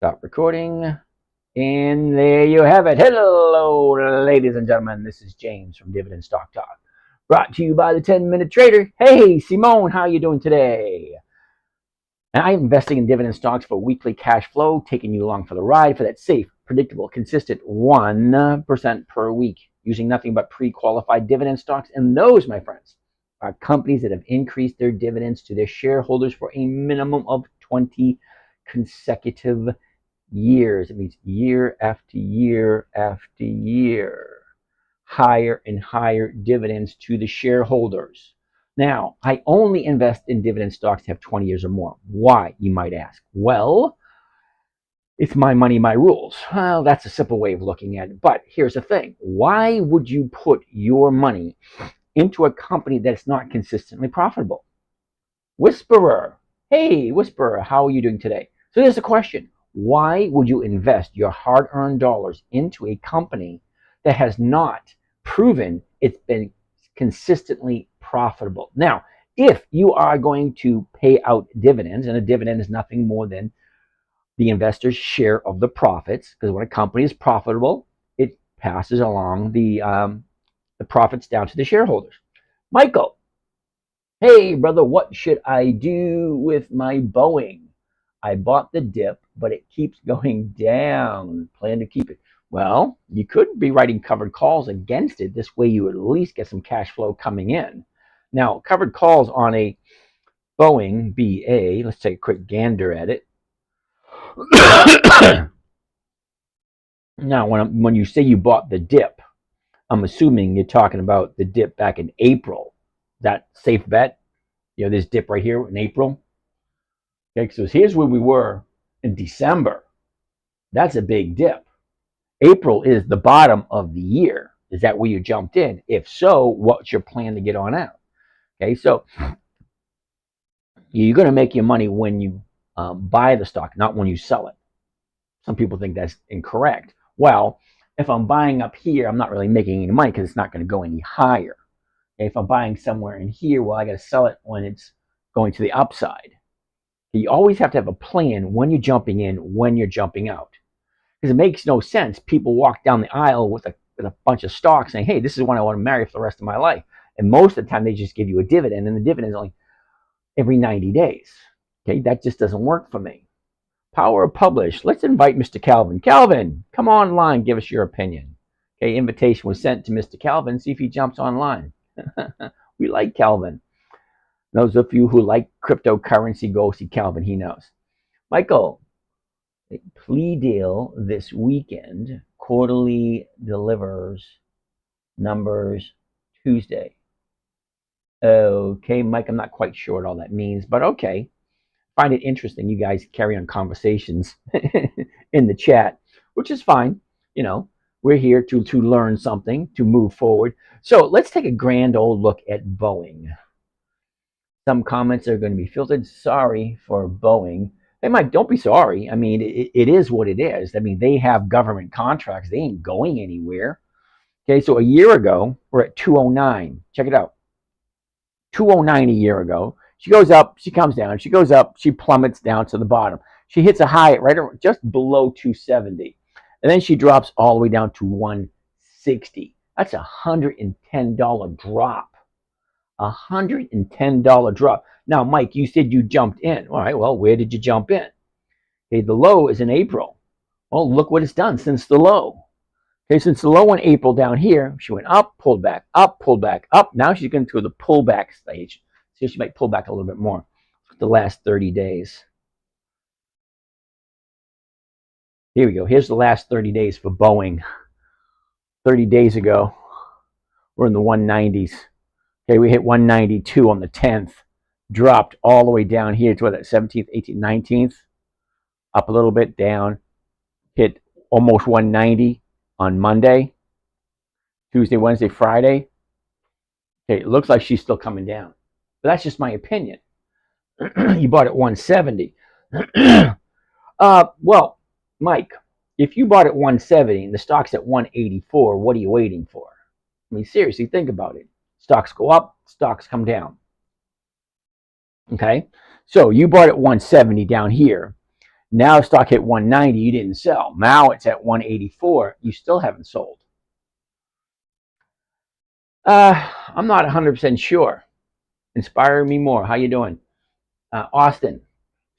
Stop recording. And there you have it. Hello, ladies and gentlemen. This is James from Dividend Stock Talk. Brought to you by the 10-Minute Trader. Hey, Simone, how are you doing today? And I'm investing in dividend stocks for weekly cash flow, taking you along for the ride for that safe, predictable, consistent 1% per week, using nothing but pre-qualified dividend stocks. And those, my friends, are companies that have increased their dividends to their shareholders for a minimum of 20 consecutive years. It means year after year after year, higher and higher dividends to the shareholders. Now, I only invest in dividend stocks that have 20 years or more. Why, you might ask? Well, it's my money, my rules. Well, that's a simple way of looking at it. But here's the thing. Why would you put your money into a company that's not consistently profitable? Whisperer. Hey, Whisperer, how are you doing today? So here's the question. Why would you invest your hard-earned dollars into a company that has not proven it's been consistently profitable? Now, if you are going to pay out dividends, and a dividend is nothing more than the investor's share of the profits, because when a company is profitable, it passes along the profits down to the shareholders. Michael, hey, brother, what should I do with my Boeing? I bought the dip, but it keeps going down. Plan to keep it. Well, you could be writing covered calls against it. This way you would at least get some cash flow coming in. Now, covered calls on a Boeing BA, let's take a quick gander at it. Now, when you say you bought the dip, I'm assuming you're talking about the dip back in April. That safe bet? You know, this dip right here in April. Okay, so here's where we were in December. That's a big dip. April is the bottom of the year. Is that where you jumped in? If so, what's your plan to get on out? Okay, so you're going to make your money when you buy the stock, not when you sell it. Some people think that's incorrect. Well, if I'm buying up here, I'm not really making any money because it's not going to go any higher. Okay, if I'm buying somewhere in here, well, I got to sell it when it's going to the upside. You always have to have a plan when you're jumping in, when you're jumping out. Because it makes no sense. People walk down the aisle with a bunch of stocks saying, hey, this is one I want to marry for the rest of my life. And most of the time, they just give you a dividend, and the dividend is only every 90 days. Okay, that just doesn't work for me. Power of Publish. Let's invite Mr. Calvin. Calvin, come online, give us your opinion. Okay, invitation was sent to Mr. Calvin. See if he jumps online. We like Calvin. Those of you who like cryptocurrency, go see Calvin. He knows. Michael, plea deal this weekend. Quarterly delivers numbers Tuesday. Okay, Mike, I'm not quite sure what all that means, but okay. Find it interesting. You guys carry on conversations in the chat, which is fine. You know, we're here to learn something, to move forward. So let's take a grand old look at Boeing. Some comments are going to be filtered. Sorry for Boeing. Hey, Mike, don't be sorry. I mean, it is what it is. I mean, they have government contracts. They ain't going anywhere. Okay, so a year ago, we're at 209. Check it out. 209 a year ago. She goes up, she comes down. She goes up, she plummets down to the bottom. She hits a high right just below 270. And then she drops all the way down to 160. That's a $110 drop. $110 drop. Now, Mike, you said you jumped in. All right, well, where did you jump in? Okay, the low is in April. Well, look what it's done since the low. Okay, since the low in April down here, she went up, pulled back, up, pulled back, up. Now she's going to the pullback stage. So she might pull back a little bit more the last 30 days. Here we go. Here's the last 30 days for Boeing. 30 days ago, we're in the 190s. Okay, we hit 192 on the 10th, dropped all the way down here to what, that 17th, 18th, 19th, up a little bit, down, hit almost 190 on Monday, Tuesday, Wednesday, Friday. Okay, it looks like she's still coming down. But that's just my opinion. You bought at 170. Well, Mike, if you bought at 170 and the stock's at 184, what are you waiting for? I mean, seriously, think about it. Stocks go up, stocks come down. Okay, so you bought at 170 down here. Now stock hit 190, you didn't sell. Now it's at 184, you still haven't sold. I'm not 100% sure. Inspire me more. How you doing? Austin.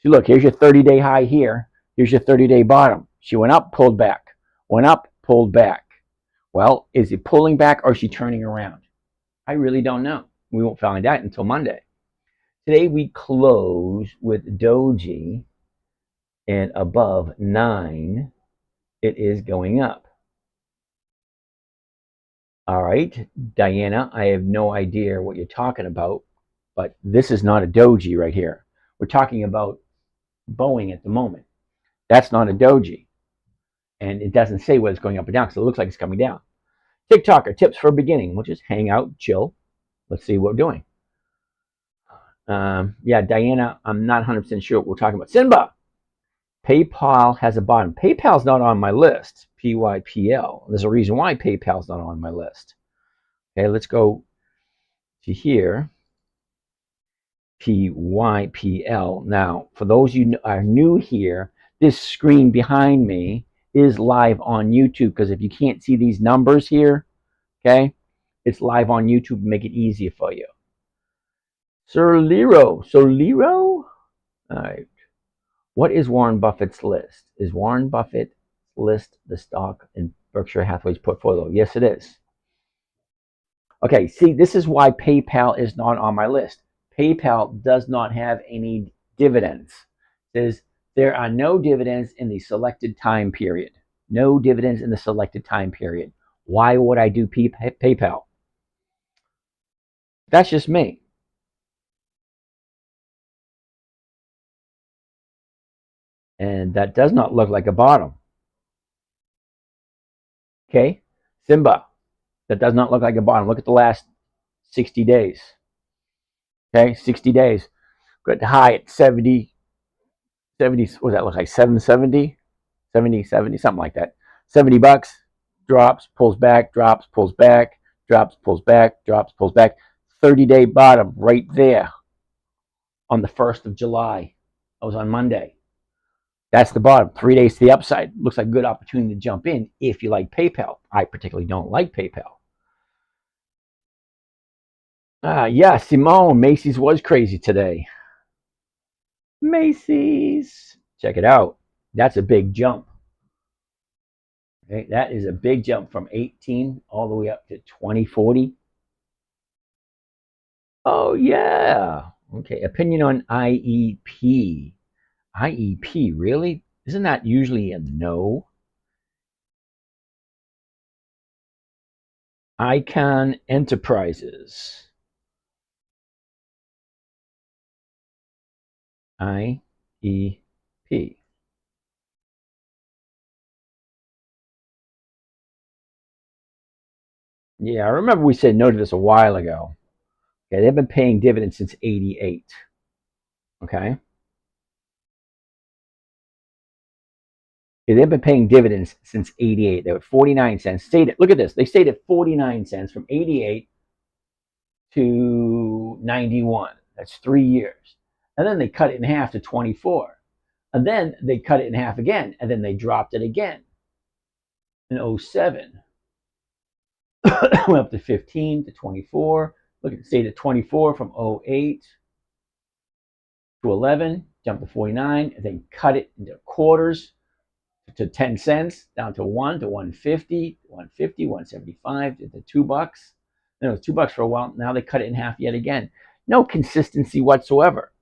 See, look, here's your 30-day high here. Here's your 30-day bottom. She went up, pulled back. Went up, pulled back. Well, is it pulling back or is she turning around? I really don't know. We won't find out until Monday. Today we close with Doji and above 9. It is going up. All right, Diana, I have no idea what you're talking about, but this is not a doji right here. We're talking about Boeing at the moment. That's not a doji. And it doesn't say whether it's going up or down because it looks like it's coming down. TikToker, tips for beginning. We'll just hang out, chill. Let's see what we're doing. Yeah, Diana, I'm not 100% sure what we're talking about. Simba, PayPal has a bottom. PayPal's not on my list. PYPL. There's a reason why PayPal's not on my list. Okay, let's go to here. PYPL. Now, for those you are new here, this screen behind me is live on YouTube because if you can't see these numbers here, okay, it's live on YouTube to make it easier for you. Sir Lero. All right. What is Warren Buffett's list? Is Warren Buffett's list the stock in Berkshire Hathaway's portfolio? Yes, it is. Okay, see, this is why PayPal is not on my list. PayPal does not have any dividends. It says there are no dividends in the selected time period. No dividends in the selected time period. Why would I do PayPal? That's just me. And that does not look like a bottom. Okay, Simba, that does not look like a bottom. Look at the last 60 days. Okay, 60 days. Got the high at 70, what does that look like? 770, 70, something like that. $70, drops, pulls back, drops, pulls back, drops, pulls back, drops, pulls back. 30-day bottom right there on the 1st of July. That was on Monday. That's the bottom. 3 days to the upside. Looks like a good opportunity to jump in if you like PayPal. I particularly don't like PayPal. Yeah, Simone, Macy's was crazy today. Macy's. Check it out. That's a big jump. Okay, that is a big jump from 18 all the way up to 2040. Oh, yeah. Okay, opinion on IEP. IEP, really? Isn't that usually a no? Icon Enterprises. IEP. Yeah, I remember we said no to this a while ago. Okay, they've been paying dividends since 88. Okay. They've been paying dividends since 88. They were 49 cents. Look at this. They stayed at 49 cents from 88 to 91. That's 3 years. And then they cut it in half to 24. And then they cut it in half again. And then they dropped it again in 07. Went up to 15 to 24. Look, it stayed at 24 from 08 to 11. Jumped to 49. And then cut it into quarters to 10 cents, down to 1 to 150, 150, 175 to $2. Then it was $2 for a while. Now they cut it in half yet again. No consistency whatsoever.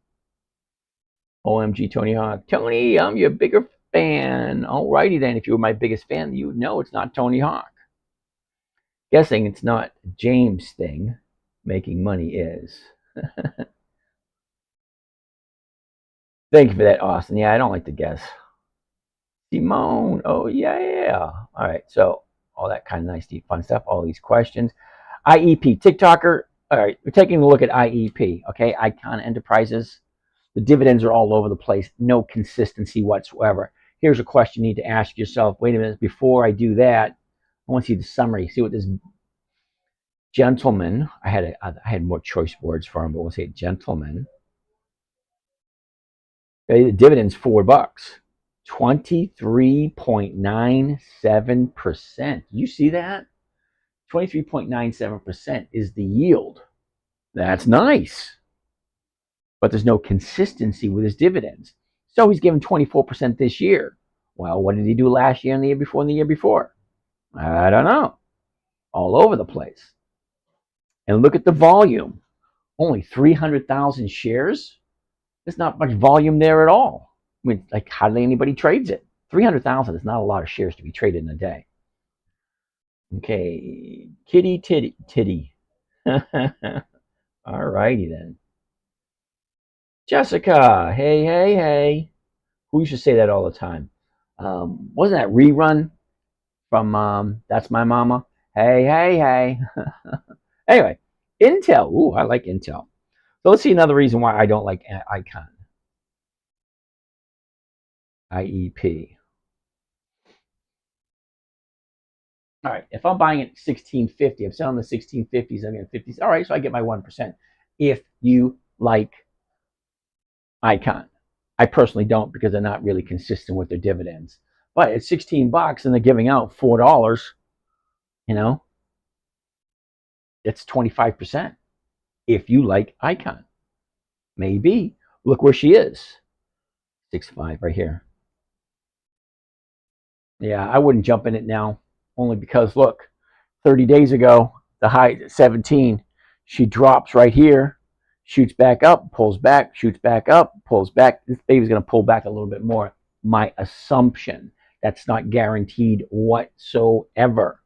OMG, Tony Hawk. Tony, I'm your bigger fan. Alrighty then. If you were my biggest fan, you would know it's not Tony Hawk. Guessing it's not James' thing. Making money is. Thank you for that, Austin. Yeah, I don't like to guess. Simone. Oh, yeah. All right. So, all that kind of nice, deep, fun stuff. All these questions. IEP. TikToker. All right. We're taking a look at IEP. Okay. Icon Enterprises. The dividends are all over the place. No consistency whatsoever. Here's a question you need to ask yourself. Wait a minute. Before I do that, I want to see the summary. See what this gentleman. I had more choice words for him, but we'll say gentleman. Okay, the dividend's $4. 23.97%. You see that? 23.97% is the yield. That's nice. But there's no consistency with his dividends. So he's given 24% this year. Well, what did he do last year and the year before and the year before? I don't know. All over the place. And look at the volume. Only 300,000 shares. There's not much volume there at all. I mean, like hardly anybody trades it. 300,000 is not a lot of shares to be traded in a day. Okay, kitty titty. All righty then. Jessica, hey. Who used to say that all the time? Wasn't that rerun from That's My Mama? Hey. Anyway, Intel. Ooh, I like Intel. So let's see another reason why I don't like Icon. IEP. All right, if I'm buying it 1650, I'm selling the 1650s, I'm getting 50s. All right, so I get my 1%. If you like Icon. I personally don't because they're not really consistent with their dividends. But at 16 bucks and they're giving out $4, you know, it's 25%. If you like Icon. Maybe. Look where she is. 6.5 right here. Yeah, I wouldn't jump in it now. Only because, look, 30 days ago, the high at 17. She drops right here, shoots back up, pulls back, shoots back up, pulls back. This baby's going to pull back a little bit more. My assumption. That's not guaranteed whatsoever.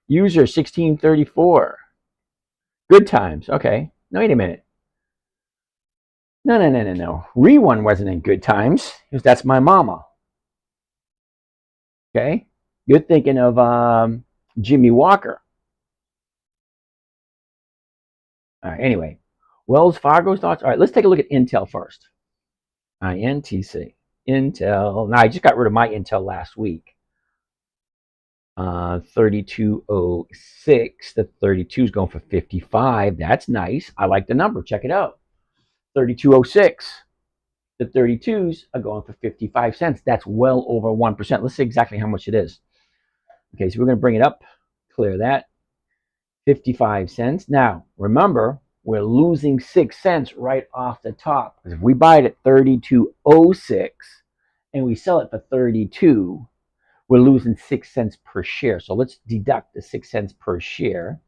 User 1634. Good times. Okay. No, wait a minute. No. Re1 wasn't in good times because that's my mama. Okay. You're thinking of Jimmy Walker. All right. Anyway, Wells Fargo's thoughts. All right. Let's take a look at Intel first. INTC. Intel. Now, I just got rid of my Intel last week. 3206. The 32 is going for 55. That's nice. I like the number. Check it out. 3206. The 32s are going for 55 cents. That's well over 1%. Let's see exactly how much it is. Okay, so we're going to bring it up. Clear that. 55 cents. Now, remember, we're losing 6 cents right off the top. Because if we buy it at 3206 and we sell it for 32, we're losing 6 cents per share. So let's deduct the 6 cents per share.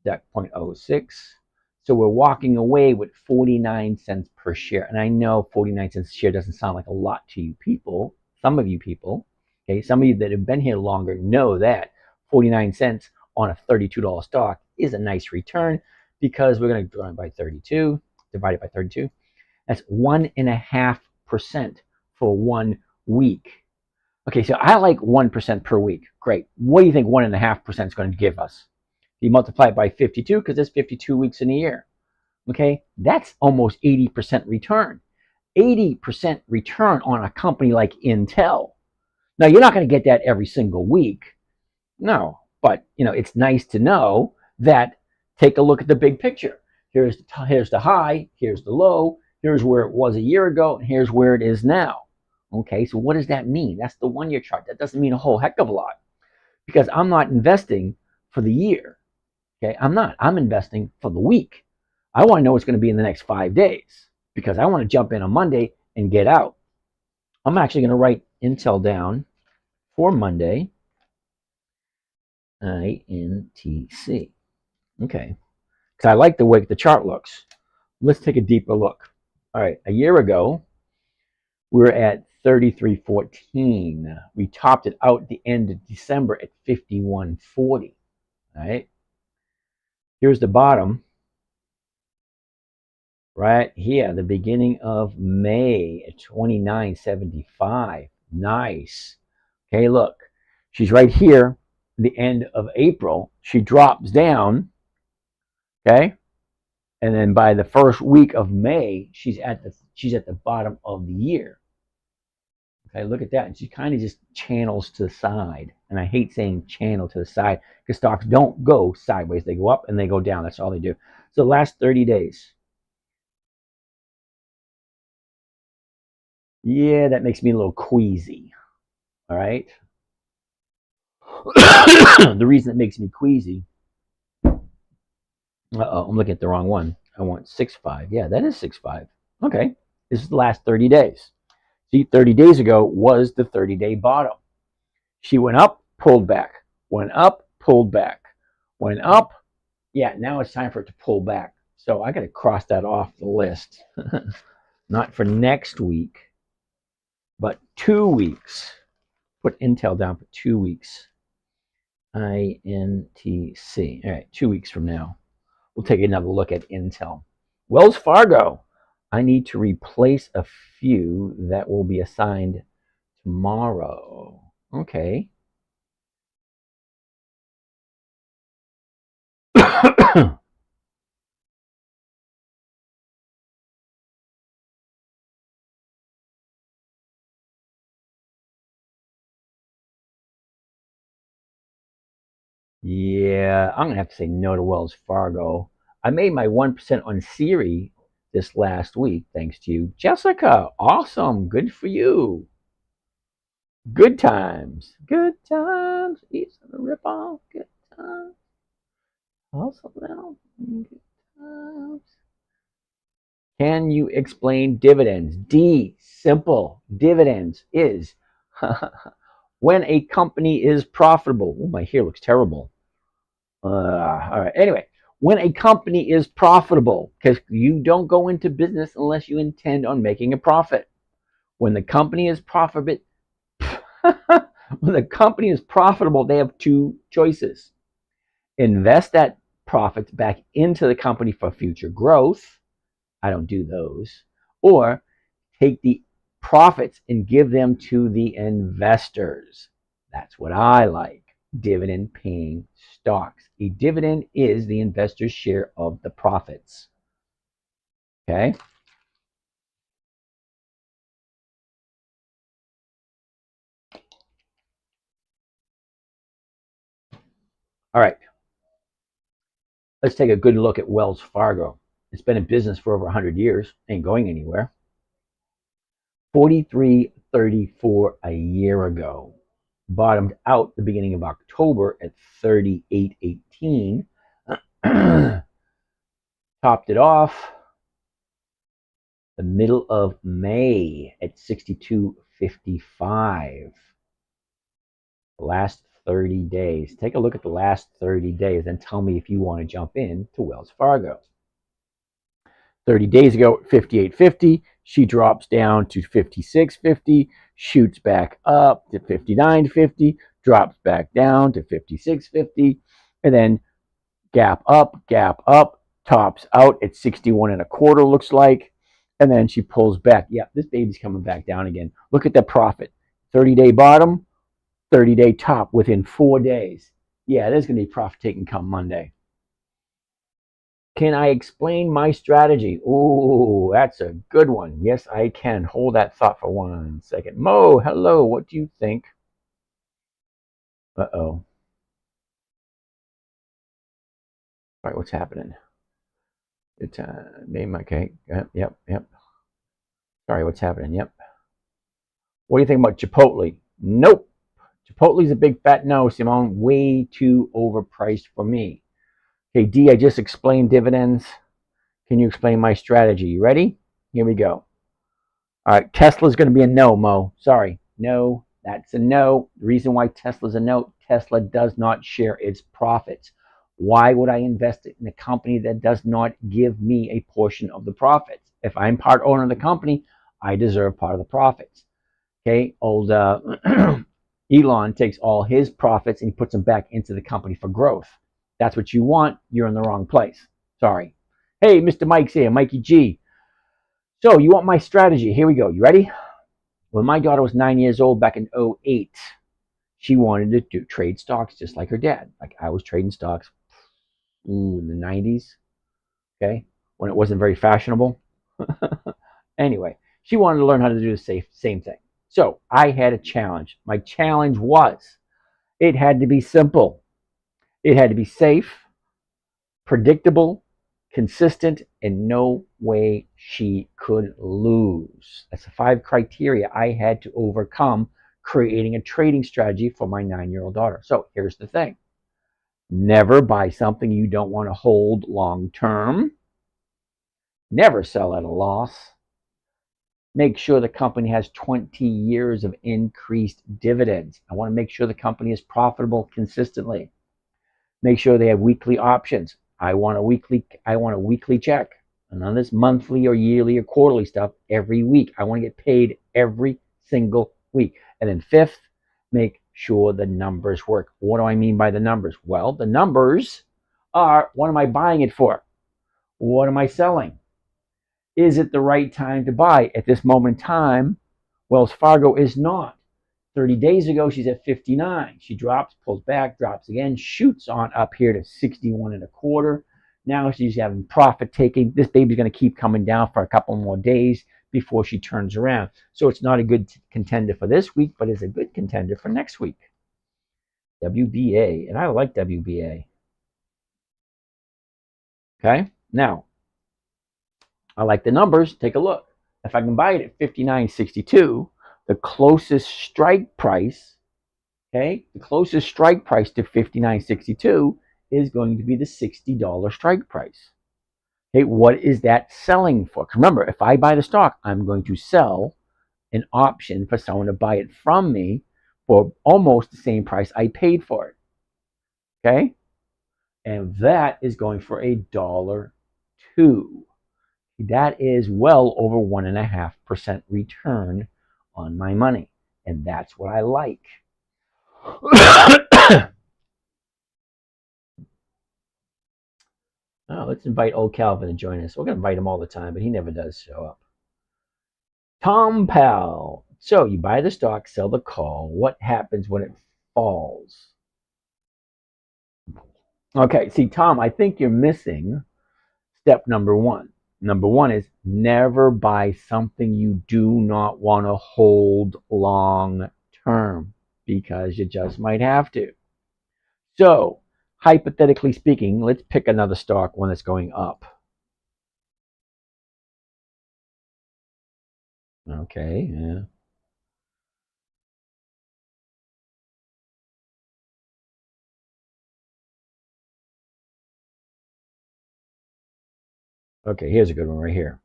Deduct 0.06. So we're walking away with 49 cents per share. And I know 49 cents a share doesn't sound like a lot to you people. Some of you people, okay, some of you that have been here longer know that 49 cents on a $32 stock is a nice return because we're going to divide by 32, divided by 32. That's 1.5% for 1 week. Okay, so I like 1% per week. Great. What do you think 1.5% is going to give us? You multiply it by 52 because there's 52 weeks in a year. Okay, that's almost 80% return. 80% return on a company like Intel. Now, you're not going to get that every single week. No, but it's nice to know that. Take a look at the big picture. Here's the high, here's the low, here's where it was a year ago, and here's where it is now. Okay, so what does that mean? That's the 1 year chart. That doesn't mean a whole heck of a lot because I'm not investing for the year. Okay, I'm not. I'm investing for the week. I want to know what's going to be in the next 5 days because I want to jump in on Monday and get out. I'm actually going to write Intel down for Monday. INTC. Okay, because I like the way the chart looks. Let's take a deeper look. All right, a year ago, we were at 33.14. We topped it out at the end of December at 51.40. All right, here's the bottom. Right here, the beginning of May at 29.75. Nice. Okay, look, she's right here. The end of April, she drops down. Okay, and then by the first week of May, she's at the bottom of the year. Okay, look at that. And she kind of just channels to the side. And I hate saying channel to the side because stocks don't go sideways. They go up and they go down. That's all they do. So the last 30 days. Yeah, that makes me a little queasy. All right. The reason it makes me queasy, I'm looking at the wrong one. I want 6.5. Yeah, that is 6.5. Okay. This is the last 30 days. See, 30 days ago was the 30-day bottom. She went up, pulled back, went up, pulled back, went up. Yeah, now it's time for it to pull back. So I got to cross that off the list. Not for next week, but 2 weeks. Put Intel down for 2 weeks. INTC. All right, 2 weeks from now, we'll take another look at Intel. Wells Fargo. I need to replace a few that will be assigned tomorrow. Okay. Yeah, I'm gonna have to say no to Wells Fargo. I made my 1% on Siri this last week, thanks to you. Jessica, awesome. Good for you. Good times. Good times. Eat some rip off. Good times. Also now. Good times. Can you explain dividends? D, simple. Dividends is when a company is profitable. Oh, my hair looks terrible. All right. Anyway, when a company is profitable, because you don't go into business unless you intend on making a profit. When the company is profitable, when the company is profitable, they have two choices: invest that profits back into the company for future growth. I don't do those. Or take the profits and give them to the investors. That's what I like. Dividend paying stocks. A dividend is the investor's share of the profits. Okay. All right. Let's take a good look at Wells Fargo. It's been in business for over 100 years, ain't going anywhere. 43.34 a year ago. Bottomed out the beginning of October at 38.18. Topped it off the middle of May at 62.55. The last 30 days. Take a look at the last 30 days and tell me if you want to jump in to Wells Fargo. 30 days ago, 58.50, she drops down to 56.50, shoots back up to 59.50, drops back down to 56.50, and then gap up, tops out at 61 and a quarter, looks like, and then she pulls back. Yeah, this baby's coming back down again. Look at the profit. 30-day bottom, 30-day top within 4 days. Yeah, there's going to be profit taking come Monday. Can I explain my strategy? Ooh, that's a good one. Yes, I can. Hold that thought for 1 second. Mo, hello. What do you think? Uh-oh. All right, what's happening? It's name. Okay. Yep. Sorry, what's happening? Yep. What do you think about Chipotle? Nope. Chipotle's a big fat no, Simone. Way too overpriced for me. Okay, D, I just explained dividends. Can you explain my strategy? You ready? Here we go. All right, Tesla's going to be a no, Mo. Sorry. No, that's a no. The reason why Tesla's a no, Tesla does not share its profits. Why would I invest in a company that does not give me a portion of the profits? If I'm part owner of the company, I deserve part of the profits. Okay, old Elon takes all his profits and he puts them back into the company for growth. That's what you want. You're in the wrong place. Sorry. Hey, Mr. Mike's here, Mikey G. So you want my strategy? Here we go. You ready? When my daughter was 9 years old back in 2008, she wanted to trade stocks just like her dad. Like I was trading stocks in the 90s, okay, when it wasn't very fashionable. Anyway, she wanted to learn how to do the same thing. So I had a challenge. My challenge was it had to be simple. It had to be safe, predictable, consistent, and no way she could lose. That's the 5 criteria I had to overcome creating a trading strategy for my 9-year-old daughter. So here's the thing. Never buy something you don't want to hold long term. Never sell at a loss. Make sure the company has 20 years of increased dividends. I want to make sure the company is profitable consistently. Make sure they have weekly options. I want a weekly check. None of this monthly or yearly or quarterly stuff every week. I want to get paid every single week. And then 5th, make sure the numbers work. What do I mean by the numbers? Well, the numbers are, what am I buying it for? What am I selling? Is it the right time to buy? At this moment in time, Wells Fargo is not. 30 days ago, she's at 59. She drops, pulls back, drops again, shoots on up here to 61 and a quarter. Now she's having profit taking. This baby's going to keep coming down for a couple more days before she turns around. So it's not a good contender for this week, but it's a good contender for next week. WBA, and I like WBA. Okay, now I like the numbers. Take a look. If I can buy it at 59.62, the closest strike price, okay, the closest strike price to 59.62 is going to be the $60 strike price. Okay, what is that selling for? Remember, if I buy the stock, I'm going to sell an option for someone to buy it from me for almost the same price I paid for it. Okay, and that is going for $1.02. That is well over 1.5% return on my money, and that's what I like. Oh, let's invite old Calvin to join us. We're going to invite him all the time, but he never does show up. Tom Powell. So you buy the stock, sell the call. What happens when it falls? Okay, see, Tom, I think you're missing step number 1. Number 1 is never buy something you do not want to hold long term, because you just might have to. So, hypothetically speaking, let's pick another stock, one that's going up. Okay, yeah. Okay, here's a good one right here.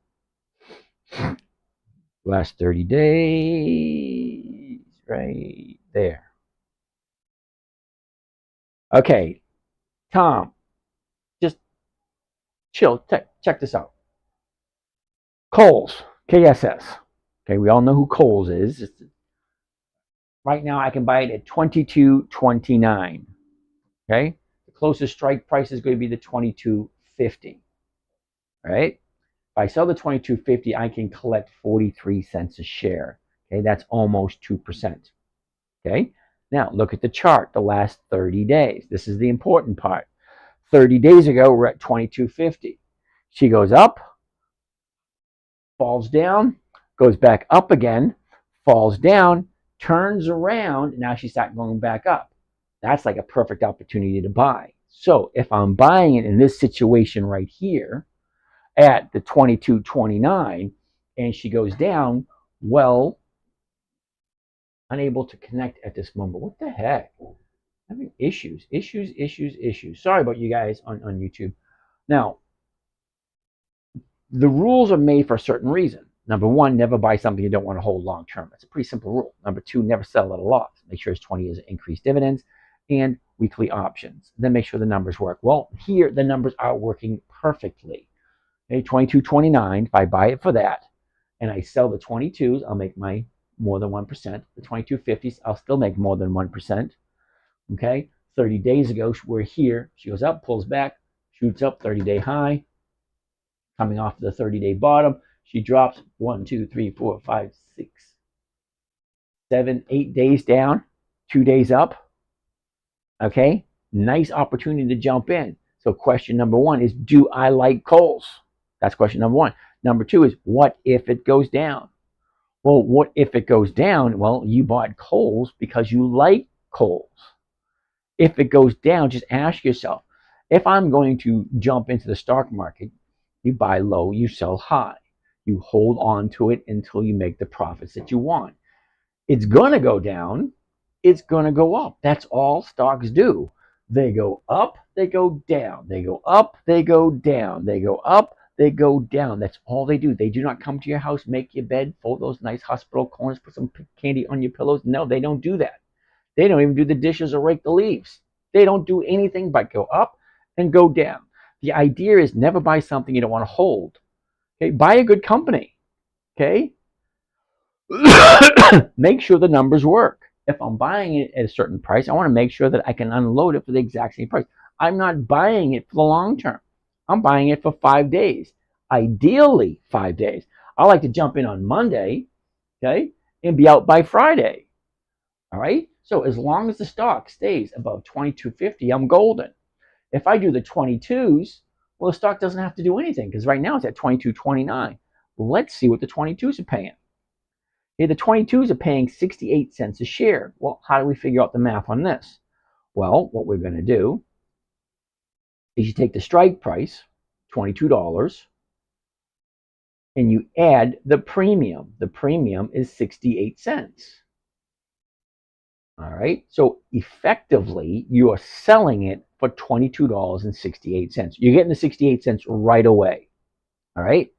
Last 30 days, right there. Okay, Tom, just chill. Check this out. Kohl's, KSS. Okay, we all know who Kohl's is. Right now, I can buy it at $22.29. Okay, the closest strike price is going to be the $22.50. Right? If I sell the $22.50, I can collect 43 cents a share. Okay, that's almost 2%. Okay, now look at the chart, the last 30 days. This is the important part. 30 days ago, we're at $22.50. She goes up, falls down, goes back up again, falls down, turns around. Now she's starting going back up. That's like a perfect opportunity to buy. So if I'm buying it in this situation right here at the $22.29 and she goes down, well, unable to connect at this moment. What the heck? Having issues. Sorry about you guys on YouTube. Now, the rules are made for a certain reason. Number 1, never buy something you don't want to hold long term. That's a pretty simple rule. Number 2, never sell at a loss. Make sure it's 20 years of increased dividends and weekly options. Then make sure the numbers work. Well, here the numbers are working perfectly. Okay, $22.29. If I buy it for that and I sell the 22s, I'll make my more than 1%. The 22.50s, I'll still make more than 1%. Okay, 30 days ago, we're here. She goes up, pulls back, shoots up, 30-day high. Coming off the 30-day bottom, she drops 1, 2, 3, 4, 5, 6, 7, 8 days down, 2 days up. Okay, nice opportunity to jump in. So question number 1 is, do I like Kohl's? That's question number 1. Number 2 is, what if it goes down? Well, what if it goes down? Well, you bought Kohl's because you like Kohl's. If it goes down, just ask yourself, if I'm going to jump into the stock market, You buy low, you sell high. You hold on to it until you make the profits that you want. It's going to go down. It's going to go up. That's all stocks do. They go up, they go down. They go up, they go down. They go up, they go down. That's all they do. They do not come to your house, make your bed, fold those nice hospital corners, put some candy on your pillows. No, they don't do that. They don't even do the dishes or rake the leaves. They don't do anything but go up and go down. The idea is never buy something you don't want to hold. Okay, buy a good company. Okay, make sure the numbers work. If I'm buying it at a certain price, I want to make sure that I can unload it for the exact same price. I'm not buying it for the long term. I'm buying it for 5 days, ideally 5 days. I like to jump in on Monday, okay, and be out by Friday. All right. So as long as the stock stays above 22.50, I'm golden. If I do the 22s, well, the stock doesn't have to do anything because right now it's at 22.29. Let's see what the 22s are paying. Okay, the 22s are paying 68 cents a share. Well, how do we figure out the math on this? Well, what we're going to do is you take the strike price, $22, and you add the premium. The premium is 68 cents. All right. So effectively, you are selling it for $22.68. You're getting the 68 cents right away. All right.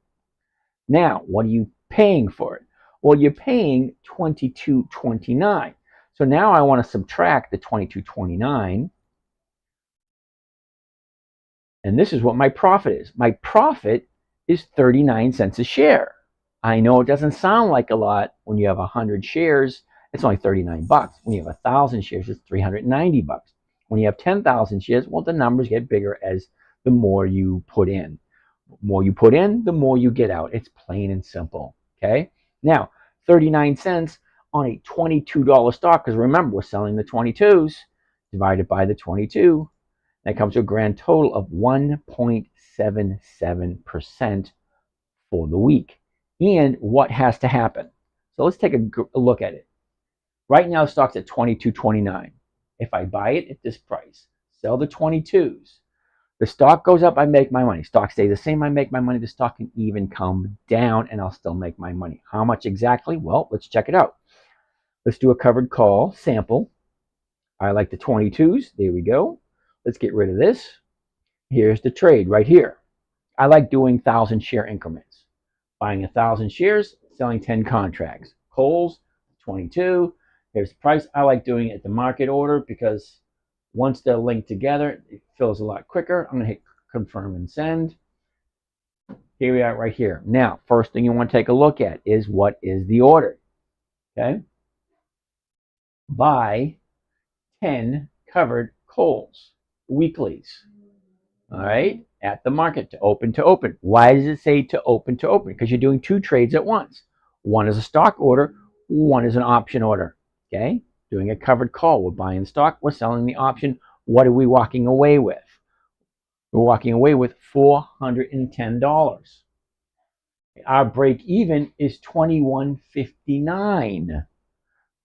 Now, what are you paying for it? Well, you're paying $22.29. So now I want to subtract the $22.29. And this is what my profit is. My profit is 39 cents a share. I know it doesn't sound like a lot when you have 100 shares. It's only 39 bucks. When you have 1,000 shares, it's 390 bucks. When you have 10,000 shares, well, the numbers get bigger as the more you put in. The more you put in, the more you get out. It's plain and simple. Okay. Now, 39 cents on a $22 stock, because remember, we're selling the 22s divided by the 22. That comes to a grand total of 1.77% for the week. And what has to happen? So let's take a look at it. Right now, the stock's at $22.29. If I buy it at this price, sell the 22s, the stock goes up, I make my money. Stock stays the same, I make my money. The stock can even come down and I'll still make my money. How much exactly? Well, let's check it out. Let's do a covered call sample. I like the 22s. There we go. Let's get rid of this. Here's the trade right here. I like doing 1,000 share increments. Buying 1,000 shares, selling 10 contracts. Coles, 22. Here's the price. I like doing it at the market order because once they're linked together, it fills a lot quicker. I'm going to hit confirm and send. Here we are right here. Now, first thing you want to take a look at is what is the order. Okay. Buy 10 covered Coles weeklies. All right. At the market to open to open. Why does it say to open to open? Because you're doing 2 trades at once. One is a stock order. One is an option order. Okay. Doing a covered call. We're buying stock. We're selling the option. What are we walking away with? We're walking away with $410. Our break even is $21.59.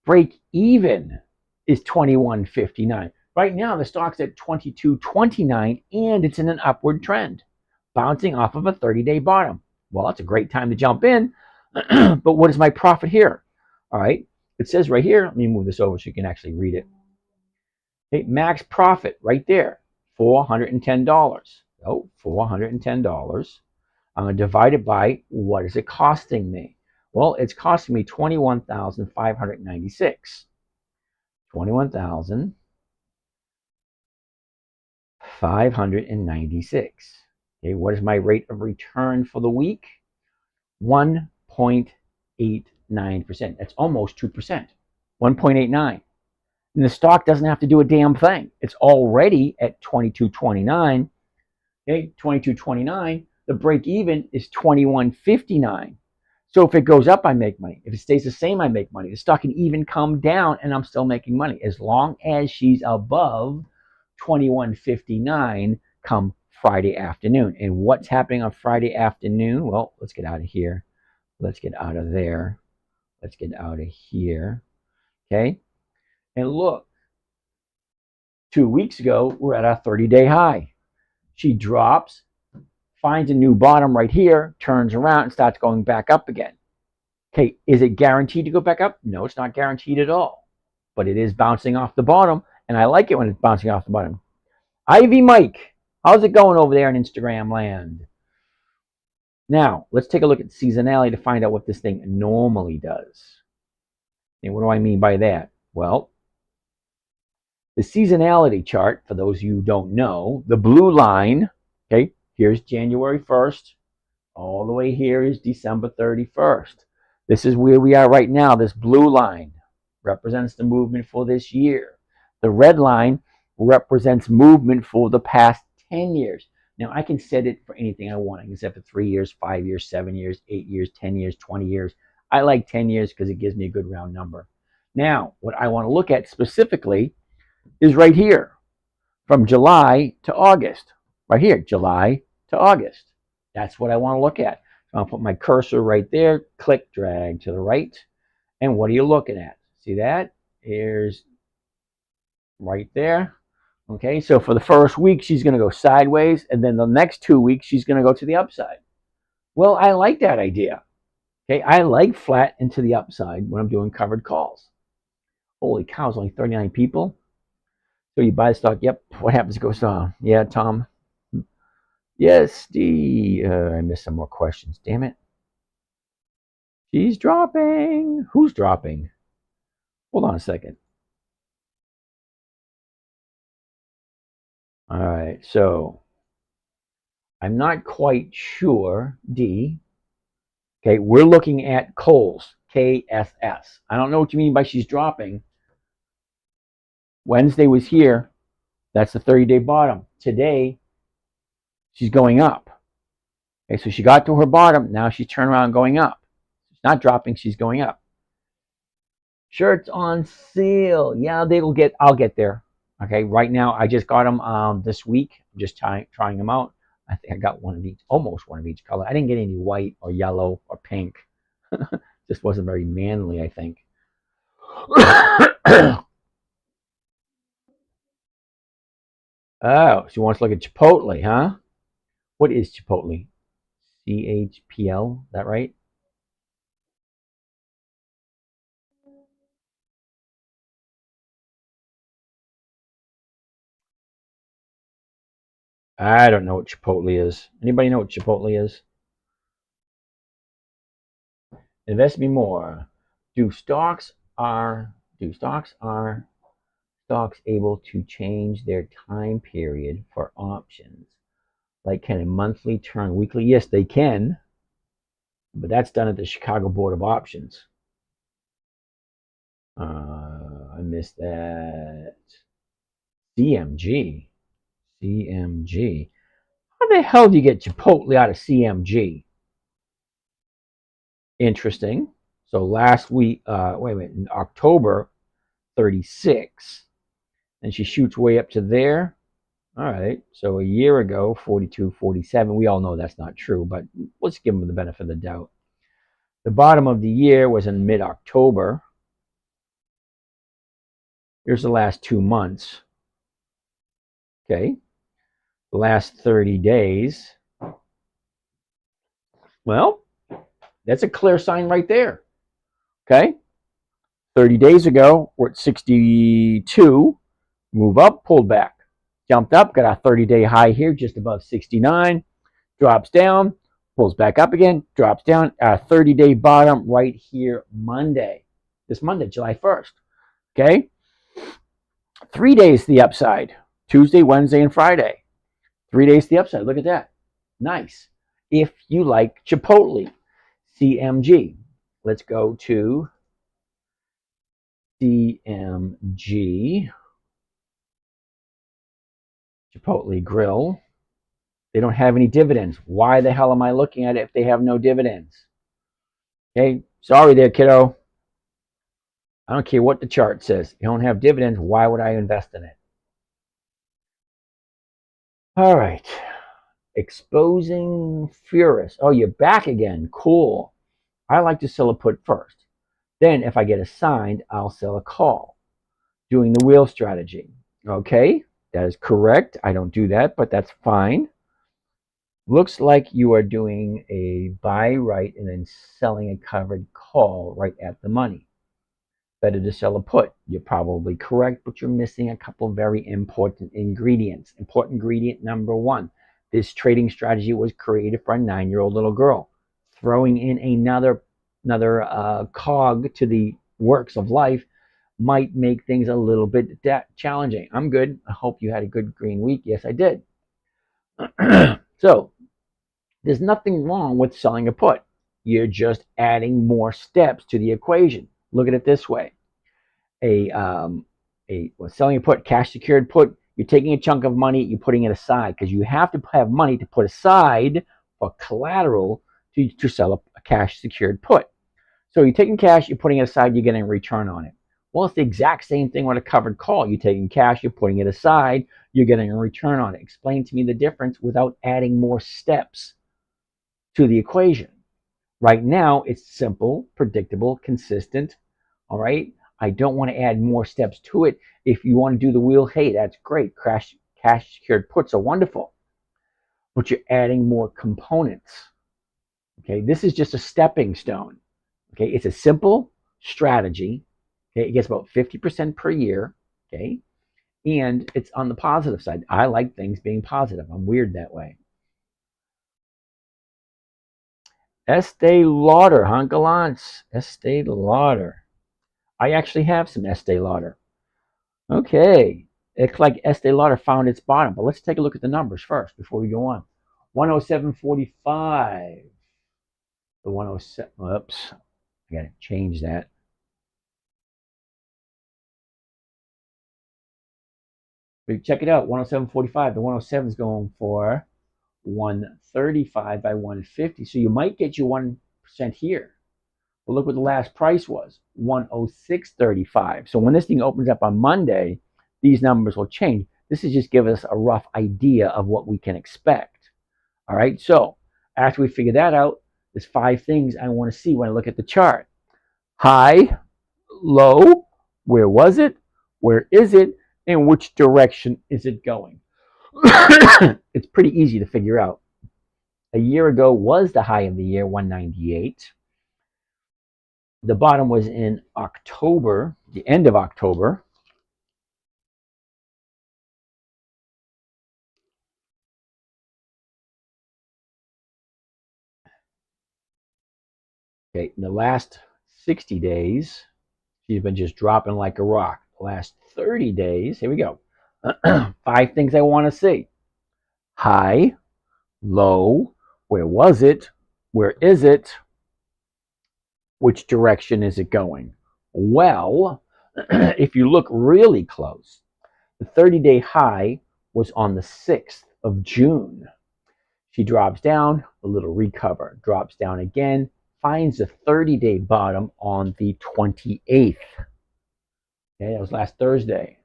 Break even is $21.59. Right now, the stock's at $22.29 and it's in an upward trend, bouncing off of a 30-day bottom. Well, that's a great time to jump in. But what is my profit here? All right. It says right here, let me move this over so you can actually read it. Okay, max profit right there, $410. Oh, $410. I'm going to divide it by what is it costing me? Well, it's costing me $21,596. $21,596. Okay, what is my rate of return for the week? 1.89%. That's almost 2%. 1.89. And the stock doesn't have to do a damn thing. It's already at $22.29. Okay, $22.29. The break even is $21.59. So if it goes up, I make money. If it stays the same, I make money. The stock can even come down and I'm still making money as long as she's above $21.59 come Friday afternoon. And what's happening on Friday afternoon? Well, let's get out of here. Let's get out of there. Let's get out of here. Okay. And look, 2 weeks ago, we're at our 30-day high. She drops finds a new bottom right here, turns around, and starts going back up again. Okay, is it guaranteed to go back up? No, it's not guaranteed at all. But it is bouncing off the bottom, and I like it when it's bouncing off the bottom. Ivy Mike, how's it going over there in Instagram land? Now, let's take a look at seasonality to find out what this thing normally does. And what do I mean by that? Well, the seasonality chart, for those of you who don't know, the blue line, okay, here's January 1st, all the way here is December 31st. This is where we are right now. This blue line represents the movement for this year. The red line represents movement for the past 10 years. Now, I can set it for anything I want. I can set it for 3 years, 5 years, 7 years, 8 years, 10 years, 20 years. I like 10 years because it gives me a good round number. Now, what I want to look at specifically is right here, from July to August. Right here, July to August. That's what I want to look at. So I'll put my cursor right there, click, drag to the right. And what are you looking at? See that? Here's right there. Okay, so for the first week, she's going to go sideways, and then the next 2 weeks, she's going to go to the upside. Well, I like that idea. Okay, I like flat and to the upside when I'm doing covered calls. Holy cow, it's only 39 people. So you buy the stock. Yep. What happens? It goes down. Yeah, Tom. Yes, I missed some more questions. Damn it. She's dropping. Who's dropping? Hold on a second. All right, so I'm not quite sure, D. Okay, we're looking at Kohl's, KSS. I don't know what you mean by she's dropping. Wednesday was here. That's the 30-day bottom. Today, she's going up. Okay, so she got to her bottom. Now she's turning around going up. She's not dropping. She's going up. Shirts on sale. Yeah, I'll get there. Okay, right now I just got them this week. I'm just trying them out. I think I got one of each, almost one of each color. I didn't get any white or yellow or pink. Just wasn't very manly, I think. Oh, she wants to look at Chipotle, huh? What is Chipotle? CHPL, is that right? I don't know what Chipotle is. Anybody know what Chipotle is? Invest me more. Do stocks are stocks able to change their time period for options? Like, can a monthly turn weekly? Yes, they can, but that's done at the Chicago Board of Options. I missed that. CMG. CMG. How the hell do you get Chipotle out of CMG? Interesting. So last week, wait a minute, in October 36, and she shoots way up to there. All right, so a year ago, 42, 47. We all know that's not true, but let's give them the benefit of the doubt. The bottom of the year was in mid-October. Here's the last 2 months. Okay, the last 30 days. Well, that's a clear sign right there. Okay, 30 days ago, we're at 62. Move up, pulled back. Jumped up, got our 30-day high here, just above 69. Drops down, pulls back up again, drops down. Our 30-day bottom right here Monday. This Monday, July 1st. Okay? 3 days to the upside. Tuesday, Wednesday, and Friday. 3 days to the upside. Look at that. Nice. If you like Chipotle, CMG. Let's go to CMG. Chipotle Grill. They don't have any dividends. Why the hell am I looking at it if they have no dividends? Okay, sorry there, kiddo. I don't care what the chart says. You don't have dividends. Why would I invest in it? All right. Exposing Furus. Oh, you're back again. Cool. I like to sell a put first. Then if I get assigned, I'll sell a call. Doing the wheel strategy. Okay, that is correct. I don't do that, but that's fine. Looks like you are doing a buy right and then selling a covered call right at the money. Better to sell a put. You're probably correct, but you're missing a couple very important ingredients. Important ingredient number one, this trading strategy was created for a 9-year-old little girl. Throwing in another cog to the works of life might make things a little bit challenging. I'm good. I hope you had a good green week. Yes, I did. So there's nothing wrong with selling a put. You're just adding more steps to the equation. Look at it this way: selling a put, cash secured put. You're taking a chunk of money, you're putting it aside because you have to have money to put aside for collateral to sell a cash secured put. So you're taking cash, you're putting it aside, you're getting a return on it. Well, it's the exact same thing with a covered call. You're taking cash, you're putting it aside, you're getting a return on it. Explain to me the difference without adding more steps to the equation. Right now, it's simple, predictable, consistent. All right. I don't want to add more steps to it. If you want to do the wheel, hey, that's great. Cash secured puts are wonderful, but you're adding more components. Okay. This is just a stepping stone. Okay. It's a simple strategy. Okay. It gets about 50% per year. Okay. And it's on the positive side. I like things being positive. I'm weird that way. Estee Lauder, huh, Gallants? Estee Lauder. I actually have some Estee Lauder. Okay. It's like Estee Lauder found its bottom, but let's take a look at the numbers first before we go on. 107.45. The 107. Oops. I got to change that. But check it out. 107.45. The 107 is going for 135 by 150. So you might get you 1% here. But look what the last price was, 106.35. So when this thing opens up on Monday, these numbers will change. This is just give us a rough idea of what we can expect. All right. So after we figure that out, there's 5 things I want to see when I look at the chart. High, low, where was it? Where is it? And which direction is it going? It's pretty easy to figure out. A year ago was the high of the year, 198. The bottom was in October, the end of October. Okay, in the last 60 days, she's been just dropping like a rock. The last 30 days, here we go. 5 things I want to see. High, low, where was it? Where is it? Which direction is it going? Well, if you look really close, the 30-day high was on the 6th of June. She drops down, a little recover, drops down again, finds the 30-day bottom on the 28th. Okay, that was last Thursday.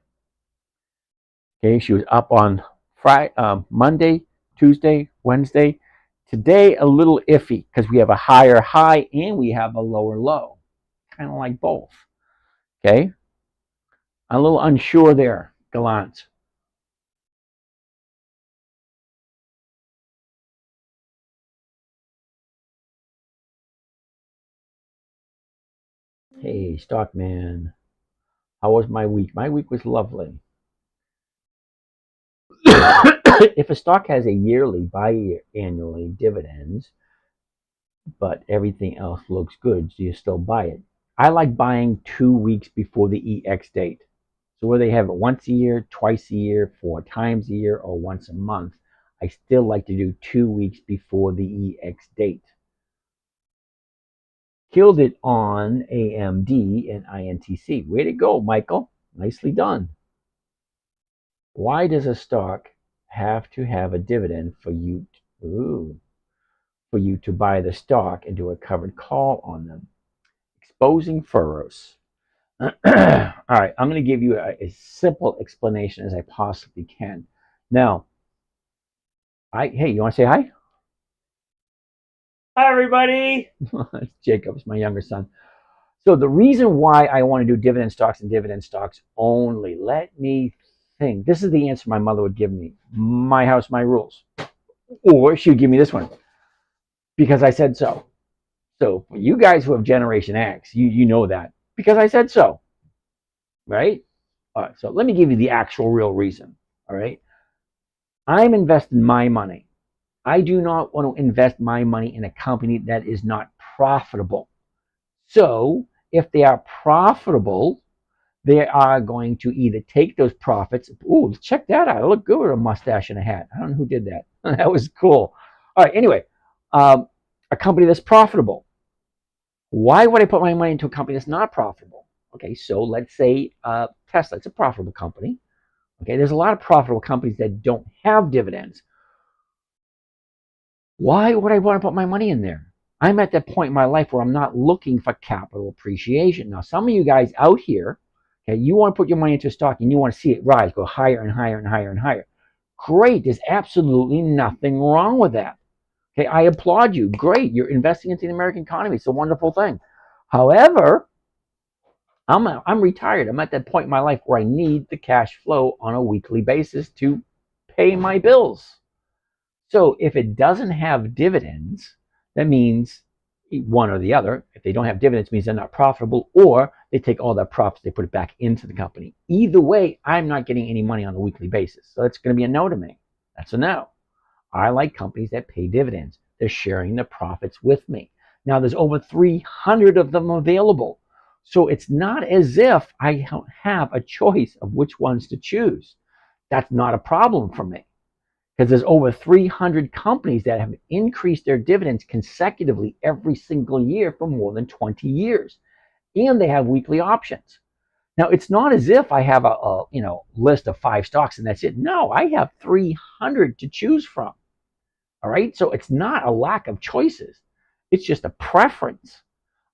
Okay, she was up on Friday, Monday, Tuesday, Wednesday. Today, a little iffy because we have a higher high and we have a lower low. Kind of like both. Okay, I'm a little unsure there, Gallant. Hey, Stockman. How was my week? My week was lovely. If a stock has a yearly, biannually dividends, but everything else looks good, do you still buy it? I like buying 2 weeks before the EX date. So whether they have it once a year, twice a year, 4 times a year, or once a month, I still like to do 2 weeks before the EX date. Killed it on AMD and INTC. Way to go, Michael. Nicely done. Why does a stock have to have a dividend for you to buy the stock and do a covered call on them? Exposing furrows. All right, I'm going to give you a simple explanation as I possibly can. Now, hey, you want to say hi? Hi, everybody. Jacob's my younger son. So the reason why I want to do dividend stocks and dividend stocks only, let me think. This is the answer my mother would give me. My house, my rules. Or she would give me this one, because I said so. So for you guys who have Generation X, you know that. Because I said so. Right? All right, so let me give you the actual real reason. All right. I'm investing my money. I do not want to invest my money in a company that is not profitable. So if they are profitable, they are going to either take those profits. Ooh, check that out. I look good with a mustache and a hat. I don't know who did that. That was cool. All right. Anyway, a company that's profitable. Why would I put my money into a company that's not profitable? Okay, so let's say Tesla. It's a profitable company. Okay, there's a lot of profitable companies that don't have dividends. Why would I want to put my money in there? I'm at that point in my life where I'm not looking for capital appreciation. Now, some of you guys out here, okay, you want to put your money into a stock and you want to see it rise, go higher and higher and higher and higher. Great. There's absolutely nothing wrong with that. Okay, I applaud you. Great. You're investing into the American economy. It's a wonderful thing. However, I'm retired. I'm at that point in my life where I need the cash flow on a weekly basis to pay my bills. So if it doesn't have dividends, that means one or the other. If they don't have dividends, it means they're not profitable, or they take all that profits, they put it back into the company. Either way, I'm not getting any money on a weekly basis. So that's going to be a no to me. That's a no. I like companies that pay dividends. They're sharing the profits with me. Now, there's over 300 of them available. So it's not as if I have a choice of which ones to choose. That's not a problem for me, because there's over 300 companies that have increased their dividends consecutively every single year for more than 20 years. And they have weekly options. Now, it's not as if I have a list of 5 stocks and that's it. No, I have 300 to choose from. All right. So it's not a lack of choices. It's just a preference.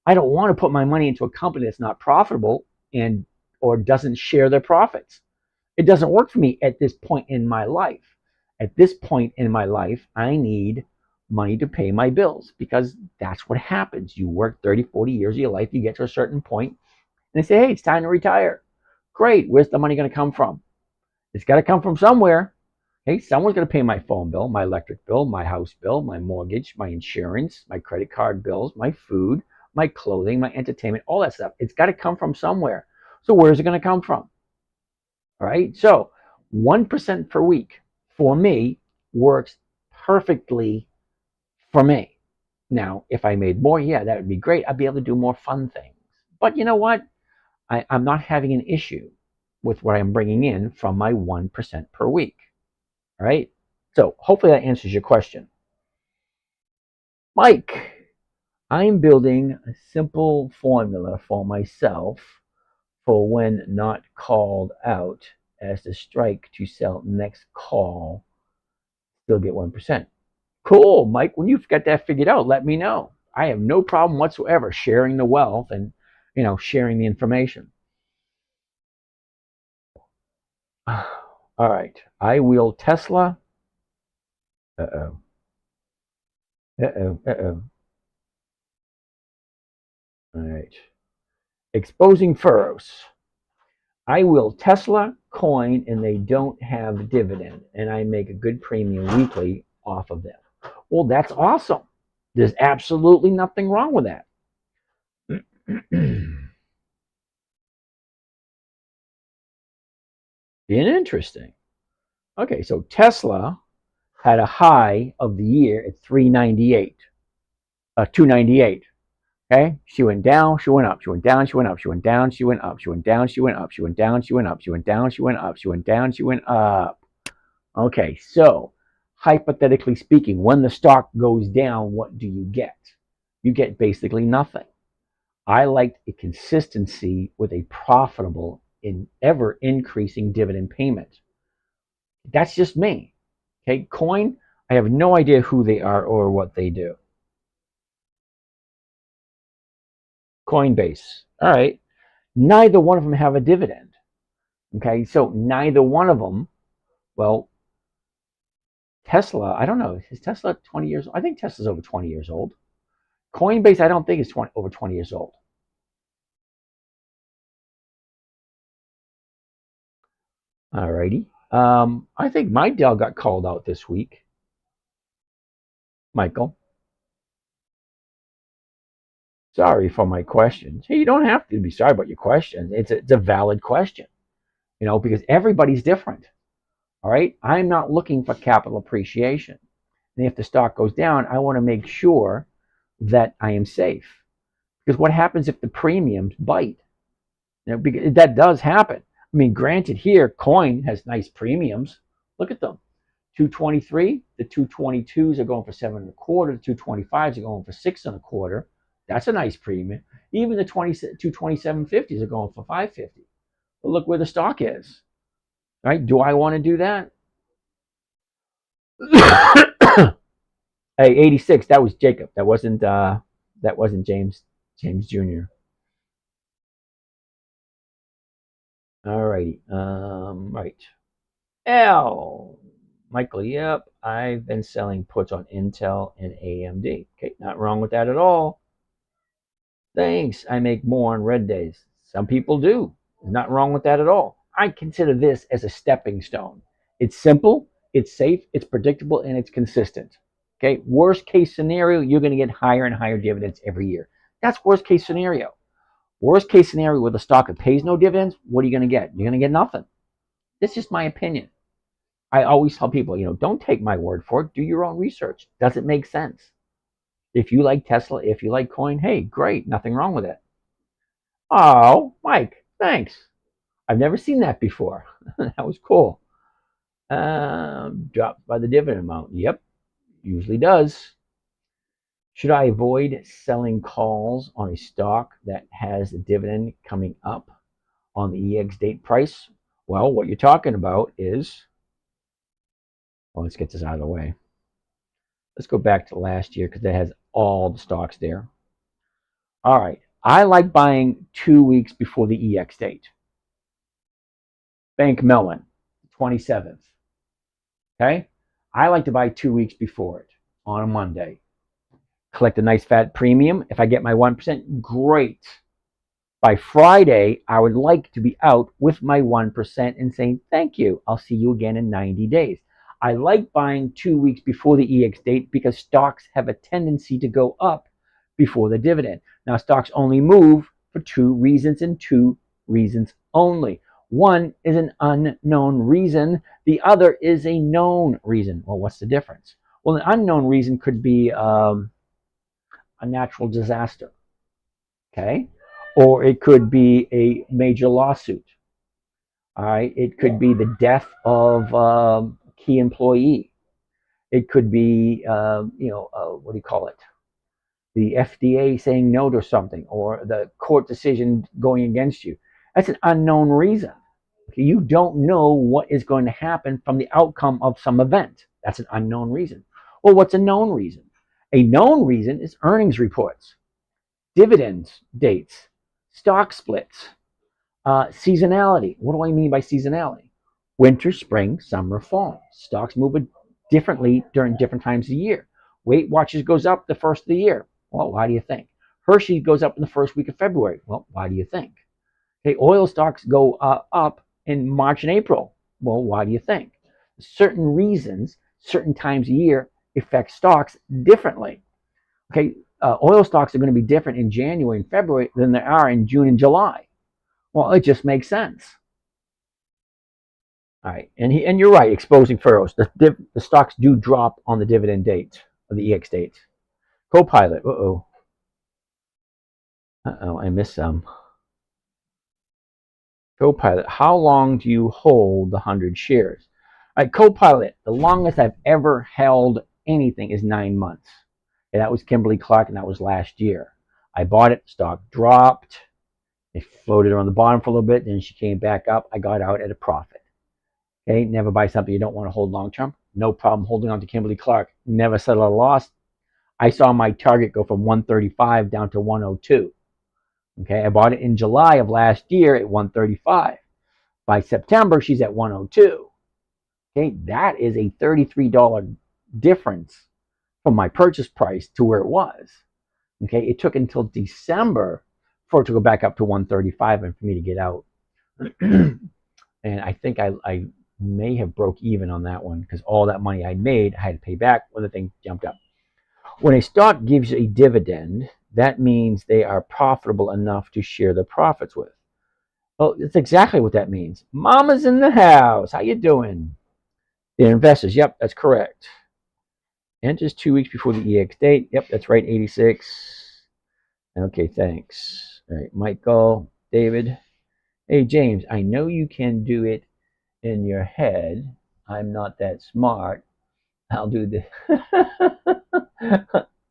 I don't want to put my money into a company that's not profitable and or doesn't share their profits. It doesn't work for me at this point in my life. At this point in my life, I need money to pay my bills, because that's what happens. You work 30, 40 years of your life, you get to a certain point, and they say, hey, it's time to retire. Great. Where's the money going to come from? It's got to come from somewhere. Hey, someone's going to pay my phone bill, my electric bill, my house bill, my mortgage, my insurance, my credit card bills, my food, my clothing, my entertainment, all that stuff. It's got to come from somewhere. So where's it going to come from? All right. So 1% per week for me works perfectly for me. Now, if I made more, yeah, that would be great. I'd be able to do more fun things. But you know what? I'm not having an issue with what I'm bringing in from my 1% per week. All right. So hopefully that answers your question. Mike, I'm building a simple formula for myself for when not called out as the strike to sell next call, still get 1%. Cool, Mike. When you've got that figured out, let me know. I have no problem whatsoever sharing the wealth and sharing the information. All right. I will Tesla. Uh-oh. Uh-oh. Uh-oh. All right. Exposing furrows. I will Tesla coin, and they don't have dividend, and I make a good premium weekly off of them. Well, that's awesome. There's absolutely nothing wrong with that. Interesting. Okay, so Tesla had a high of the year at 398, 298. Okay, she went down, she went up, she went down, she went up, she went down, she went up, she went down, she went up, she went down, she went up, she went down, she went up, she went down, she went up. Okay, so hypothetically speaking, when the stock goes down, what do you get? You get basically nothing. I like a consistency with a profitable and ever increasing dividend payment. That's just me. Okay, Coin, I have no idea who they are or what they do. Coinbase. All right. Neither one of them have a dividend. Okay, so neither one of them, well, Tesla, I don't know. Is Tesla 20 years old? I think Tesla's over 20 years old. Coinbase, I don't think is over 20 years old. All righty. I think my Dell got called out this week. Michael. Sorry for my questions. Hey, you don't have to be sorry about your questions. It's a valid question, because everybody's different. All right. I'm not looking for capital appreciation. And if the stock goes down, I want to make sure that I am safe. Because what happens if the premiums bite? Because that does happen. I mean, granted, here, coin has nice premiums. Look at them. 223, the 222s are going for 7.25, the 225s are going for 6.25. That's a nice premium. Even the 227.50s are going for 550. But look where the stock is. Right? Do I want to do that? Hey, 86. That was Jacob. That wasn't James Jr. All righty. Right. L. Michael, yep. I've been selling puts on Intel and AMD. Okay, not wrong with that at all. Thanks. I make more on red days. Some people do. Not wrong with that at all. I consider this as a stepping stone. It's simple, it's safe, it's predictable, and it's consistent. Okay, worst case scenario, you're going to get higher and higher dividends every year. That's worst case scenario. Worst case scenario with a stock that pays no dividends, what are you going to get? You're going to get nothing. This is my opinion. I always tell people, don't take my word for it. Do your own research. Does it make sense? If you like Tesla, if you like coin, hey, great. Nothing wrong with it. Oh, Mike, thanks. I've never seen that before. That was cool. Dropped by the dividend amount. Yep, usually does. Should I avoid selling calls on a stock that has a dividend coming up on the EX date price? Well, what you're talking about is, well, let's get this out of the way. Let's go back to last year because that has all the stocks there. All right. I like buying 2 weeks before the EX date. Bank Mellon, 27th. Okay? I like to buy 2 weeks before it on a Monday. Collect a nice fat premium. If I get my 1%, great. By Friday, I would like to be out with my 1% and saying, thank you. I'll see you again in 90 days. I like buying 2 weeks before the EX date because stocks have a tendency to go up before the dividend. Now, stocks only move for 2 reasons and 2 reasons only. One is an unknown reason. The other is a known reason. Well, what's the difference? Well, an unknown reason could be a natural disaster, okay? Or it could be a major lawsuit. All right, it could be the death of a key employee. It could be, what do you call it? The FDA saying no to something, or the court decision going against you. That's an unknown reason. Okay, you don't know what is going to happen from the outcome of some event. That's an unknown reason. Well, what's a known reason? A known reason is earnings reports, dividends dates, stock splits, seasonality. What do I mean by seasonality? Winter, spring, summer, fall. Stocks move differently during different times of the year. Weight Watchers goes up the first of the year. Well, why do you think? Hershey goes up in the first week of February. Well, why do you think? Okay, oil stocks go up in March and April. Well, why do you think? Certain reasons, certain times a year affect stocks differently. Okay, oil stocks are going to be different in January and February than they are in June and July. Well, it just makes sense. All right, and you're right, exposing furrows. The stocks do drop on the dividend date, or the EX date. Copilot, I missed some. Copilot, how long do you hold the 100 shares? All right, Copilot, the longest I've ever held anything is 9 months. And that was Kimberly-Clark, and that was last year. I bought it, stock dropped. It floated on the bottom for a little bit, then she came back up. I got out at a profit. Okay, never buy something you don't want to hold long term. No problem holding on to Kimberly-Clark. Never settle a loss. I saw my target go from 135 down to 102. Okay, I bought it in July of last year at 135. By September, she's at 102. Okay, that is a $33 difference from my purchase price to where it was. Okay, it took until December for it to go back up to 135 and for me to get out. And I think I may have broke even on that one because all that money I made, I had to pay back when the thing jumped up. When a stock gives a dividend, that means they are profitable enough to share the profits with. Well, that's exactly what that means. Mama's in the house. How you doing? They're investors. Yep, that's correct. Enters 2 weeks before the EX date. Yep, that's right, 86. Okay, thanks. All right, Michael, David. Hey, James, I know you can do it in your head. I'm not that smart. I'll do this.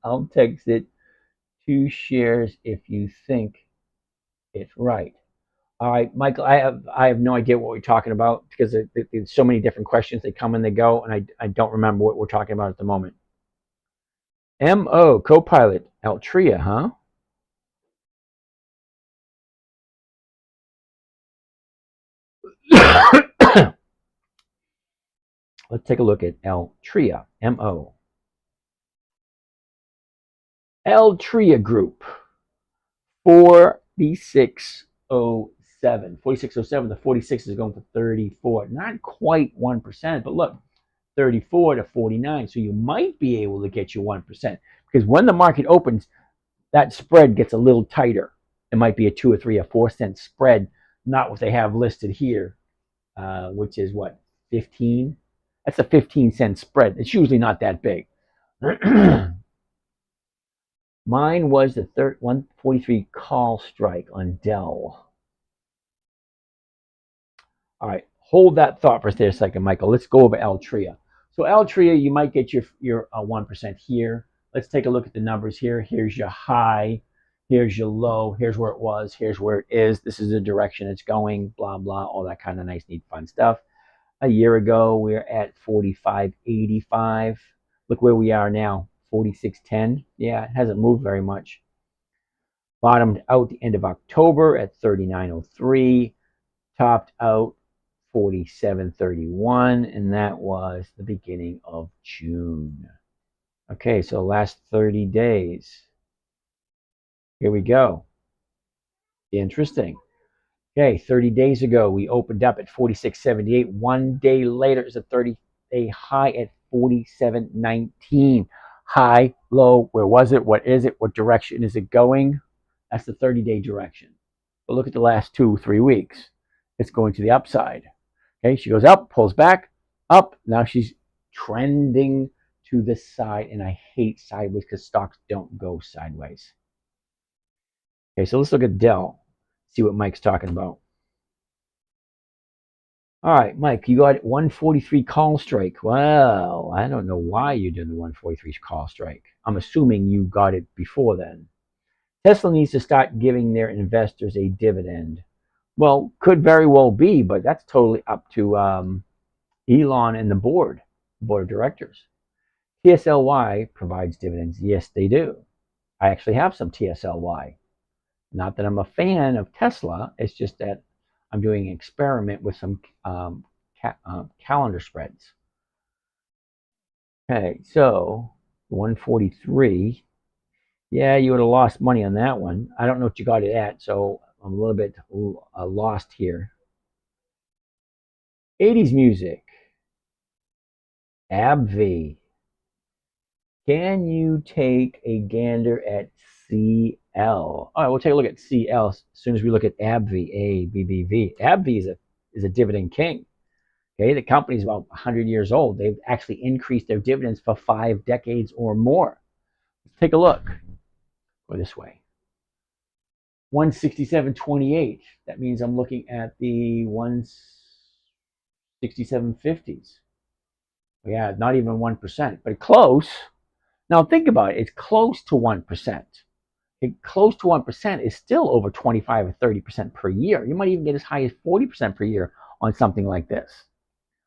I'll text it 2 shares if you think it's right. All right, Michael, I have no idea what we're talking about because there's so many different questions. They come and they go, and I don't remember what we're talking about at the moment. MO, Copilot, Altria, huh? Let's take a look at Altria, MO. Altria Group, 4607. 4607, the 46 is going for 34. Not quite 1%, but look, 34 to 49. So you might be able to get your 1% because when the market opens, that spread gets a little tighter. It might be a 2 or 3 or 4 cent spread, not what they have listed here, which is what, 15? That's a 15-cent spread. It's usually not that big. Mine was the 143 call strike on Dell. All right, hold that thought for a second, Michael. Let's go over Altria. So Altria, you might get your 1% here. Let's take a look at the numbers here. Here's your high. Here's your low. Here's where it was. Here's where it is. This is the direction it's going. Blah blah. All that kind of nice, neat, fun stuff. A year ago, we we're at 45.85. Look where we are now. 46.10. Yeah, it hasn't moved very much. Bottomed out the end of October at 39.03. Topped out 47.31, and that was the beginning of June. Okay, so last 30 days. Here we go. Interesting. Okay, 30 days ago, we opened up at 46.78. 1 day later is a 30-day high at 47.19. High, low, where was it? What is it? What direction is it going? That's the 30-day direction. But look at the last 2-3 weeks. It's going to the upside. Okay, she goes up, pulls back, up. Now she's trending to the side, and I hate sideways because stocks don't go sideways. Okay, so let's look at Dell, see what Mike's talking about. All right, Mike, you got 143 call strike. Well, I don't know why you did the 143 call strike. I'm assuming you got it before then. Tesla needs to start giving their investors a dividend. Well, could very well be, but that's totally up to Elon and the board of directors. TSLY provides dividends. Yes, they do. I actually have some TSLY. Not that I'm a fan of Tesla. It's just that I'm doing an experiment with some calendar spreads. Okay, so 143. Yeah, you would have lost money on that one. I don't know what you got it at, so I'm a little bit lost here. 80s music. AbbVie. Can you take a gander at CL? All right, we'll take a look at CL as soon as we look at AbbVie, ABBV. AbbVie is a dividend king. Okay, the company's about 100 years old. They've actually increased their dividends for 5 decades or more. Let's take a look. Go this way. 167.28. That means I'm looking at the 167.50s. Yeah, not even 1%, but close. Now think about it. It's close to 1%. Close to 1% is still over 25 or 30% per year. You might even get as high as 40% per year on something like this.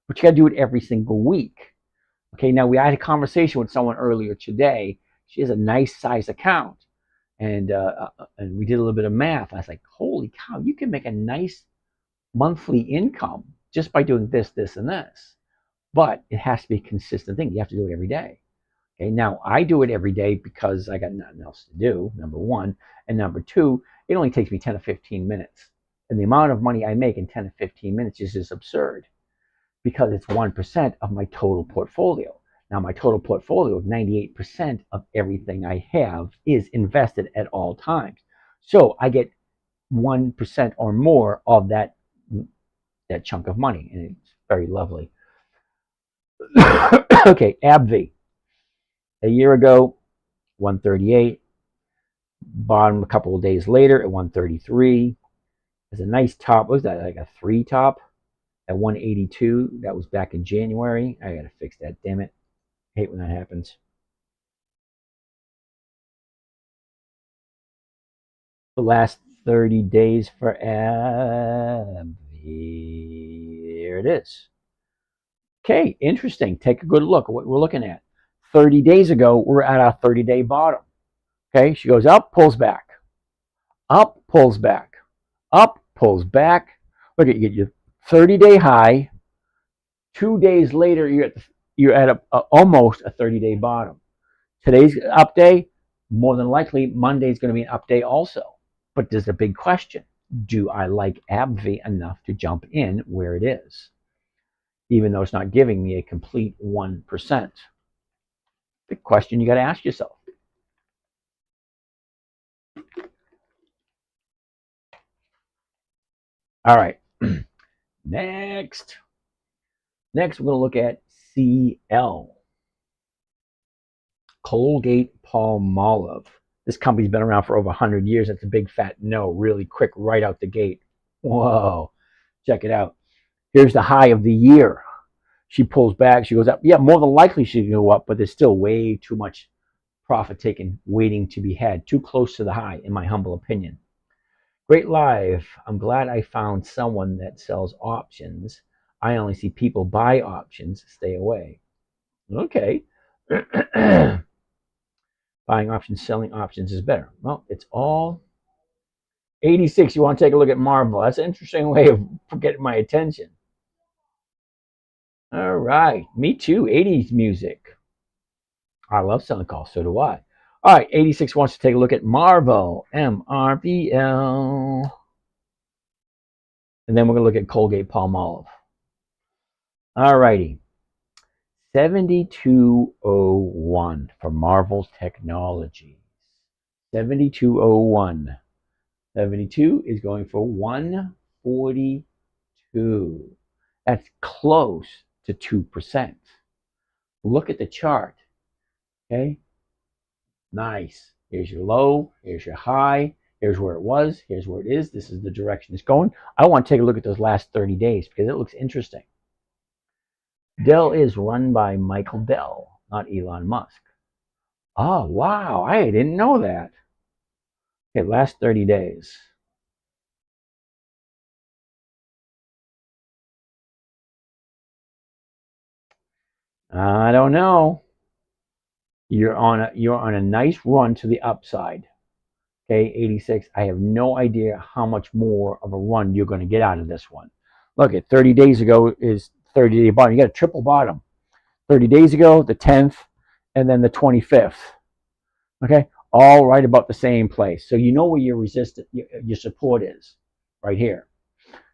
But you got to do it every single week. Okay, now we had a conversation with someone earlier today. She has a nice size account. And we did a little bit of math. I was like, holy cow, you can make a nice monthly income just by doing this, this, and this. But it has to be a consistent thing. You have to do it every day. Okay, now I do it every day because I got nothing else to do, number one. And number two, it only takes me 10 to 15 minutes. And the amount of money I make in 10 to 15 minutes is just absurd because it's 1% of my total portfolio. Now, my total portfolio of 98% of everything I have is invested at all times. So I get 1% or more of that chunk of money, and it's very lovely. Okay, AbbVie. A year ago, 138. Bottom a couple of days later at 133. There's a nice top. What was that, like a 3 top at 182? That was back in January. I gotta fix that, damn it. I hate when that happens. The last 30 days for AbbVie. Here it is. Okay, interesting. Take a good look at what we're looking at. 30 days ago, we're at our 30-day bottom. Okay, she goes up, pulls back. Up, pulls back. Up, pulls back. Look at you get your 30-day high. 2 days later, you're at almost a 30-day bottom. Today's up day. More than likely, Monday's going to be an up day also. But there's a big question. Do I like AbbVie enough to jump in where it is? Even though it's not giving me a complete 1%. The question you got to ask yourself. All right. Next, we're going to look at CL. Colgate-Palmolive. This company's been around for over 100 years. That's a big fat no, really quick, right out the gate. Whoa, check it out. Here's the high of the year. She pulls back, she goes up. Yeah, more than likely she can go up, but there's still way too much profit taken waiting to be had. Too close to the high, in my humble opinion. Great live. I'm glad I found someone that sells options. I only see people buy options. Stay away. Okay. Buying options, selling options is better. Well, it's all 86. You want to take a look at Marvel. That's an interesting way of getting my attention. All right. Me too. 80s music. I love selling calls. So do I. All right. 86 wants to take a look at Marvel. MRVL. And then we're going to look at Colgate-Palmolive. All righty. 7201 for Marvel Technologies. 7201. 72 is going for 142. That's close to 2%. Look at the chart. Okay? Nice. Here's your low. Here's your high. Here's where it was. Here's where it is. This is the direction it's going. I want to take a look at those last 30 days because it looks interesting. Dell is run by Michael Dell, not Elon Musk. Oh, wow. I didn't know that. Okay, last 30 days. I don't know. You're on a nice run to the upside. Okay, 86. I have no idea how much more of a run you're going to get out of this one. Look at 30 days ago is 30-day bottom. You got a triple bottom. 30 days ago, the 10th, and then the 25th. Okay, all right about the same place. So you know where your resistance, your support is, right here.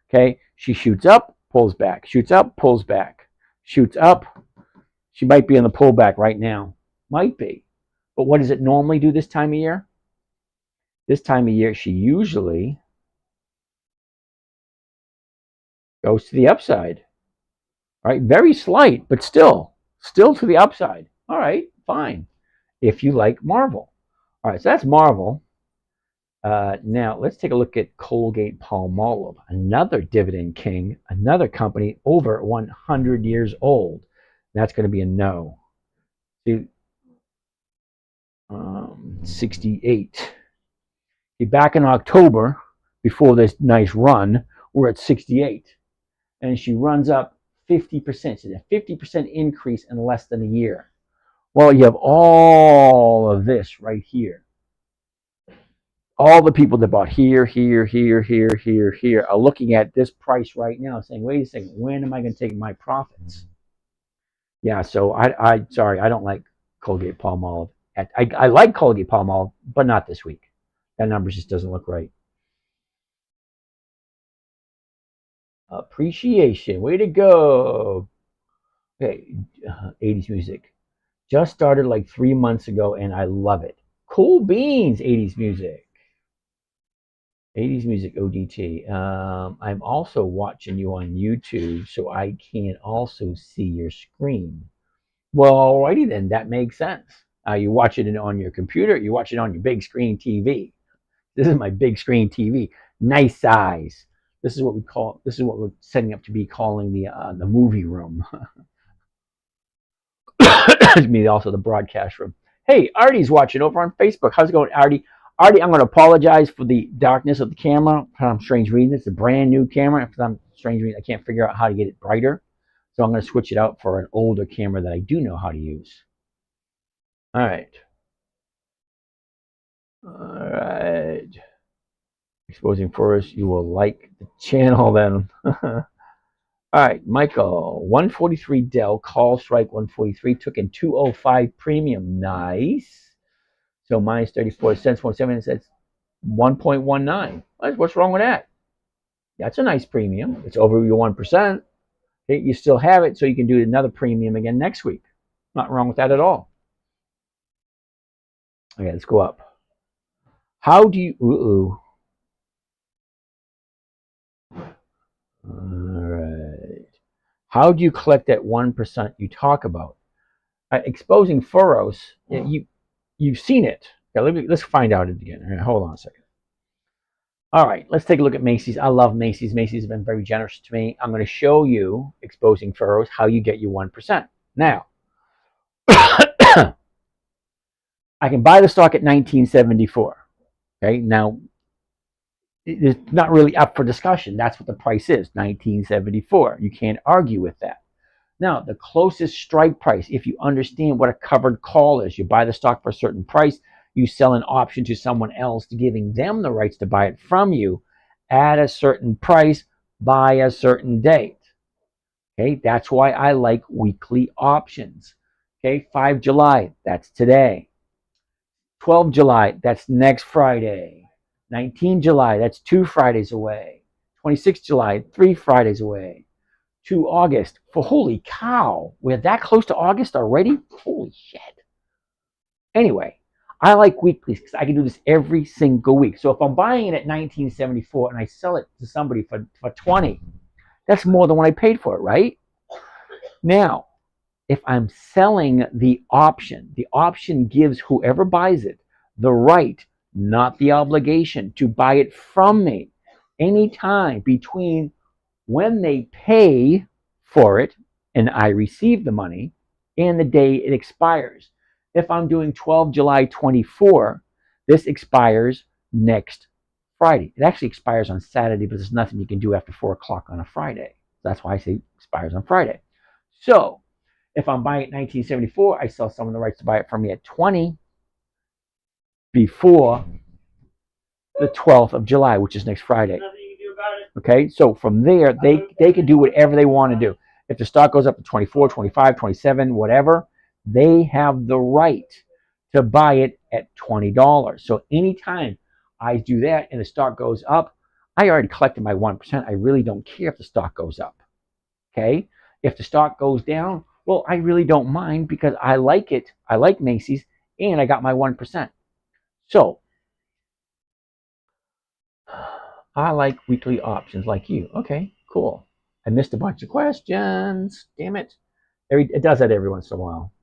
Okay, she shoots up, pulls back, shoots up, pulls back, shoots up. She might be in the pullback right now. Might be. But what does it normally do this time of year? This time of year, she usually goes to the upside. All right, very slight, but still to the upside. All right, fine. If you like Marvel. All right, so that's Marvel. Now, let's take a look at Colgate-Palmolive, another dividend king, another company over 100 years old. That's going to be a no. See, 68. Back in October, before this nice run, we're at 68. And she runs up 50%. So a 50% increase in less than a year. Well, you have all of this right here. All the people that bought here are looking at this price right now saying, wait a second, when am I going to take my profits? Yeah, so sorry, I don't like Colgate-Palmolive. I like Colgate-Palmolive, but not this week. That number just doesn't look right. Appreciation. Way to go. Okay, 80s music. Just started like 3 months ago, and I love it. Cool beans, 80s music. 80s music ODT. I'm also watching you on YouTube, so I can also see your screen. Well, alrighty then, that makes sense. You watch it on your computer, you watch it on your big screen TV. This is my big screen TV, nice size. This is what we call. This is what we're setting up to be calling the movie room. Me, also the broadcast room. Hey, Artie's watching over on Facebook. How's it going, Artie? Artie, I'm going to apologize for the darkness of the camera. For some strange reason, it's a brand new camera. For some strange reason, I can't figure out how to get it brighter. So I'm going to switch it out for an older camera that I do know how to use. All right. All right. Exposing Forest, you will like the channel then. All right, Michael, 143 Dell, call strike 143, took in 205 premium. Nice. So minus 34 cents, 1.7 cents, 1.19. What's wrong with that? That's a nice premium. It's over your 1%. Okay, you still have it, so you can do another premium again next week. Not wrong with that at all. Okay, let's go up. How do you... All right. How do you collect that 1% you talk about? Exposing furrows, you've seen it. Okay, let's find out it again. All right, hold on a second. All right, let's take a look at Macy's. I love Macy's. Macy's has been very generous to me. I'm going to show you, exposing furrows, how you get your 1%. Now, I can buy the stock at 1974. Okay, now it's not really up for discussion. That's what the price is, 1974. You can't argue with that. Now, the closest strike price, if you understand what a covered call is, you buy the stock for a certain price, you sell an option to someone else, giving them the rights to buy it from you at a certain price by a certain date. Okay, that's why I like weekly options. Okay, 5 July, that's today. 12 July, that's next Friday. 19 July, that's 2 Fridays away. 26 July, 3 Fridays away. To August. For holy cow, we're that close to August already? Holy shit. Anyway, I like weeklies because I can do this every single week. So if I'm buying it at 1974 and I sell it to somebody for 20, that's more than what I paid for it, right? Now, if I'm selling the option gives whoever buys it the right, not the obligation, to buy it from me anytime between when they pay for it and I receive the money and the day it expires. If I'm doing 12 July 24, this expires next Friday. It actually expires on Saturday, but there's nothing you can do after 4 o'clock on a Friday. That's why I say it expires on Friday. So if I'm buying it 1974, I sell someone the rights to buy it from me at 20 before the 12th of July, which is next Friday. Okay, so from there, they can do whatever they want to do. If the stock goes up to 24, 25, 27, whatever, they have the right to buy it at $20. So anytime I do that and the stock goes up, I already collected my 1%. I really don't care if the stock goes up. Okay, if the stock goes down, well, I really don't mind because I like it. I like Macy's and I got my 1%. So I like weekly options like you. Okay, cool. I missed a bunch of questions. Damn it. It does that every once in a while.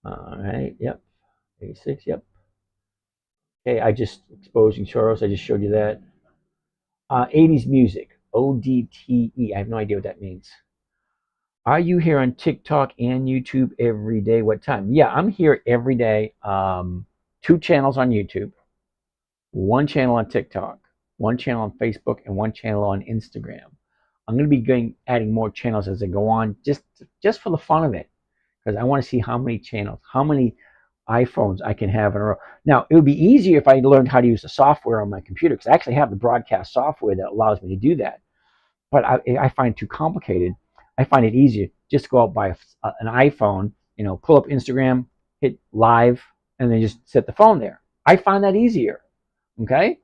All right, yep. 86, yep. Okay, I just exposing Soros. I just showed you that. 80s music, ODTE. I have no idea what that means. Are you here on TikTok and YouTube every day? What time? Yeah, I'm here every day. 2 channels on YouTube, 1 channel on TikTok, 1 channel on Facebook, and 1 channel on Instagram. I'm going to be adding more channels as I go on, just for the fun of it, because I want to see how many channels, how many iPhones I can have in a row. Now, it would be easier if I learned how to use the software on my computer, because I actually have the broadcast software that allows me to do that. But I find it too complicated. I find it easier just to go out, buy an iPhone, pull up Instagram, hit live, and then just set the phone there. I find that easier. Okay,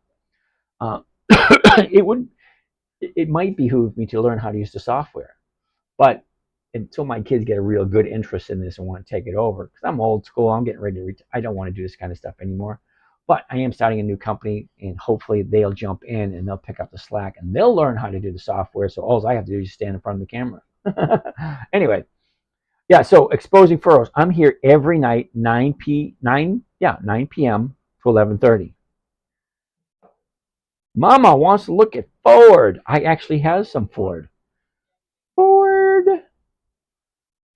it might behoove me to learn how to use the software, but until my kids get a real good interest in this and want to take it over. Because I'm old school. I'm getting ready to. I don't want to do this kind of stuff anymore. But I am starting a new company, and hopefully they'll jump in and they'll pick up the slack and they'll learn how to do the software. So all I have to do is stand in front of the camera. Anyway, yeah. So exposing furrows. I'm here every night, 9 p.m. to 11:30. Mama wants to look at Ford. I actually have some Ford. Ford.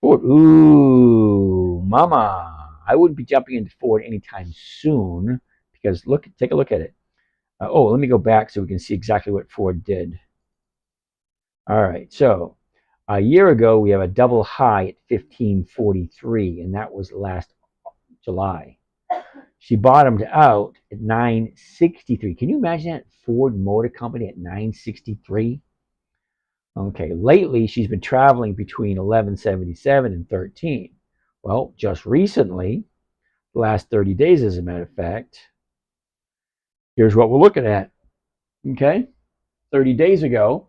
Ford. Ooh, Mama. I wouldn't be jumping into Ford anytime soon because take a look at it. Let me go back so we can see exactly what Ford did. All right, so a year ago we have a double high at 1543, and that was last July. She bottomed out at 963. Can you imagine that? Ford Motor Company at 963? Okay, lately she's been traveling between 1177 and 13. Well, just recently, the last 30 days, as a matter of fact, here's what we're looking at. Okay, 30 days ago,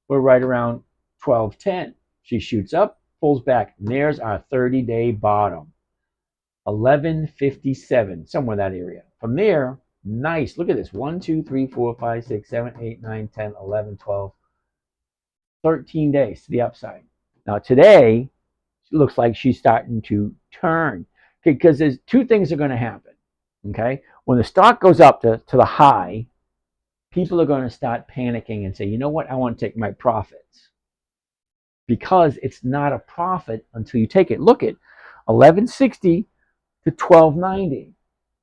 we're right around 1210. She shoots up, pulls back, and there's our 30-day bottom. 1157, somewhere in that area. From there, nice. Look at this. 1, 2, 3, 4, 5, 6, 7, 8, 9, 10, 11, 12, 13 days to the upside. Now today, it looks like she's starting to turn. Okay, because there's two things are going to happen. Okay, when the stock goes up to the high, people are going to start panicking and say, you know what, I want to take my profits. Because it's not a profit until you take it. Look at 1160 to 1290.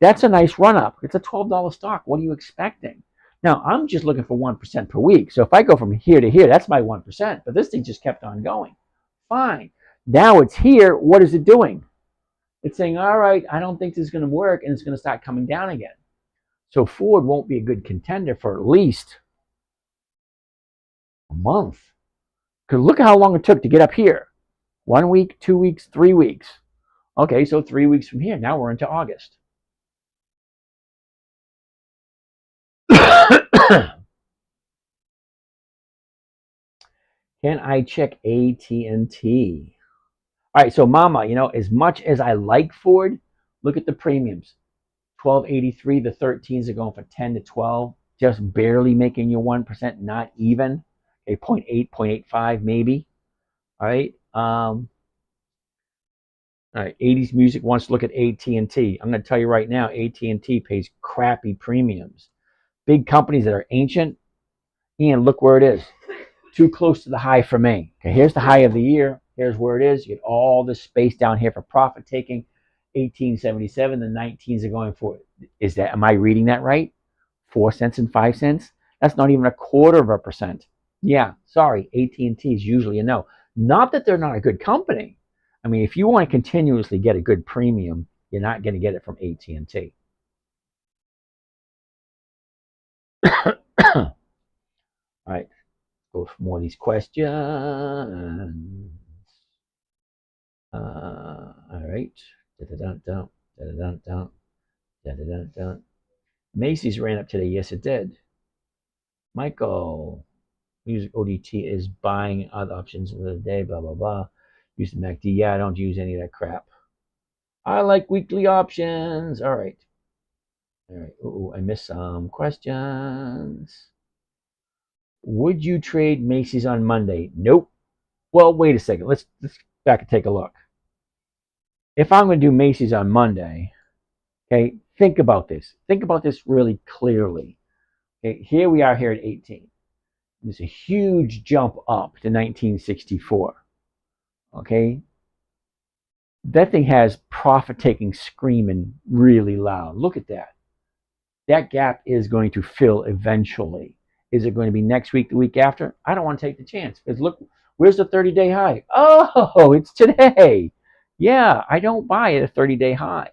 That's a nice run up. It's a $12 stock. What are you expecting? Now, I'm just looking for 1% per week. So if I go from here to here, that's my 1%. But this thing just kept on going. Fine. Now it's here. What is it doing? It's saying, all right, I don't think this is going to work, and it's going to start coming down again. So Ford won't be a good contender for at least a month. Because look at how long it took to get up here. 1 week, 2 weeks, 3 weeks. Okay, so 3 weeks from here. Now we're into August. Can I check AT&T? All right, so Mama, as much as I like Ford, look at the premiums. 1283, the 13s are going for 10 to 12, just barely making you 1%, not even. Okay, 0.8, 0.85 maybe. All right. All right, 80s Music wants to look at AT&T. I'm going to tell you right now, AT&T pays crappy premiums. Big companies that are ancient, and look where it is. Too close to the high for me. Okay, here's the high of the year. Here's where it is. You get all this space down here for profit taking. 1877, the 19s are going for it. Am I reading that right? 4 cents and 5 cents? That's not even 1/4%. Yeah, sorry, AT&T is usually a no. Not that they're not a good company. I mean, if you want to continuously get a good premium, you're not going to get it from AT&T. All right, go for more of these questions. All right. Da-da-dun-dun, da-da-dun-dun, da-da-dun-dun. Macy's ran up today. Yes, it did. Michael, music ODT is buying other options for the day, blah, blah, blah. Use the MACD. Yeah, I don't use any of that crap. I like weekly options. All right. All right. Oh, I missed some questions. Would you trade Macy's on Monday? Nope. Well, wait a second. Let's back and take a look. If I'm going to do Macy's on Monday, okay, think about this. Think about this really clearly. Okay, here we are here at 18. There's a huge jump up to 1964. Okay, that thing has profit taking screaming really loud. Look at that. That gap is going to fill eventually. Is it going to be next week, the week after? I don't want to take the chance. Because look, where's the 30-day high? Oh, it's today. Yeah, I don't buy at a 30-day high.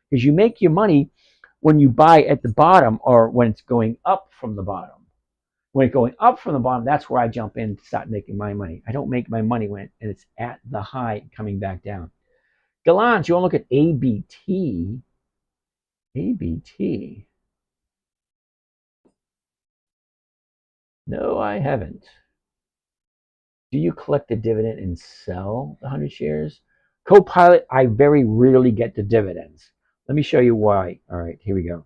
Because you make your money when you buy at the bottom or when it's going up from the bottom. When it's going up from the bottom, that's where I jump in to start making my money. I don't make my money when it's at the high coming back down. Gallant, you want to look at ABT? ABT. No, I haven't. Do you collect the dividend and sell the 100 shares? Copilot, I very rarely get the dividends. Let me show you why. All right, here we go.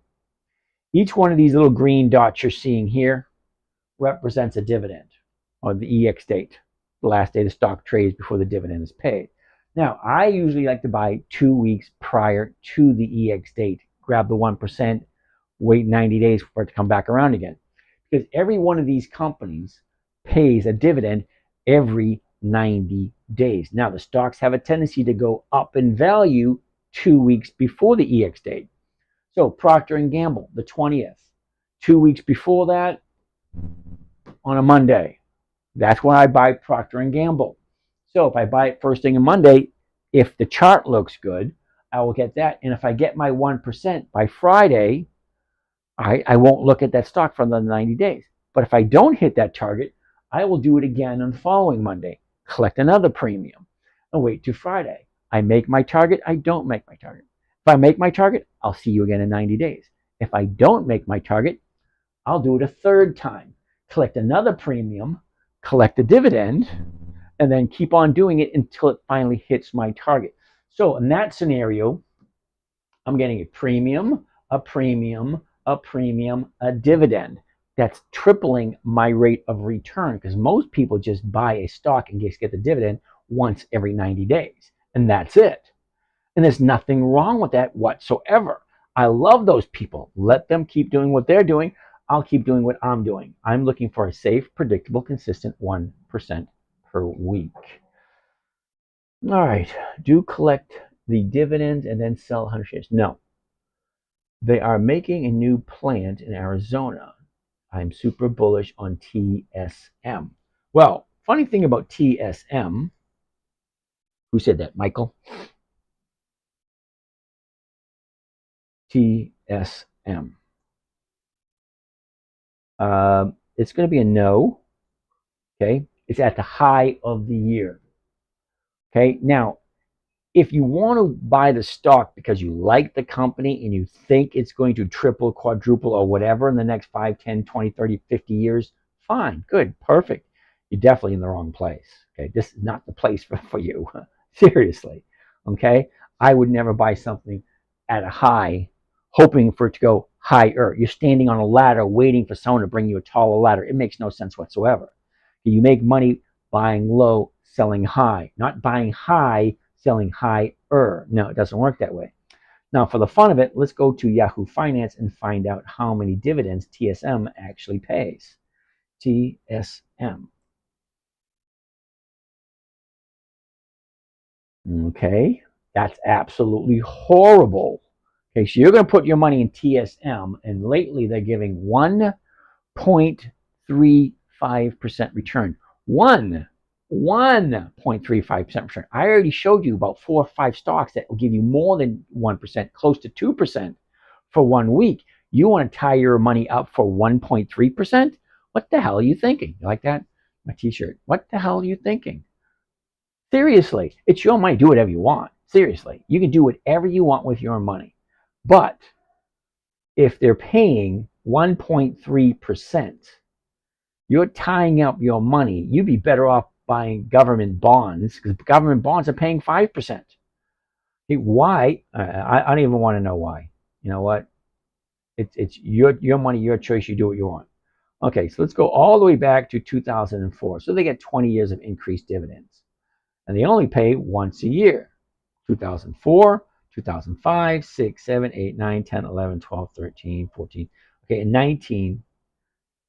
Each one of these little green dots you're seeing here represents a dividend on the EX date, the last day the stock trades before the dividend is paid. Now, I usually like to buy 2 weeks prior to the EX date, grab the 1%, wait 90 days for it to come back around again. Because every one of these companies pays a dividend every 90 days. Now, the stocks have a tendency to go up in value 2 weeks before the EX date. So Procter & Gamble, the 20th. 2 weeks before that, on a Monday. That's when I buy Procter & Gamble. So if I buy it first thing on Monday, if the chart looks good, I will get that. And if I get my 1% by Friday, I won't look at that stock for another 90 days. But if I don't hit that target, I will do it again on the following Monday, collect another premium, and wait till Friday. I make my target, I don't make my target. If I make my target, I'll see you again in 90 days. If I don't make my target, I'll do it a third time, collect another premium, collect a dividend, and then keep on doing it until it finally hits my target. So in that scenario, I'm getting a premium, a premium, a premium, a dividend. That's tripling my rate of return because most people just buy a stock and just get the dividend once every 90 days. And that's it. And there's nothing wrong with that whatsoever. I love those people. Let them keep doing what they're doing. I'll keep doing what I'm doing. I'm looking for a safe, predictable, consistent 1% per week. All right. Do collect the dividends and then sell 100 shares? No. They are making a new plant in Arizona. I'm super bullish on TSM. Well, funny thing about TSM, who said that, Michael? TSM. It's going to be a no. Okay. It's at the high of the year. Okay. Now, if you want to buy the stock because you like the company and you think it's going to triple, quadruple, or whatever in the next 5, 10, 20, 30, 50 years, fine, good, perfect. You're definitely in the wrong place. Okay. This is not the place for you. Seriously. Okay. I would never buy something at a high hoping for it to go higher. You're standing on a ladder waiting for someone to bring you a taller ladder. It makes no sense whatsoever. You make money buying low, selling high, not buying high, selling higher. No, it doesn't work that way. Now, for the fun of it, let's go to Yahoo Finance and find out how many dividends TSM actually pays. TSM. Okay, that's absolutely horrible. Okay, so you're going to put your money in TSM, and lately they're giving 1.35% return. 1.35% return. I already showed you about 4 or 5 stocks that will give you more than 1%, close to 2% for 1 week. You want to tie your money up for 1.3%? What the hell are you thinking? You like that? My t-shirt. What the hell are you thinking? Seriously, it's your money. Do whatever you want. Seriously, you can do whatever you want with your money. But if they're paying 1.3%, you're tying up your money. You'd be better off buying government bonds because government bonds are paying 5%. Why? I don't even want to know why. You know what? It's your money, your choice. You do what you want. Okay, so let's go all the way back to 2004. So they get 20 years of increased dividends. And they only pay once a year. 2004, 2005, 6, 7, 8, 9, 10, 11, 12, 13, 14. Okay, in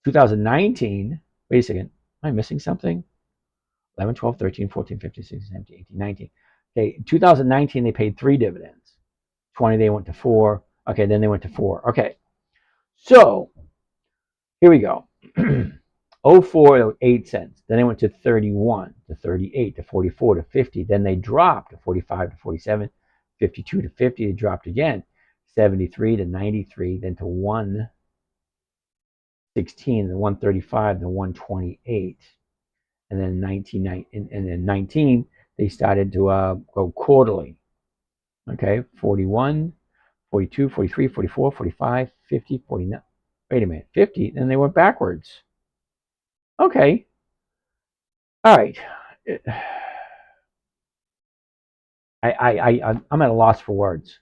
2019, wait a second, am I missing something? 11, 12, 13, 14, 15, 16, 17, 18, 19. Okay, in 2019, they paid 3 dividends. 20, they went to 4. Okay, then they went to 4. Okay, so here we go. 04, 8 cents. Then they went to 31, to 38, to 44, to 50. Then they dropped to 45, to 47, 52 to 50. They dropped again. 73 to 93, then to 116, then 135, then 128. And then 19, they started to go quarterly. Okay, 41, 42, 43, 44, 45, 50, 49. Wait a minute, 50. Then they went backwards. Okay. All right. I'm at a loss for words.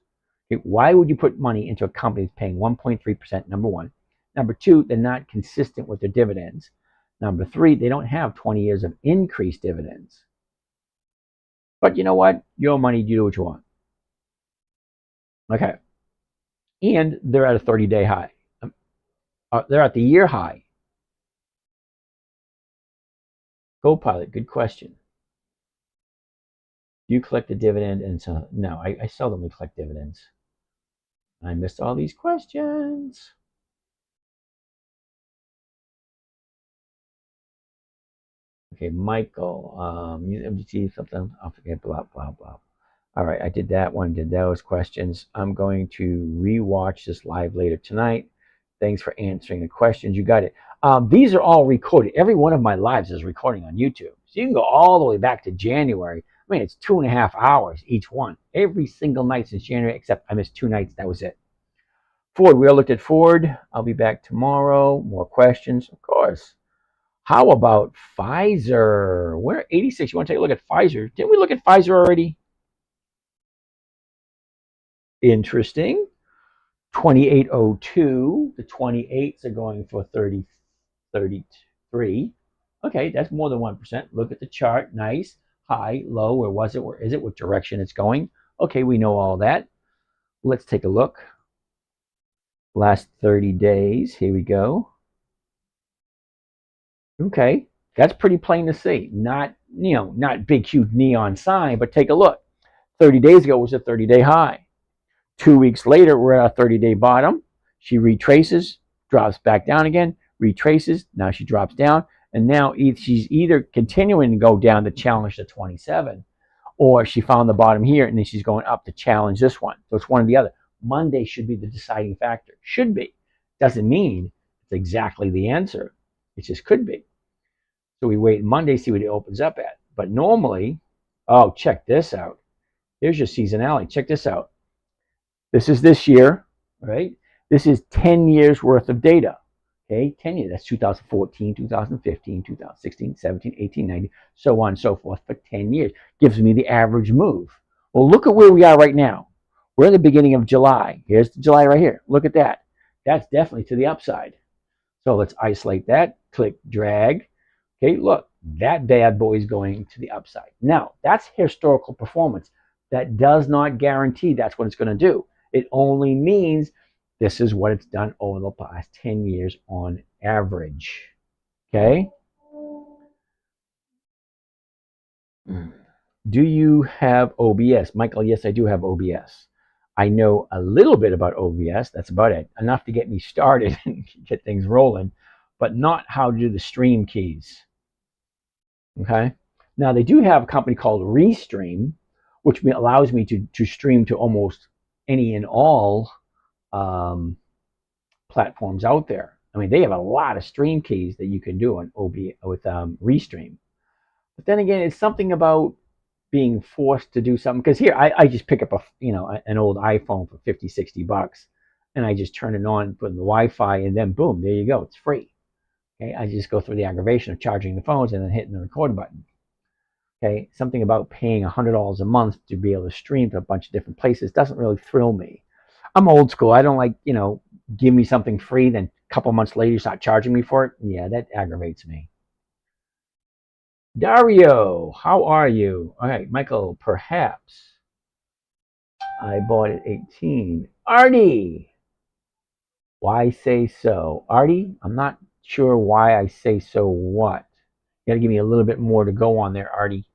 Okay, why would you put money into a company that's paying 1.3%? Number one. Number two, they're not consistent with their dividends. Number three, they don't have 20 years of increased dividends. But you know what? Your money, you do what you want. Okay. And they're at a 30-day high. They're at the year high. Copilot, good question. Do you collect a dividend? And so, no, I seldomly collect dividends. I missed all these questions. Okay, Michael, MGT, something, I'll forget, blah, blah, blah. All right, I did that one, did those questions. I'm going to rewatch this live later tonight. Thanks for answering the questions. You got it. These are all recorded. Every one of my lives is recording on YouTube. So you can go all the way back to January. I mean, it's 2.5 hours each one. Every single night since January, except I missed 2 nights. That was it. Ford, we all looked at Ford. I'll be back tomorrow. More questions, of course. How about Pfizer? We're 86. You want to take a look at Pfizer? Didn't we look at Pfizer already? Interesting. 2802. The 28s are going for 30, 33. Okay, that's more than 1%. Look at the chart. Nice. High, low. Where was it? Where is it? What direction it's going? Okay, we know all that. Let's take a look. Last 30 days. Here we go. Okay, that's pretty plain to see. Not, not big, huge neon sign, but take a look. 30 days ago was a 30-day high. 2 weeks later, we're at a 30-day bottom. She retraces, drops back down again, retraces. Now she drops down. And now she's either continuing to go down to challenge the 27, or she found the bottom here, and then she's going up to challenge this one. So it's one or the other. Monday should be the deciding factor. Should be. Doesn't mean it's exactly the answer. It just could be. So we wait Monday, see what it opens up at. But normally, oh, check this out. Here's your seasonality. Check this out. This is this year, right? This is 10 years worth of data. Okay, 10 years. That's 2014, 2015, 2016, 17, 18, 19, so on and so forth for 10 years. Gives me the average move. Well, look at where we are right now. We're in the beginning of July. Here's July right here. Look at that. That's definitely to the upside. So let's isolate that. Click, drag. Okay, look, that bad boy is going to the upside. Now, that's historical performance. That does not guarantee that's what it's going to do. It only means this is what it's done over the past 10 years on average. Okay? Do you have OBS? Michael, yes, I do have OBS. I know a little bit about OBS. That's about it. Enough to get me started and get things rolling, but not how to do the stream keys. Okay? Now, they do have a company called Restream, which allows me to stream to almost any and all platforms out there. I mean, they have a lot of stream keys that you can do on with Restream. But then again, it's something about being forced to do something. Because here, I just pick up an old iPhone for 50, 60 bucks, and I just turn it on, put in the Wi-Fi, and then boom, there you go. It's free. Okay, I just go through the aggravation of charging the phones and then hitting the record button. Okay, something about paying $100 a month to be able to stream to a bunch of different places doesn't really thrill me. I'm old school. I don't like, give me something free, then a couple months later you start charging me for it. Yeah, that aggravates me. Dario, how are you? All right, Michael, perhaps I bought at 18. Artie, why say so? Artie, I'm not sure why I say so what. You got to give me a little bit more to go on there, Artie.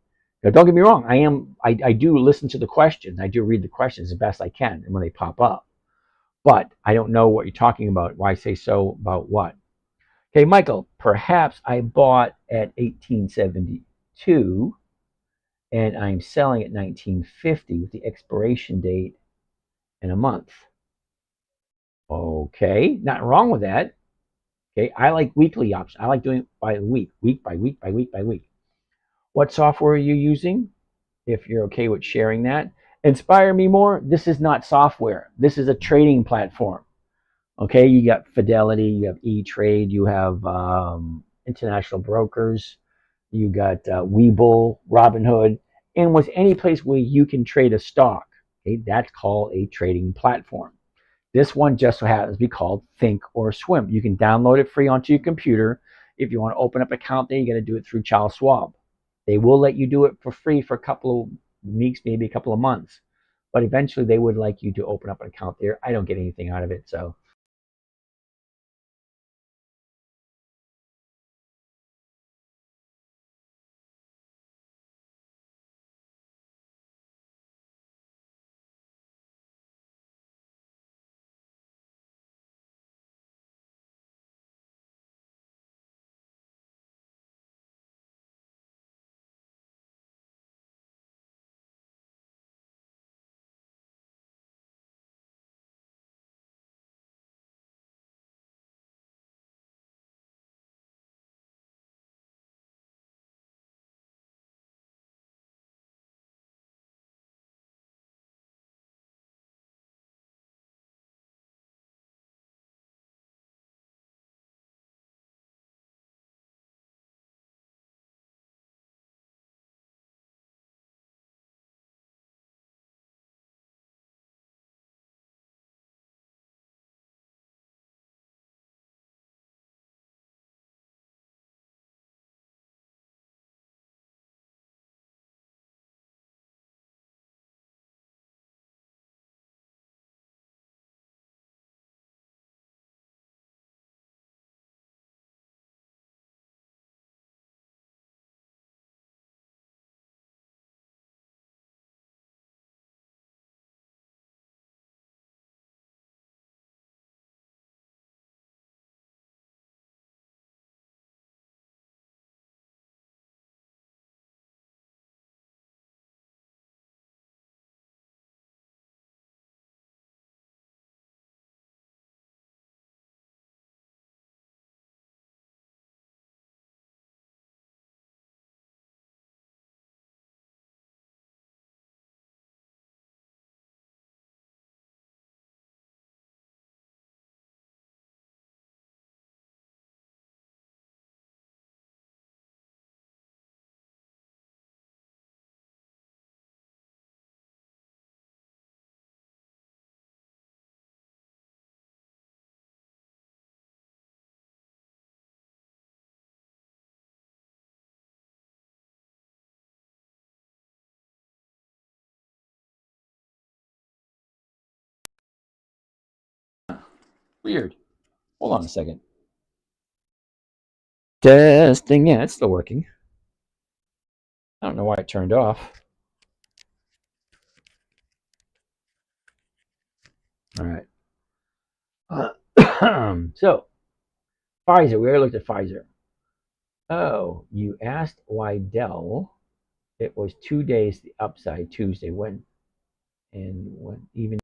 Now, don't get me wrong. I do listen to the questions. I do read the questions as best I can when they pop up. But I don't know what you're talking about. Why say so about what? Okay, Michael, perhaps I bought at 1872 and I'm selling at 1950 with the expiration date in a month. Okay, not wrong with that. Okay, I like weekly options. I like doing it by week, week by week by week by week. What software are you using? If you're okay with sharing that. Inspire Me More, this is not software. This is a trading platform. Okay, you got Fidelity, you have E-Trade, you have international brokers, You got Webull, Robinhood, and with any place where you can trade a stock. Okay, that's called a trading platform. This one just so happens to be called Think or Swim. You can download it free onto your computer. If you want to open up an account there, you got to do it through Charles Schwab. They will let you do it for free for a couple of weeks, maybe a couple of months. But eventually they would like you to open up an account there. I don't get anything out of it. So weird. Hold on a second. Testing. Yeah, it's still working. I don't know why it turned off. All right. So, Pfizer. We already looked at Pfizer. Oh, you asked why Dell. It was 2 days the upside Tuesday when even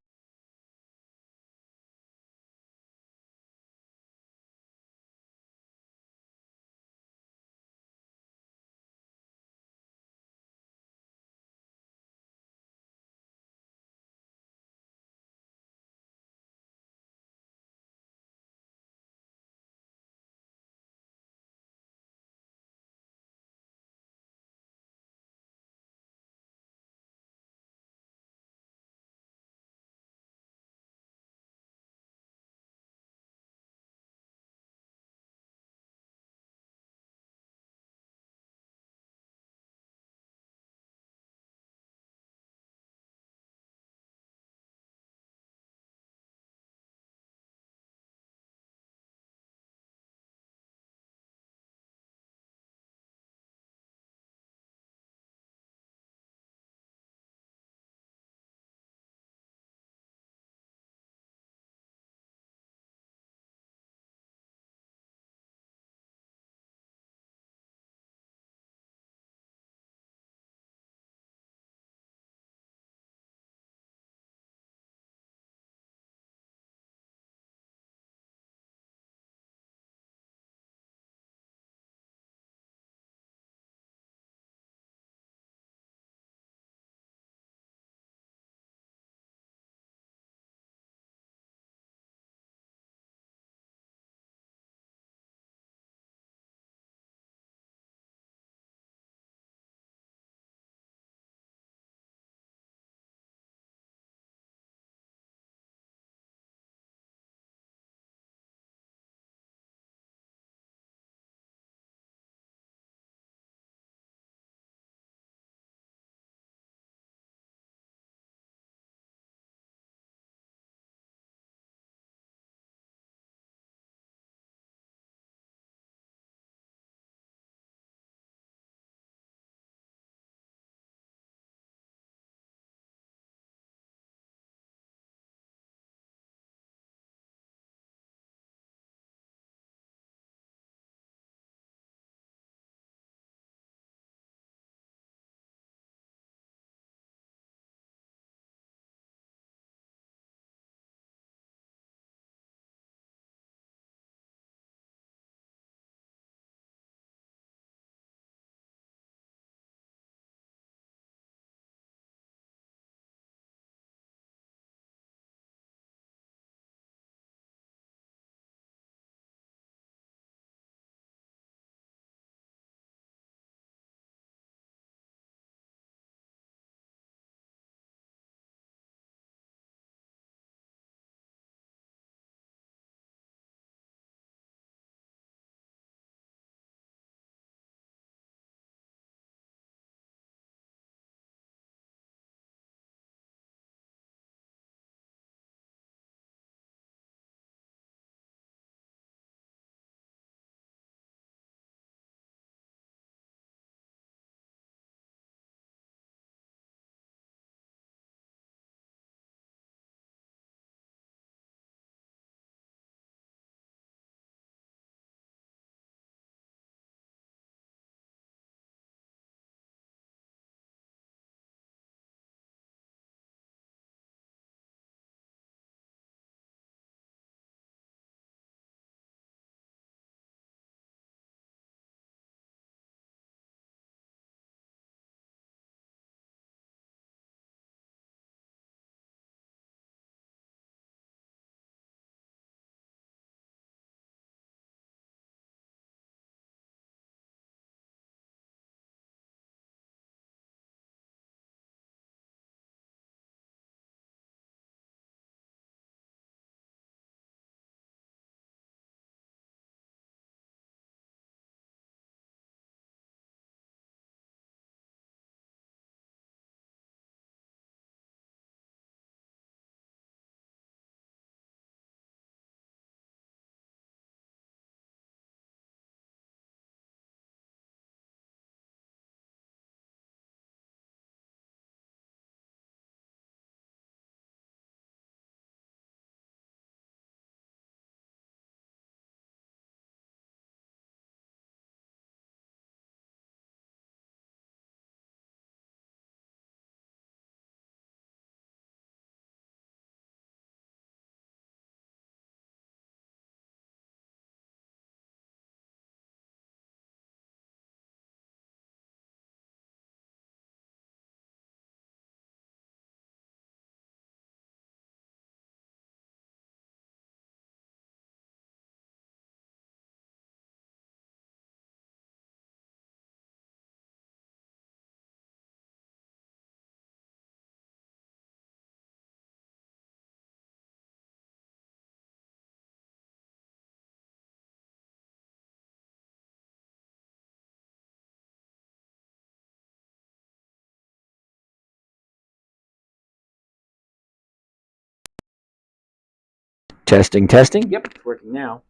Testing, testing. Yep, it's working now.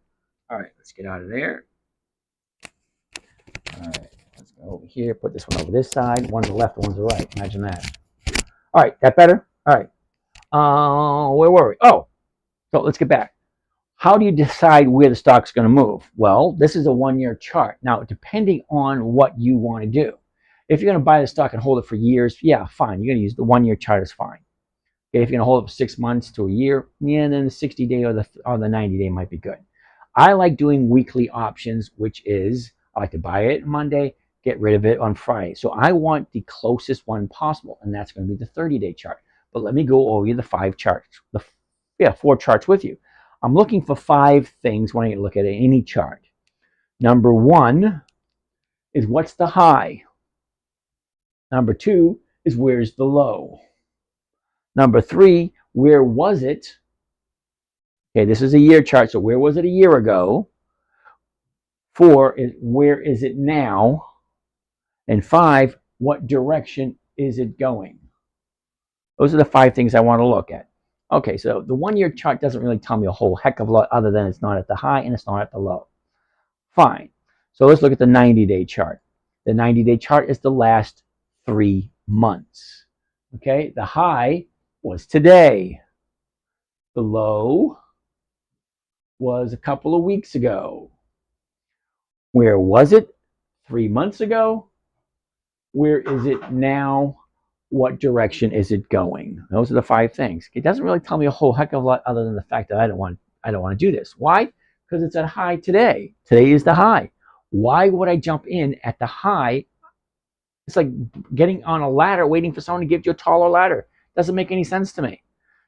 All right, let's get out of there. All right, let's go over here. Put this one over this side. One's the left, one's the right. Imagine that. All right, that better? All right. Where were we? Oh, so let's get back. How do you decide where the stock's going to move? Well, this is a 1-year chart. Now, depending on what you want to do, if you're going to buy the stock and hold it for years, yeah, fine. You're going to use the 1-year chart is fine. Okay, if you're going to hold it for 6 months to a year, yeah, then the 60-day or the 90-day might be good. I like doing weekly options, which is I like to buy it Monday, get rid of it on Friday. So I want the closest one possible, and that's going to be the 30-day chart. But let me go over the 4 charts with you. I'm looking for 5 things when I look at any chart. Number 1 is what's the high. Number 2 is where's the low. Number 3, where was it? Okay, this is a year chart, so where was it a year ago? 4 is where is it now? And 5, what direction is it going? Those are the 5 things I want to look at. Okay, so the 1-year chart doesn't really tell me a whole heck of a lot other than it's not at the high and it's not at the low. Fine. So let's look at the 90-day chart. The 90-day chart is the last 3 months. Okay, the high was today. The low was a couple of weeks ago. Where was it 3 months ago? Where is it now? What direction is it going? Those are the 5 things. It doesn't really tell me a whole heck of a lot other than the fact that I don't want to do this. Why? Because it's at high today. Today is the high. Why would I jump in at the high? It's like getting on a ladder waiting for someone to give you a taller ladder. Doesn't make any sense to me.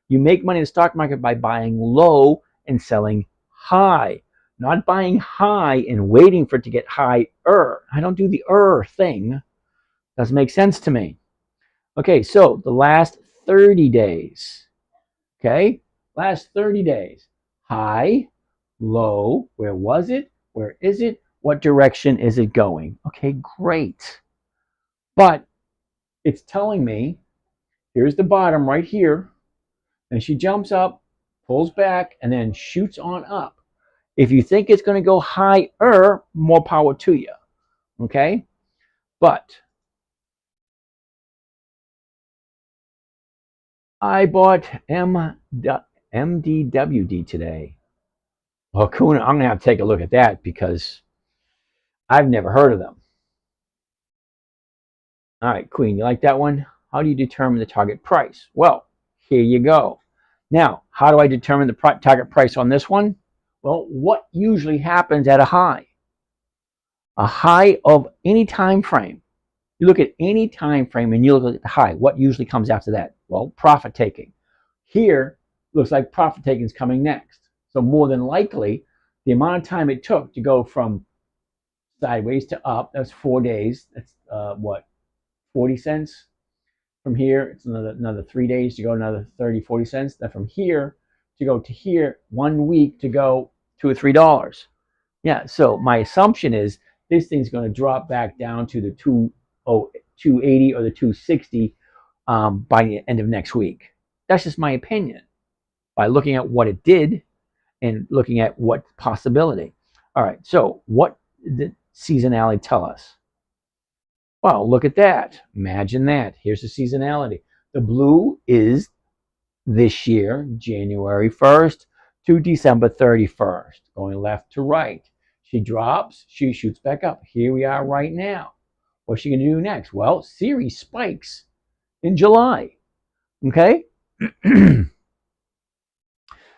You make money in the stock market by buying low and selling high, not buying high and waiting for it to get higher. I don't do the thing. Doesn't make sense to me. Okay, so the last 30 days. Okay, last 30 days. High, low, where was it? Where is it? What direction is it going? Okay, great. But it's telling me, here's the bottom right here, and she jumps up, pulls back, and then shoots on up. If you think it's going to go higher, more power to you. Okay, but I bought MDWD today. Well, Kuna, I'm going to have to take a look at that because I've never heard of them. All right, Queen, you like that one? How do you determine the target price? Well, here you go. Now, how do I determine the target price on this one? Well, what usually happens at a high? A high of any time frame. You look at any time frame and you look at the high. What usually comes after that? Well, profit taking. Here, looks like profit taking is coming next. So more than likely, the amount of time it took to go from sideways to up, that's 4 days. That's what, 40 cents? From here, it's another 3 days to go another 30, 40 cents. Then from here to go to here, 1 week to go $2 or $3. Yeah, so my assumption is this thing's going to drop back down to the 280 or the 260 by the end of next week. That's just my opinion by looking at what it did and looking at what possibility. All right, so what did seasonality tell us? Well, look at that. Imagine that. Here's the seasonality. The blue is this year, January 1st to December 31st, going left to right. She drops, she shoots back up. Here we are right now. What's she going to do next? Well, series spikes in July. Okay?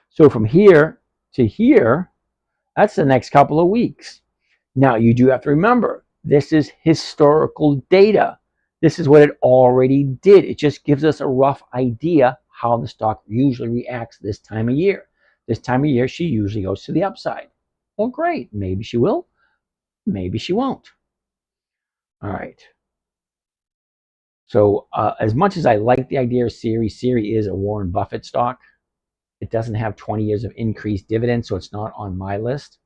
So from here to here, that's the next couple of weeks. Now, you do have to remember, this is historical data. This is what it already did. It just gives us a rough idea how the stock usually reacts this time of year. This time of year, she usually goes to the upside. Well, great. Maybe she will. Maybe she won't. All right. So as much as I like the idea of Siri is a Warren Buffett stock. It doesn't have 20 years of increased dividends, so it's not on my list.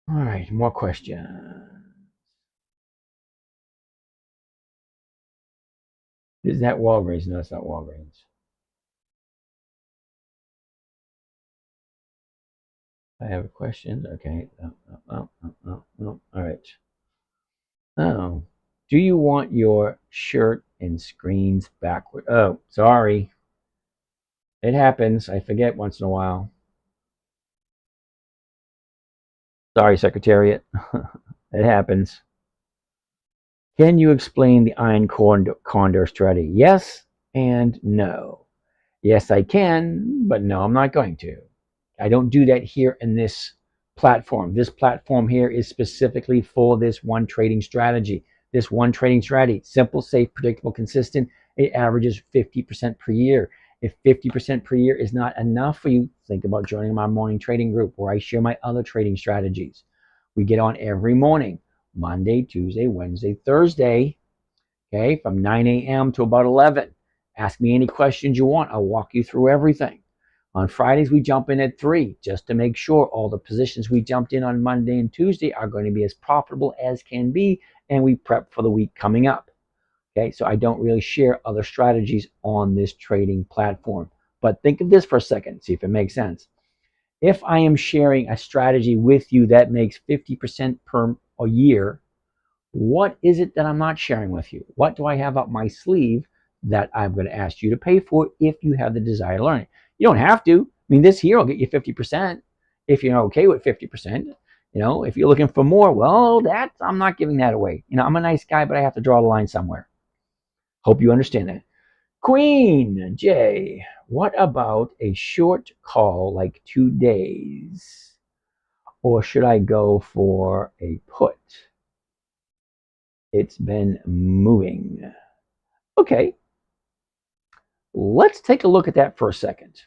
All right, more questions. Is that Walgreens? No, it's not Walgreens. I have a question. Okay. All right. Oh, do you want your shirt and screens backward? Oh, sorry. It happens. I forget once in a while. Sorry, Secretariat. It happens. Can you explain the iron condor strategy? Yes and no. Yes, I can, but no, I'm not going to. I don't do that here in this platform. This platform here is specifically for this one trading strategy. This one trading strategy, simple, safe, predictable, consistent. It averages 50% per year. If 50% per year is not enough for you, think about joining my morning trading group where I share my other trading strategies. We get on every morning, Monday, Tuesday, Wednesday, Thursday, okay, from 9 a.m. to about 11. Ask me any questions you want. I'll walk you through everything. On Fridays, we jump in at 3 just to make sure all the positions we jumped in on Monday and Tuesday are going to be as profitable as can be, and we prep for the week coming up. Okay, so I don't really share other strategies on this trading platform. But think of this for a second, see if it makes sense. If I am sharing a strategy with you that makes 50% per a year, what is it that I'm not sharing with you? What do I have up my sleeve that I'm going to ask you to pay for if you have the desire to learn it? You don't have to. I mean, this here will get you 50% if you're okay with 50%. If you're looking for more, well, I'm not giving that away. I'm a nice guy, but I have to draw the line somewhere. Hope you understand that. Queen J, what about a short call like 2 days? Or should I go for a put? It's been moving. Okay, let's take a look at that for a second.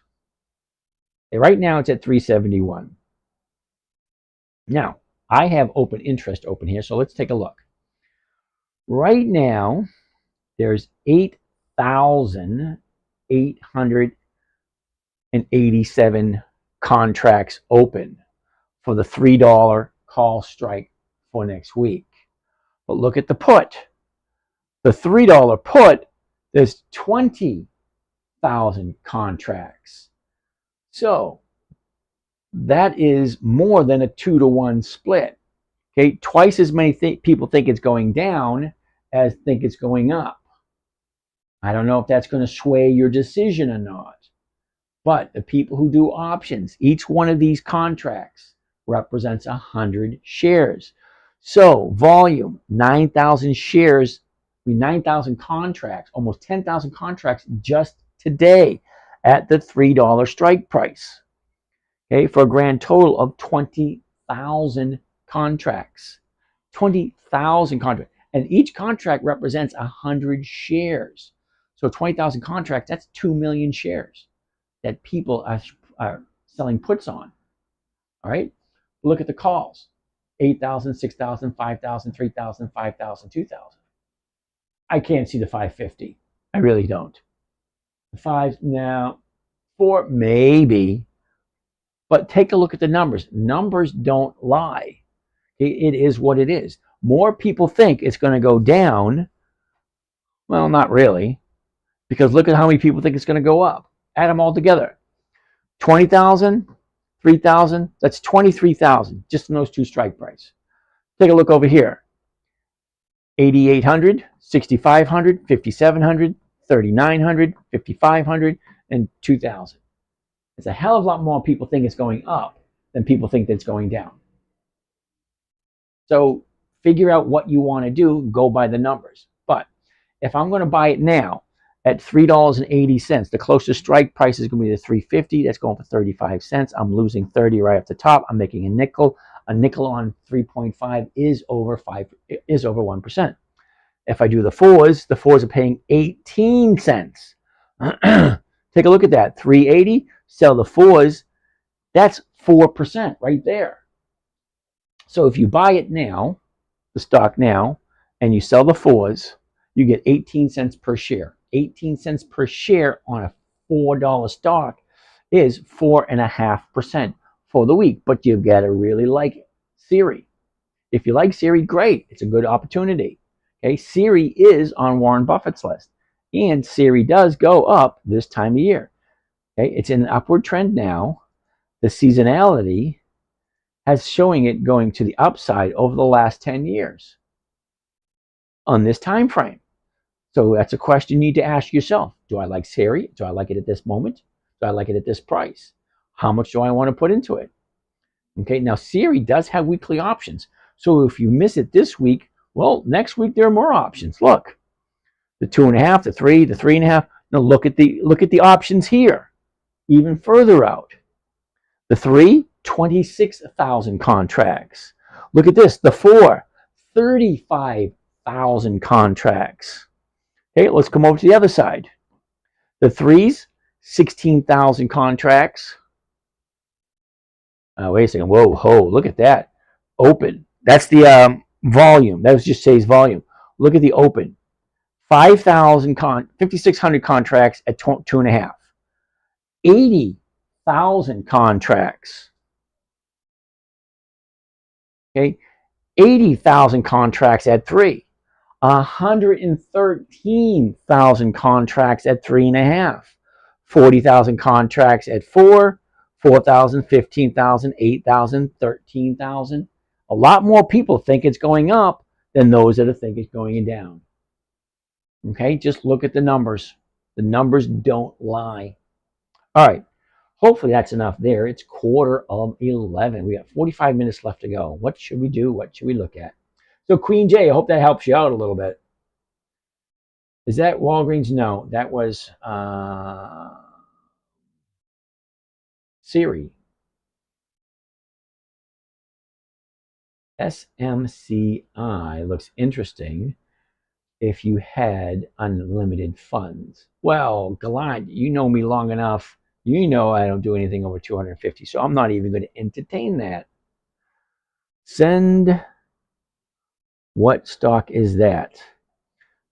Right now it's at 371. Now, I have open interest open here, so let's take a look. Right now, there's 8,887 contracts open for the $3 call strike for next week. But look at the put. The $3 put, there's 20,000 contracts. So that is more than a 2-to-1 split. Okay, twice as many people think it's going down as think it's going up. I don't know if that's going to sway your decision or not. But the people who do options, each one of these contracts represents 100 shares. So volume, 9,000 shares, 9,000 contracts, almost 10,000 contracts just today at the $3 strike price. Okay, for a grand total of 20,000 contracts. 20,000 contracts. And each contract represents 100 shares. So 20,000 contracts, that's 2 million shares that people are selling puts on. All right? Look at the calls. 8,000, 6,000, 5,000, 3,000, 5,000, 2,000. I can't see the 550. I really don't. The 5, now, 4, maybe. But take a look at the numbers. Numbers don't lie. It is what it is. More people think it's going to go down. Well, not really. Because look at how many people think it's going to go up. Add them all together. 20,000, 3,000, that's 23,000 just in those two strike price. Take a look over here. 8,800, 6,500, 5,700, 3,900, 5,500, and 2,000. It's a hell of a lot more people think it's going up than people think that it's going down. So figure out what you want to do, go by the numbers. But if I'm going to buy it now at $3.80, the closest strike price is going to be the $3.50. That's going for 35 cents. I'm losing 30 right off the top. I'm making a nickel. A nickel on 3.5 is over 1%. If I do the fours are paying 18 cents. Take a look at that. 380, sell the fours, that's 4% right there. So if you buy it now, the stock now, and you sell the fours, you get 18 cents per share. 18 cents per share on a $4 stock is 4.5% for the week. But you've got to really like Siri. If you like Siri, great. It's a good opportunity. Okay, Siri is on Warren Buffett's list. And Siri does go up this time of year. Okay, it's in an upward trend now. The seasonality has showing it going to the upside over the last 10 years on this time frame. So that's a question you need to ask yourself. Do I like Siri? Do I like it at this moment? Do I like it at this price? How much do I want to put into it? Okay, now Siri does have weekly options. So if you miss it this week, well, next week there are more options. Look, the 2.5, the 3, the 3.5. Now look at the options here, even further out. The 3, 26,000 contracts. Look at this, the 4, 35,000 contracts. Okay, let's come over to the other side. The 3s, 16,000 contracts. Wait a second. Whoa, look at that. Open. That's the volume. That just says volume. Look at the open. 5,600 contracts at 2.5. 80,000 contracts. Okay, 80,000 contracts at 3. 113,000 contracts at 3.5. 40,000 contracts at 4. 4,000, 15,000, 8,000, 13,000. A lot more people think it's going up than those that think it's going down. Okay, just look at the numbers. The numbers don't lie. All right, hopefully that's enough there. It's 11:15. We got 45 minutes left to go. What should we do? What should we look at? So Queen J, I hope that helps you out a little bit. Is that Walgreens? No, that was Siri. SMCI looks interesting if you had unlimited funds. Well, Galad, you know me long enough. You know I don't do anything over 250, so I'm not even going to entertain that. Send. What stock is that?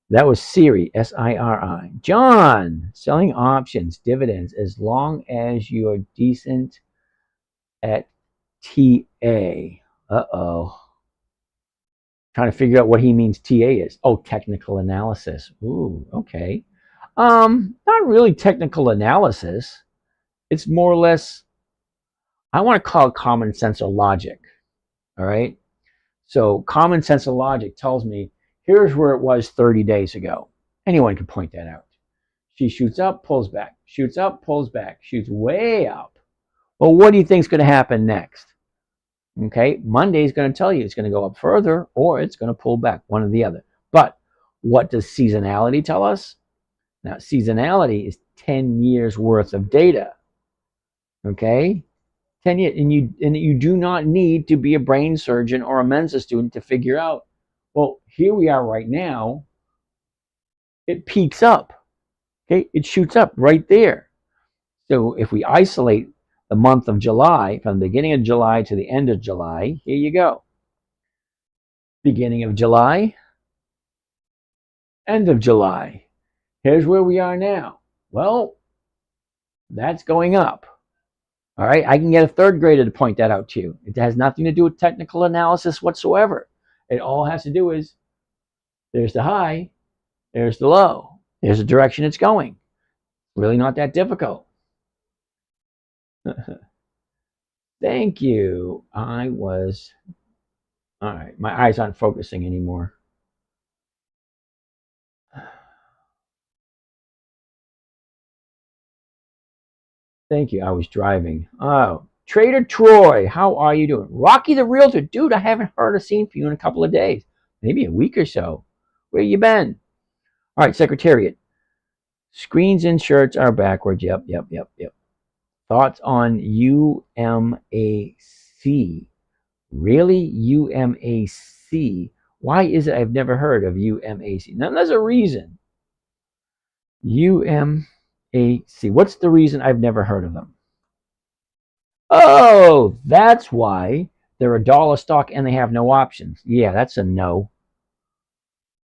That was Siri, S-I-R-I. John, selling options, dividends, as long as you are decent at TA. Uh-oh. Trying to figure out what he means TA is. Oh, technical analysis. Ooh, okay. Not really technical analysis. It's more or less, I want to call it common sense or logic. All right. So common sense or logic tells me here's where it was 30 days ago. Anyone can point that out. She shoots up, pulls back, shoots up, pulls back, shoots way up. Well, what do you think is going to happen next? Okay, Monday is going to tell you it's going to go up further or it's going to pull back, one or the other. But what does seasonality tell us? Now, seasonality is 10 years worth of data. Okay, 10 years, and you do not need to be a brain surgeon or a Mensa student to figure out. Well, here we are right now. It peaks up. Okay, it shoots up right there. So if we isolate the month of July, from the beginning of July to the end of July, here you go. Beginning of July, end of July. Here's where we are now. Well, that's going up. All right, I can get a third grader to point that out to you. It has nothing to do with technical analysis whatsoever. It all has to do is there's the high, there's the low, there's the direction it's going. Really not that difficult. Thank you. All right, my eyes aren't focusing anymore. Thank you. I was driving. Oh, Trader Troy, how are you doing? Rocky the Realtor, dude, I haven't heard or seen from you in a couple of days, maybe a week or so. Where you been? All right, Secretariat. Screens and shirts are backwards. Yep. Thoughts on UMAC? Really? UMAC? Why is it I've never heard of UMAC? Now, there's a reason. UMAC. What's the reason I've never heard of them? Oh, that's why they're a dollar stock and they have no options. Yeah, that's a no.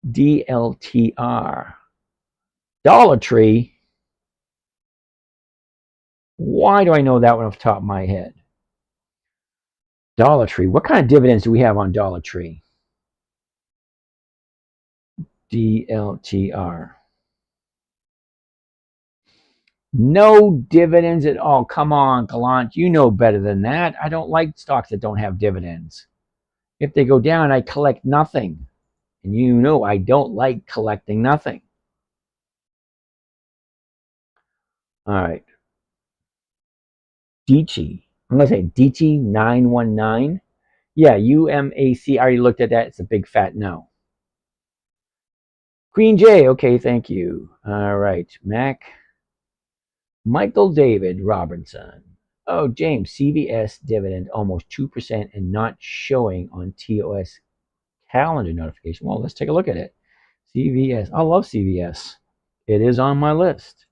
DLTR. Dollar Tree. Why do I know that one off the top of my head? Dollar Tree. What kind of dividends do we have on Dollar Tree? DLTR. No dividends at all. Come on, Galant. You know better than that. I don't like stocks that don't have dividends. If they go down, I collect nothing. And you know I don't like collecting nothing. All right. Dichi. I'm going to say Dichi 919. Yeah, UMAC. I already looked at that. It's a big fat no. Queen J. Okay, thank you. All right. Mac. Michael David Robinson. Oh, James, CVS dividend almost 2% and not showing on TOS calendar notification. Well, let's take a look at it. CVS. I love CVS. It is on my list.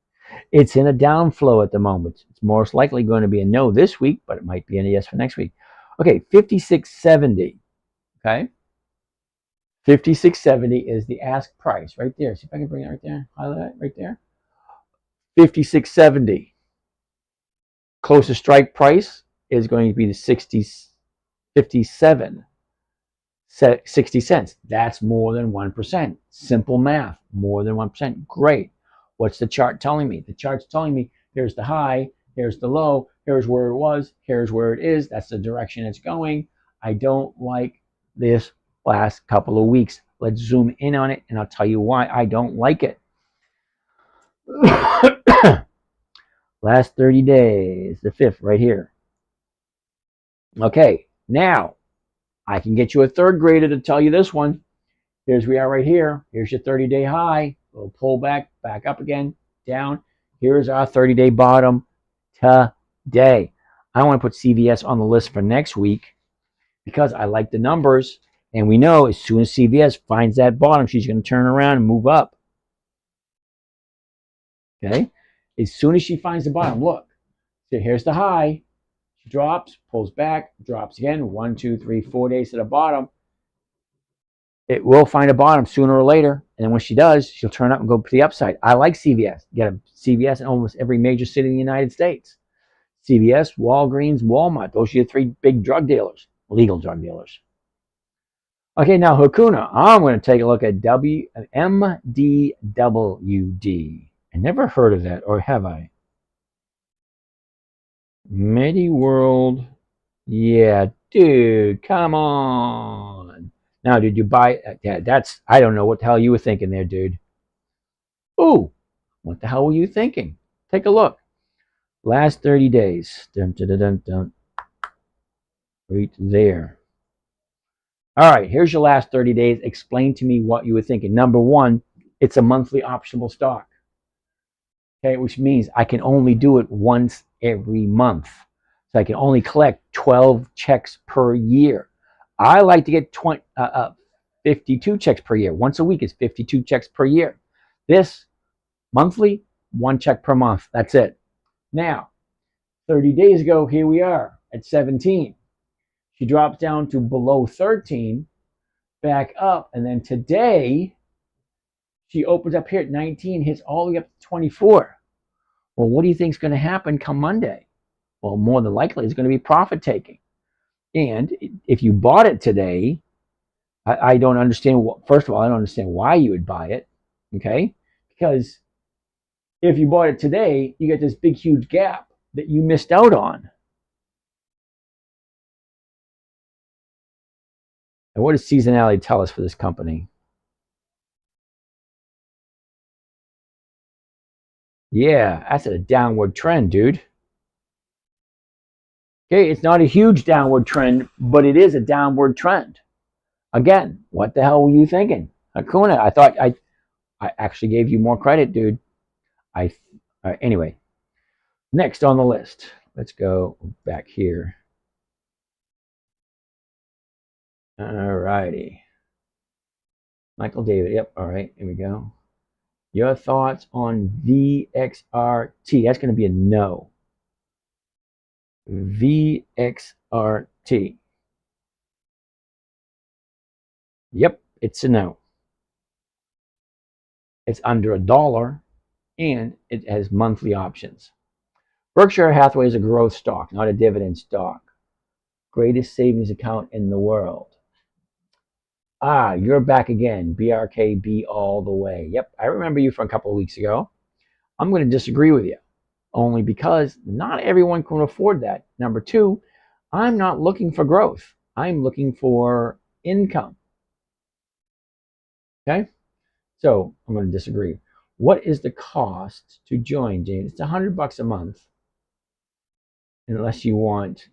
It's in a downflow at the moment. It's most likely going to be a no this week, but it might be a yes for next week. Okay, 5670. Okay. 5670 is the ask price right there. See if I can bring it right there. Highlight it right there. 5670. Closest strike price is going to be the 57 60 cents. That's more than 1%. Simple math. More than 1%. Great. What's the chart telling me? The chart's telling me here's the high, here's the low, here's where it was, here's where it is. That's the direction it's going. I don't like this last couple of weeks. Let's zoom in on it and I'll tell you why I don't like it. Last 30 days, the 5th right here. Okay, now I can get you a third grader to tell you this one. Here's we are right here. Here's your 30-day high. We'll pull back up again, down. Here's our 30-day bottom today. I want to put CVS on the list for next week because I like the numbers. And we know as soon as CVS finds that bottom, she's going to turn around and move up. Okay? As soon as she finds the bottom, look. So here's the high. She drops, pulls back, drops again. 1, 2, 3, 4 days to the bottom. It will find a bottom sooner or later. And then when she does, she'll turn up and go to the upside. I like CVS. You get a CVS in almost every major city in the United States. CVS, Walgreens, Walmart. Those are your 3 big drug dealers, legal drug dealers. Okay, now Hakuna. I'm going to take a look at MDWD. I never heard of that, or have I? MediWorld. Yeah, dude, come on. Now, did you buy? Yeah, that's. I don't know what the hell you were thinking there, dude. Ooh, what the hell were you thinking? Take a look. Last 30 days. Dun, dun, dun, dun, dun. Right there. All right, here's your last 30 days. Explain to me what you were thinking. Number one, it's a monthly optionable stock. Okay, which means I can only do it once every month. So I can only collect 12 checks per year. I like to get 52 checks per year. Once a week is 52 checks per year. This monthly, 1 check per month. That's it. Now, 30 days ago, here we are at 17. She drops down to below 13, back up, and then today she opens up here at 19, hits all the way up to 24. Well, what do you think is going to happen come Monday? Well, more than likely, it's going to be profit taking. And if you bought it today, I don't understand. First of all, I don't understand why you would buy it. Okay, because if you bought it today, you get this big, huge gap that you missed out on. And what does seasonality tell us for this company? Yeah, that's a downward trend, dude. Okay, it's not a huge downward trend, but it is a downward trend. Again, what the hell were you thinking? Hakuna, I thought I actually gave you more credit, dude. Anyway, next on the list. Let's go back here. All righty. Michael David. Yep. All right. Here we go. Your thoughts on VXRT? That's going to be a no. VXRT. Yep. It's a no. It's under $1 and it has monthly options. Berkshire Hathaway is a growth stock, not a dividend stock. Greatest savings account in the world. Ah, you're back again. BRKB all the way. Yep, I remember you from a couple of weeks ago. I'm going to disagree with you. only because not everyone can afford that. Number two, I'm not looking for growth. I'm looking for income. Okay? So I'm going to disagree. What is the cost to join, James? It's $100 a month, unless you want,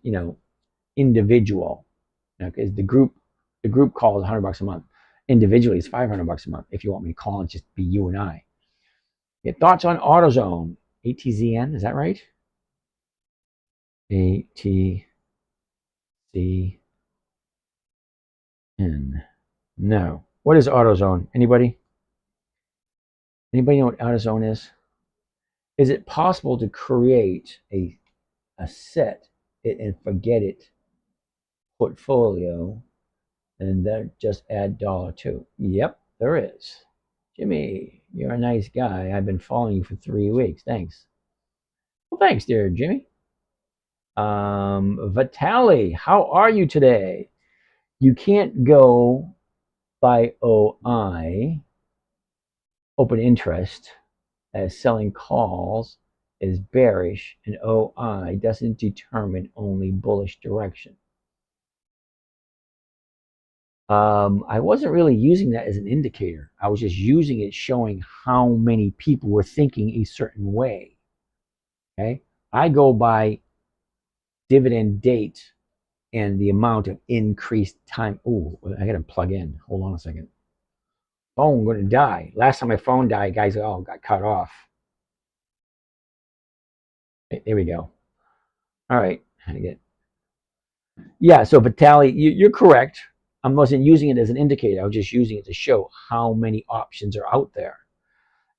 individual. Because the group call is $100 a month. Individually, it's $500 a month. If you want me to call and just be you and I. Your thoughts on AutoZone? ATZN, is that right? ATZN. No. What is AutoZone? Anybody? Anybody know what AutoZone is? Is it possible to create a set it and forget it portfolio and then just add $2? Yep, there is. Jimmy, you're a nice guy. I've been following you for 3 weeks. Thanks. Well, thanks, dear Jimmy. Vitali, how are you today? You can't go by OI, open interest, as selling calls is bearish, and OI doesn't determine only bullish direction. I wasn't really using that as an indicator. I was just using it showing how many people were thinking a certain way. Okay, I go by dividend date and the amount of increased time. Oh, I gotta plug in. Hold on a second. Phone gonna die. Last time my phone died, guys, got cut off. There we go. All right, yeah. So Vitali, you're correct. I wasn't using it as an indicator. I was just using it to show how many options are out there.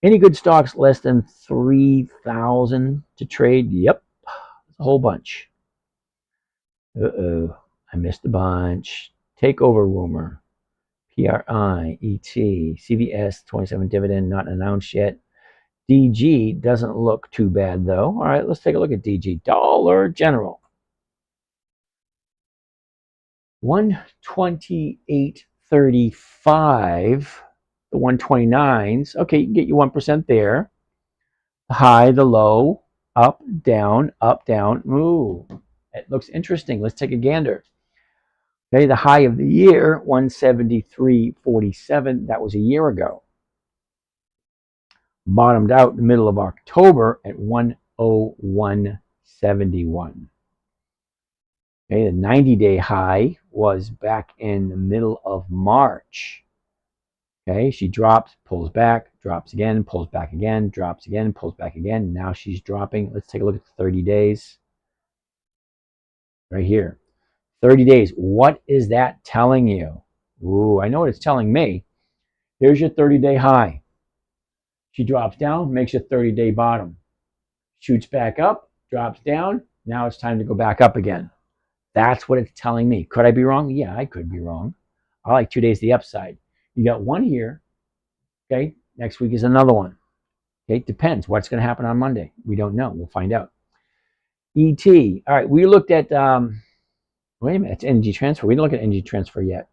Any good stocks less than 3,000 to trade? Yep, a whole bunch. I missed a bunch. Takeover rumor. PRI, ET, CVS 27 dividend not announced yet. DG doesn't look too bad though. All right, let's take a look at DG. Dollar General. 128.35. The 129s. Okay, you can get you 1% there. The high, the low, up, down, up, down. Ooh, it looks interesting. Let's take a gander. Okay, the high of the year, 173.47. That was a year ago. Bottomed out in the middle of October at 101.71. Okay, the 90-day high was back in the middle of March. Okay, she drops, pulls back, drops again, pulls back again, drops again, pulls back again. Now she's dropping. Let's take a look at the 30 days. Right here. 30 days. What is that telling you? Ooh, I know what it's telling me. Here's your 30-day high. She drops down, makes a 30-day bottom. Shoots back up, drops down. Now it's time to go back up again. That's what it's telling me. Could I be wrong? Yeah, I could be wrong. I like 2 days the upside. You got one here. Okay, next week is another one. Okay, it depends. What's going to happen on Monday? We don't know. We'll find out. ET. All right, we looked at, wait a minute, it's energy transfer. We didn't look at energy transfer yet.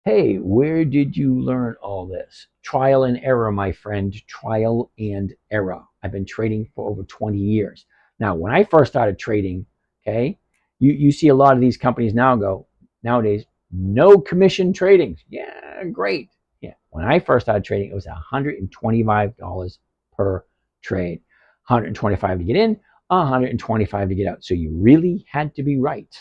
Hey, where did you learn all this? Trial and error, my friend. Trial and error. I've been trading for over 20 years. Now, when I first started trading, okay, you see a lot of these companies nowadays, no commission trading. Yeah, great. Yeah, when I first started trading, it was $125 per trade. 125 to get in, 125 to get out. So you really had to be right.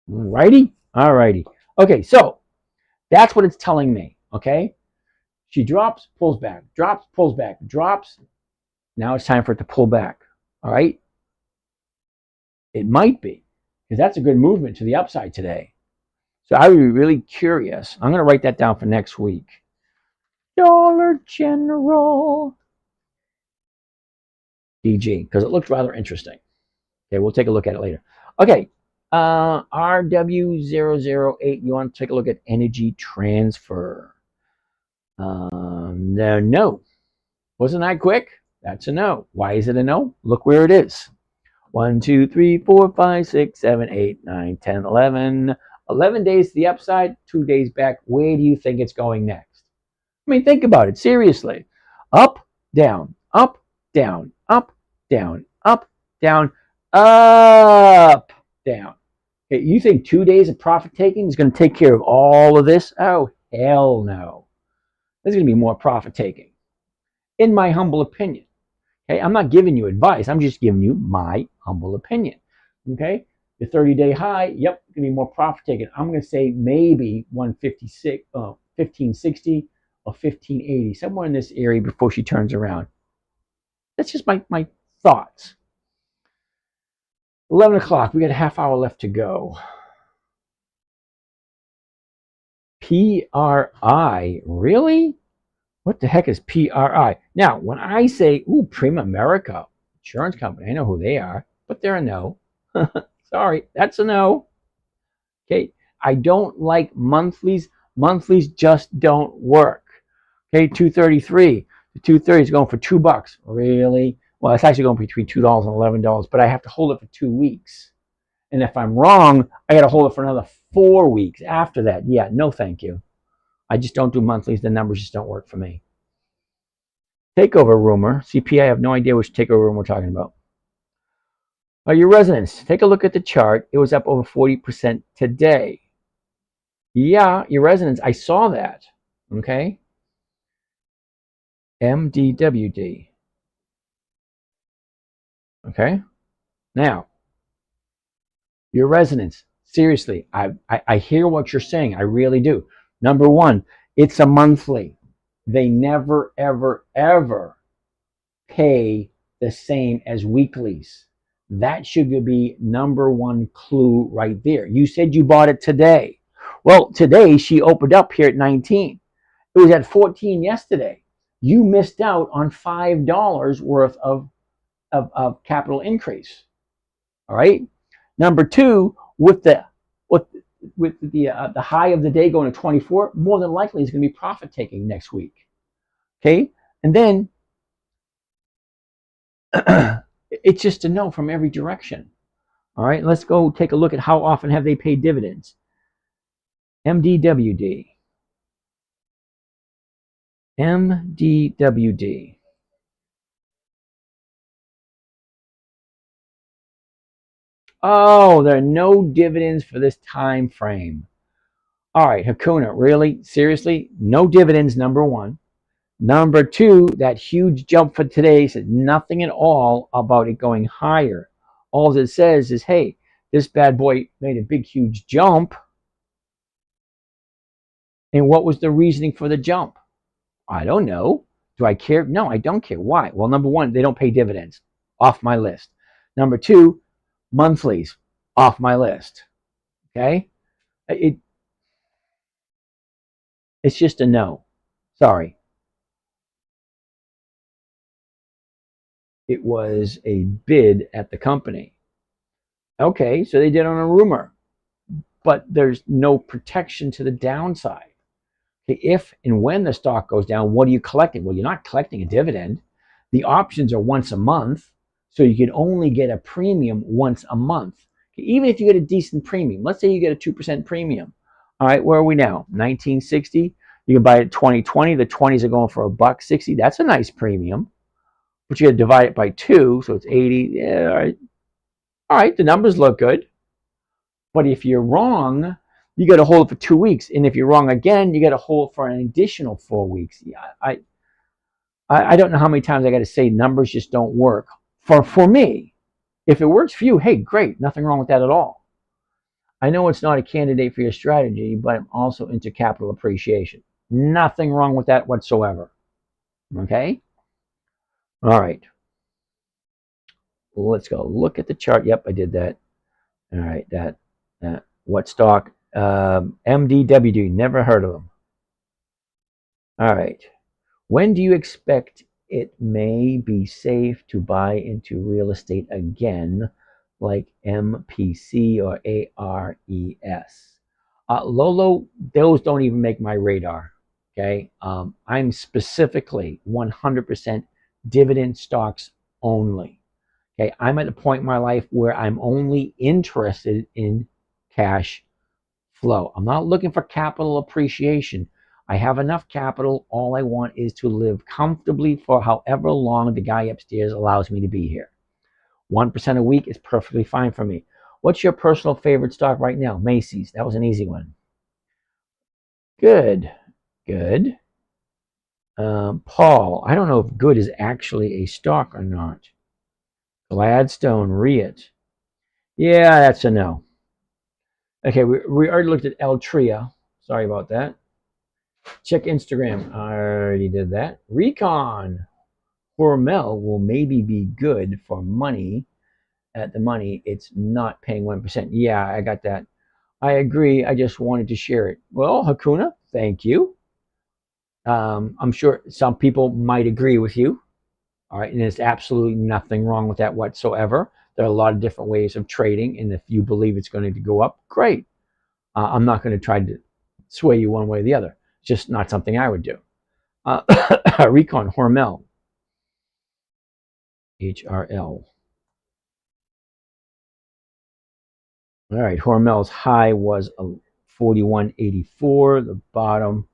Righty? All righty. Okay, so that's what it's telling me. Okay, she drops, pulls back, drops, pulls back, drops. Now it's time for it to pull back. All right. It might be, because that's a good movement to the upside today. So I would be really curious. I'm going to write that down for next week. Dollar General. DG, because it looked rather interesting. Okay, we'll take a look at it later. Okay, RW008, you want to take a look at energy transfer? No. Wasn't that quick? That's a no. Why is it a no? Look where it is. 1, 2, 3, 4, 5, 6, 7, 8, 9, 10, 11. 11 days to the upside, 2 days back. Where do you think it's going next? I mean, think about it seriously. Up, down, up, down, up, down, up, down, up, down. Okay, you think 2 days of profit taking is going to take care of all of this? Oh, hell no. There's going to be more profit taking, in my humble opinion. Okay, I'm not giving you advice. I'm just giving you my humble opinion. Okay, the 30-day high, yep, going to be more profit taking. I'm going to say maybe 156, 1560 or 1580, somewhere in this area before she turns around. That's just my thoughts. 11 o'clock, we got a half hour left to go. PRI, really? What the heck is PRI? Now, when I say, ooh, Primerica Insurance Company, I know who they are, but they're a no. Sorry, that's a no. Okay, I don't like monthlies. Monthlies just don't work. Okay, 233. The 230 is going for $2. Really? Well, it's actually going between $2 and $11, but I have to hold it for 2 weeks. And if I'm wrong, I got to hold it for another 4 weeks after that. Yeah, no thank you. I just don't do monthlies. The numbers just don't work for me. Takeover rumor. CPI, I have no idea which takeover rumor we're talking about. Your residents, take a look at the chart. It was up over 40% today. Yeah, your residents, I saw that. Okay. MDWD. Okay. Now, your residents, seriously, I hear what you're saying. I really do. Number one, it's a monthly. They never, ever, ever pay the same as weeklies. That should be number one clue right there. You said you bought it today. Well, today she opened up here at 19. It was at 14 yesterday. You missed out on $5 worth of capital increase. All right. Number two, with the high of the day going to 24, more than likely is going to be profit taking next week. Okay, and then it's just a no from every direction. All right, let's go take a look at how often have they paid dividends. MDWD. MDWD. Oh, there are no dividends for this time frame. All right, Hakuna, really? Seriously? No dividends, number one. Number two, that huge jump for today said nothing at all about it going higher. All it says is, hey, this bad boy made a big, huge jump. And what was the reasoning for the jump? I don't know. Do I care? No, I don't care. Why? Well, number one, they don't pay dividends. Off my list. Number two, monthlies. Off my list. Okay? It's just a no. Sorry. It was a bid at the company. Okay, so they did on a rumor, but there's no protection to the downside. Okay, if and when the stock goes down, what are you collecting? Well, you're not collecting a dividend. The options are once a month, so you can only get a premium once a month. Okay, even if you get a decent premium, let's say you get a 2% premium. All right, where are we now? 1960. You can buy it 2020. The 20s are going for $1.60. That's a nice premium. But you got to divide it by 2, so it's 80. Yeah, all right. All right, the numbers look good. But if you're wrong, you got to hold it for 2 weeks. And if you're wrong again, you got to hold for an additional 4 weeks. Yeah, I don't know how many times I got to say numbers just don't work. For me, if it works for you, hey, great. Nothing wrong with that at all. I know it's not a candidate for your strategy, but I'm also into capital appreciation. Nothing wrong with that whatsoever. Okay? All right. Let's go look at the chart. Yep, I did that. All right, that. What stock? MDWD. Never heard of them. All right. When do you expect it may be safe to buy into real estate again, like MPC or ARES? Lolo, those don't even make my radar. Okay. I'm specifically 100% dividend stocks only. Okay, I'm at a point in my life where I'm only interested in cash flow. I'm not looking for capital appreciation. I have enough capital. All I want is to live comfortably for however long the guy upstairs allows me to be here. 1% a week is perfectly fine for me. What's your personal favorite stock right now? Macy's. That was an easy one. Good. Good. Paul, I don't know if good is actually a stock or not. Gladstone, REIT. Yeah, that's a no. Okay, we already looked at Altria. Sorry about that. Check Instagram. I already did that. Recon. Hormel will maybe be good for money. At the money, it's not paying 1%. Yeah, I got that. I agree. I just wanted to share it. Well, Hakuna, thank you. I'm sure some people might agree with you. All right, and there's absolutely nothing wrong with that whatsoever. There are a lot of different ways of trading, and if you believe it's going to go up, great. I'm not going to try to sway you one way or the other. It's just not something I would do. Recon Hormel, HRL. All right, Hormel's high was 41.84. The bottom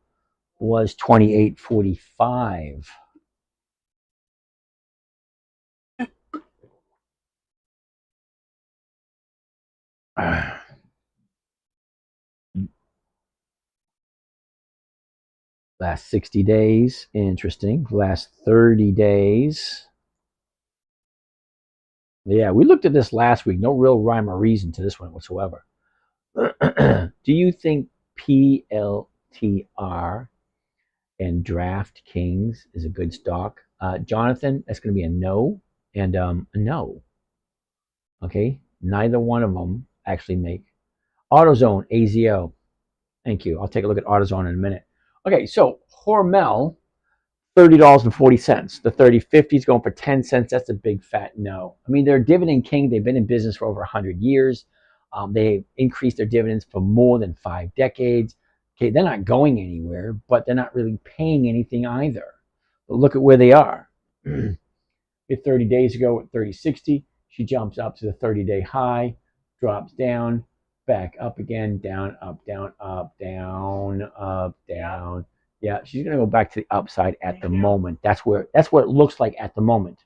was 28.45. Last 60 days, interesting. Last 30 days. Yeah, we looked at this last week. No real rhyme or reason to this one whatsoever. Do you think PLTR and DraftKings is a good stock? Jonathan, that's going to be a no and a no. Okay, neither one of them actually make. AutoZone, AZO. Thank you. I'll take a look at AutoZone in a minute. Okay, so Hormel, $30.40. The 30/50 is going for 10 cents. That's a big fat no. I mean, they're a dividend king. They've been in business for over 100 years. They've increased their dividends for more than 5 decades. Okay, they're not going anywhere, but they're not really paying anything either. But look at where they are. 30 days ago at 30.60, she jumps up to the 30-day high, drops down, back up again, down, up, down, up, down, up, down. Yeah, she's going to go back to the upside at the moment. That's what it looks like at the moment.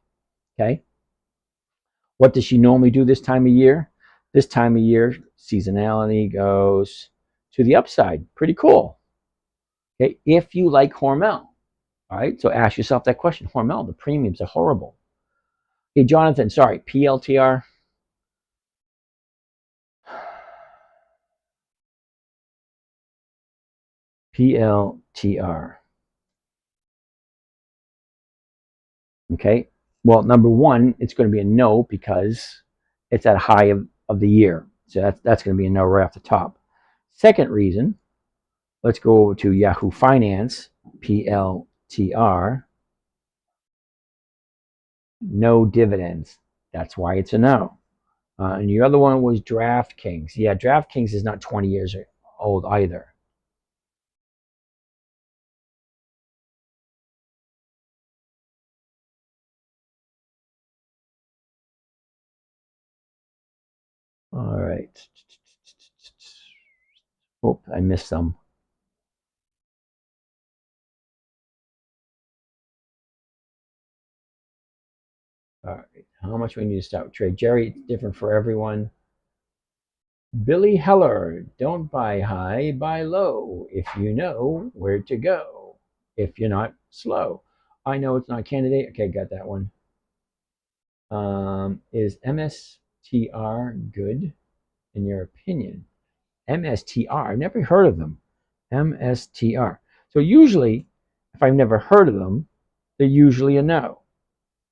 Okay. What does she normally do this time of year? This time of year, seasonality goes to the upside. Pretty cool. Okay, if you like Hormel. All right, so ask yourself that question. Hormel, the premiums are horrible. Hey, Jonathan, sorry, PLTR. PLTR. Okay. Well, number one, it's going to be a no because it's at a high of the year. So that's going to be a no right off the top. Second reason, let's go over to Yahoo Finance, PLTR. No dividends. That's why it's a no. And the other one was DraftKings. Yeah, DraftKings is not 20 years old either. All right. Oh, I missed some. All right. How much we need to start with trade? Jerry, it's different for everyone. Billy Heller, don't buy high, buy low if you know where to go. If you're not slow. I know it's not a candidate. Okay, got that one. Is MSTR good in your opinion? MSTR, I've never heard of them. MSTR. So usually, if I've never heard of them, they're usually a no.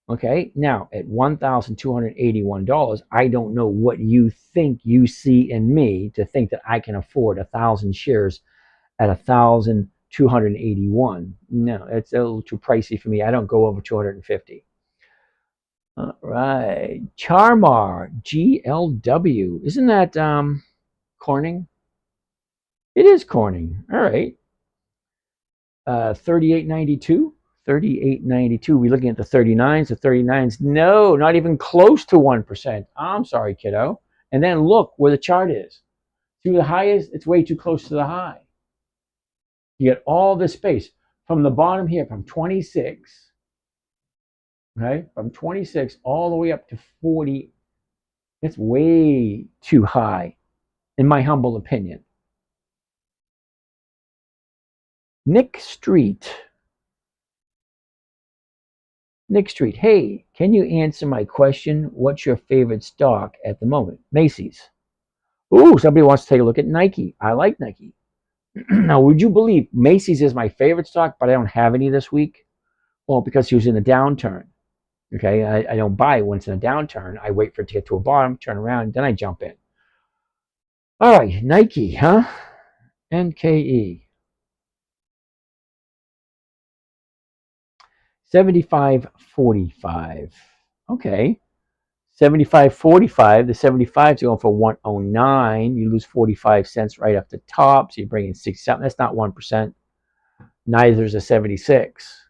Okay, now at $1,281, I don't know what you think you see in me to think that I can afford 1,000 shares at 1,281. No, it's a little too pricey for me. I don't go over 250. All right, Charmar GLW. Isn't that Corning? It is Corning. All right. 38.92. 38.92. We're looking at the 39s. The 39s, no, not even close to 1%. I'm sorry, kiddo. And then look where the chart is. To the highest, it's way too close to the high. You get all this space from the bottom here, from 26, okay, from 26 all the way up to 40. It's way too high, in my humble opinion. Nick Street. Nick Street, hey, can you answer my question? What's your favorite stock at the moment? Macy's. Ooh, somebody wants to take a look at Nike. I like Nike. Now, would you believe Macy's is my favorite stock, but I don't have any this week? Well, because he was in a downturn. Okay, I don't buy it when it's in a downturn. I wait for it to get to a bottom, turn around, then I jump in. All right, Nike, huh? NKE. 75.45. Okay. 75.45. The 75 is going for 109. You lose 45 cents right off the top. So you bring in 6 something. That's not 1%. Neither is a 76.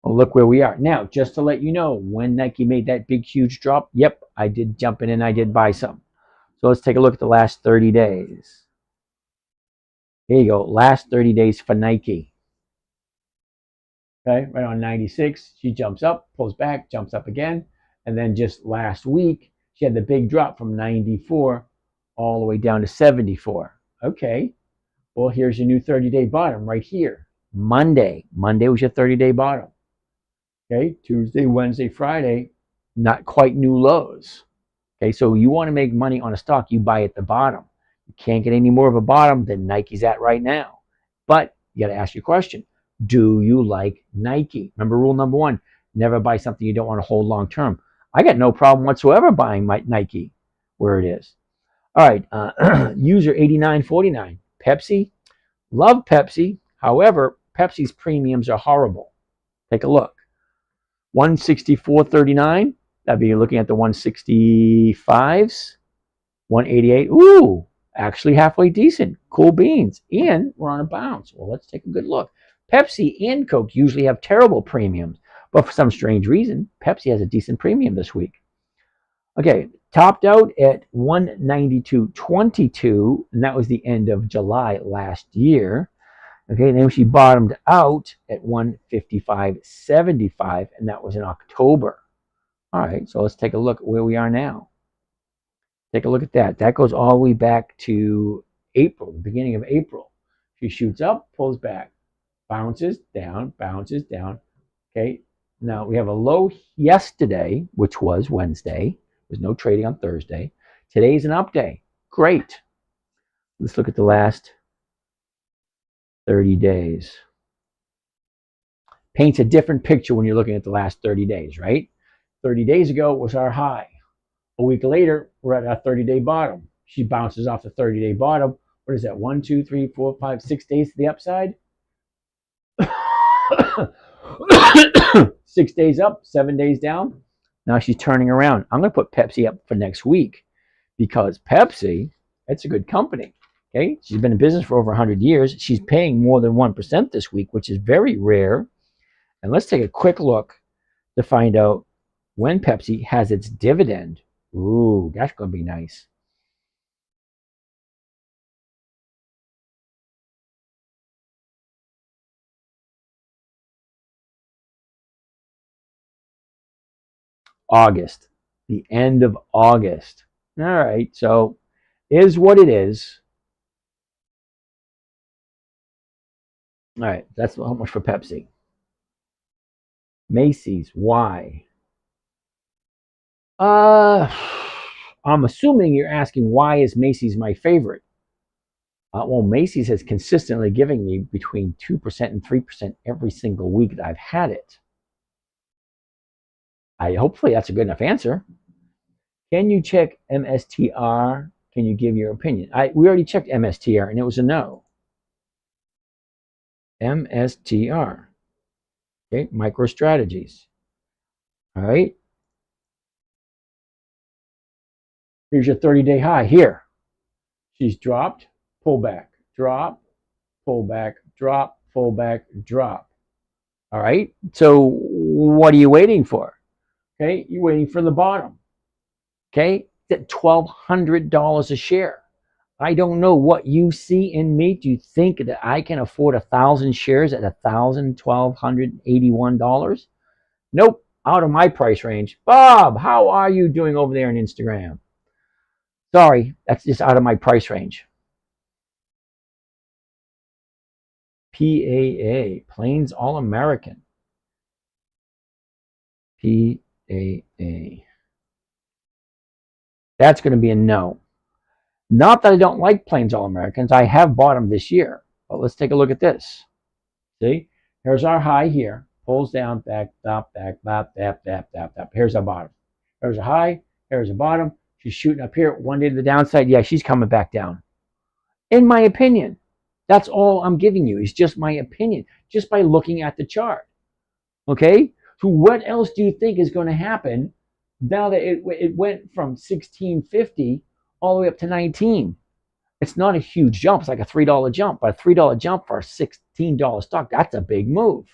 Well, look where we are. Now, just to let you know, when Nike made that big, huge drop, yep, I did jump in and I did buy some. So let's take a look at the last 30 days. Here you go. Last 30 days for Nike. Okay, right on 96. She jumps up, pulls back, jumps up again. And then just last week, she had the big drop from 94 all the way down to 74. Okay, well, here's your new 30-day bottom right here. Monday. Monday was your 30-day bottom. Okay, Tuesday, Wednesday, Friday, not quite new lows. Okay, so you want to make money on a stock, you buy at the bottom. You can't get any more of a bottom than Nike's at right now. But you got to ask your question. Do you like Nike? Remember rule number 1, never buy something you don't want to hold long term. I got no problem whatsoever buying my Nike where it is. All right, user 8949. Pepsi, love Pepsi. However, Pepsi's premiums are horrible. Take a look. 164.39. That'd be looking at the 165s. 188. Ooh, actually halfway decent. Cool beans. And we're on a bounce. Well, let's take a good look. Pepsi and Coke usually have terrible premiums, but for some strange reason, Pepsi has a decent premium this week. Okay, topped out at 192.22, and that was the end of July last year. Okay, then she bottomed out at 155.75, and that was in October. All right, so let's take a look at where we are now. Take a look at that. That goes all the way back to April, the beginning of April. She shoots up, pulls back, bounces down, bounces down. Okay, now we have a low yesterday, which was Wednesday. There's no trading on Thursday. Today's an up day. Great. Let's look at the last 30 days. Paints a different picture when you're looking at the last 30 days, right? 30 days ago was our high. A week later, we're at our 30-day bottom. She bounces off the 30-day bottom. What is that? 1, 2, 3, 4, 5, 6 days to the upside? 6 days up, 7 days down. Now she's turning around. I'm going to put Pepsi up for next week because Pepsi, it's a good company. Okay, she's been in business for over 100 years. She's paying more than 1% this week, which is very rare. And let's take a quick look to find out when Pepsi has its dividend. Ooh, that's going to be nice. August, the end of August. All right, so is what it is. All right, that's how much for Pepsi. Macy's, why? I'm assuming you're asking why is Macy's my favorite? Well, Macy's has consistently given me between 2% and 3% every single week that I've had it. Hopefully that's a good enough answer. Can you check MSTR? Can you give your opinion? We already checked MSTR and it was a no. MSTR. Okay, MicroStrategies. All right. Here's your 30-day high here. She's dropped, pull back, drop, pull back, drop, pull back, drop. All right. So what are you waiting for? Okay, you're waiting for the bottom. Okay, it's at $1,200 a share. I don't know what you see in me. Do you think that I can afford 1,000 shares at $1,281? Nope, out of my price range. Bob, how are you doing over there on Instagram? Sorry, that's just out of my price range. PAA, Plains All American. PAA. That's going to be a no. Not that I don't like Plains All Americans. I have bought them this year. But let's take a look at this. See? Here's our high here. Pulls down, back, stop, back, bop, tap, tap, tap, tap. Here's our bottom. There's a high. Here's a bottom. She's shooting up here. One day to the downside. Yeah, she's coming back down. In my opinion. That's all I'm giving you. Is just my opinion. Just by looking at the chart. Okay? So what else do you think is going to happen now that it went from 1650 all the way up to 19? It's not a huge jump. It's like a $3 jump, but a $3 jump for a $16 stock, that's a big move.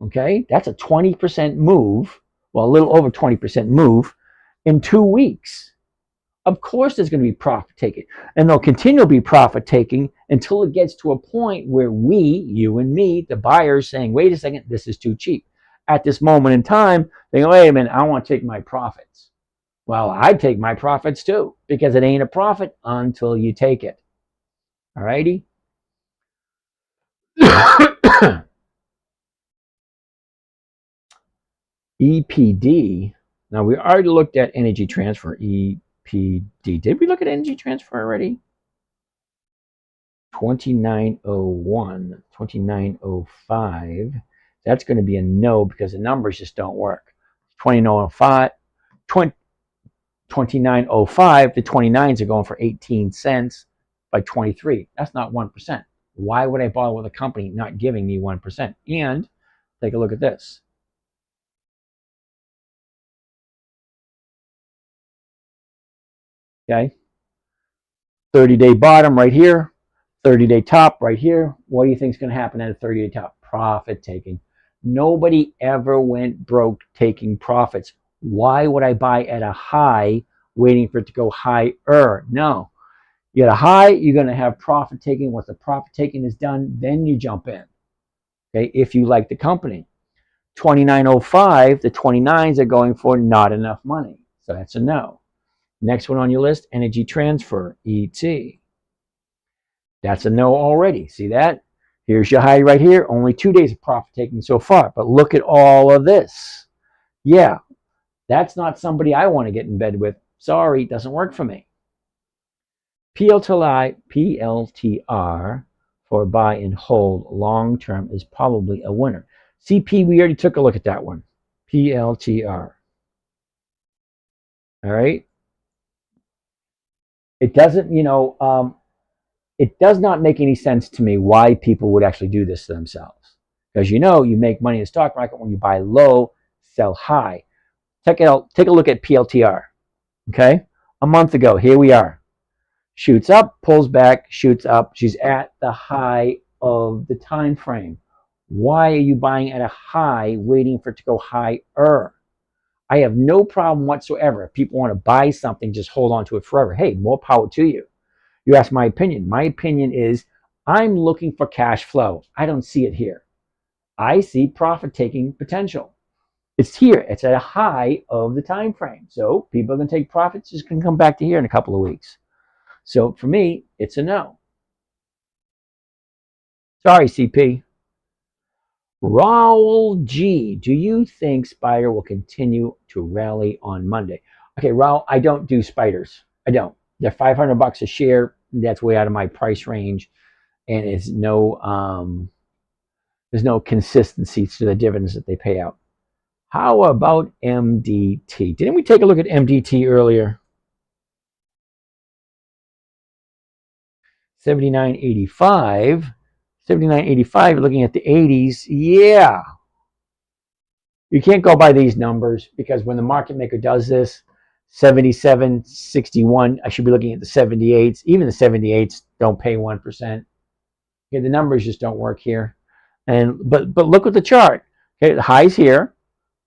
Okay? That's a 20% move, well, a little over 20% move in 2 weeks. Of course there's going to be profit taking, and they'll continue to be profit taking until it gets to a point where we, you and me, the buyers saying, wait a second, this is too cheap. At this moment in time, they go, wait a minute, I want to take my profits. Well, I'd take my profits too, because it ain't a profit until you take it. All righty? EPD. Now, we already looked at Energy Transfer, EPD. Did we look at Energy Transfer already? 2901, 2905. That's going to be a no because the numbers just don't work. 2905, 2905, the 29s are going for 18 cents by 23. That's not 1%. Why would I bother with a company not giving me 1%? And take a look at this. Okay. 30-day bottom right here. 30-day top right here. What do you think is going to happen at a 30-day top? Profit taking. Nobody ever went broke taking profits. Why would I buy at a high waiting for it to go higher? No. You get a high, you're going to have profit taking. Once the profit taking is done, then you jump in. Okay, if you like the company. 2905, the 29s are going for not enough money. So that's a no. Next one on your list, Energy Transfer, ET. That's a no already. See that? Here's your high right here. Only 2 days of profit taking so far. But look at all of this. Yeah, that's not somebody I want to get in bed with. Sorry, it doesn't work for me. PLTR for buy and hold long term is probably a winner. CP, we already took a look at that one. PLTR. All right. It doesn't, it does not make any sense to me why people would actually do this to themselves. Because you make money in the stock market when you buy low, sell high. Take a look at PLTR. Okay? A month ago, here we are. Shoots up, pulls back, shoots up. She's at the high of the time frame. Why are you buying at a high, waiting for it to go higher? I have no problem whatsoever. If people want to buy something, just hold on to it forever. Hey, more power to you. You ask my opinion. My opinion is I'm looking for cash flow. I don't see it here. I see profit-taking potential. It's here. It's at a high of the time frame. So people are going to take profits. Just can come back to here in a couple of weeks. So for me, it's a no. Sorry, CP. Raul G. Do you think Spider will continue to rally on Monday? Okay, Raul, I don't do spiders. I don't. They're $500 a share. That's way out of my price range, and it's no there's no consistency to the dividends that they pay out. How about MDT? Didn't we take a look at MDT earlier? 79.85. 79.85. Looking at the 80s. Yeah. You can't go by these numbers because when the market maker does this, 77.61, I should be looking at the 78s. Even the 78s don't pay 1%. Okay, the numbers just don't work here. And but look at the chart. Okay, the highs here,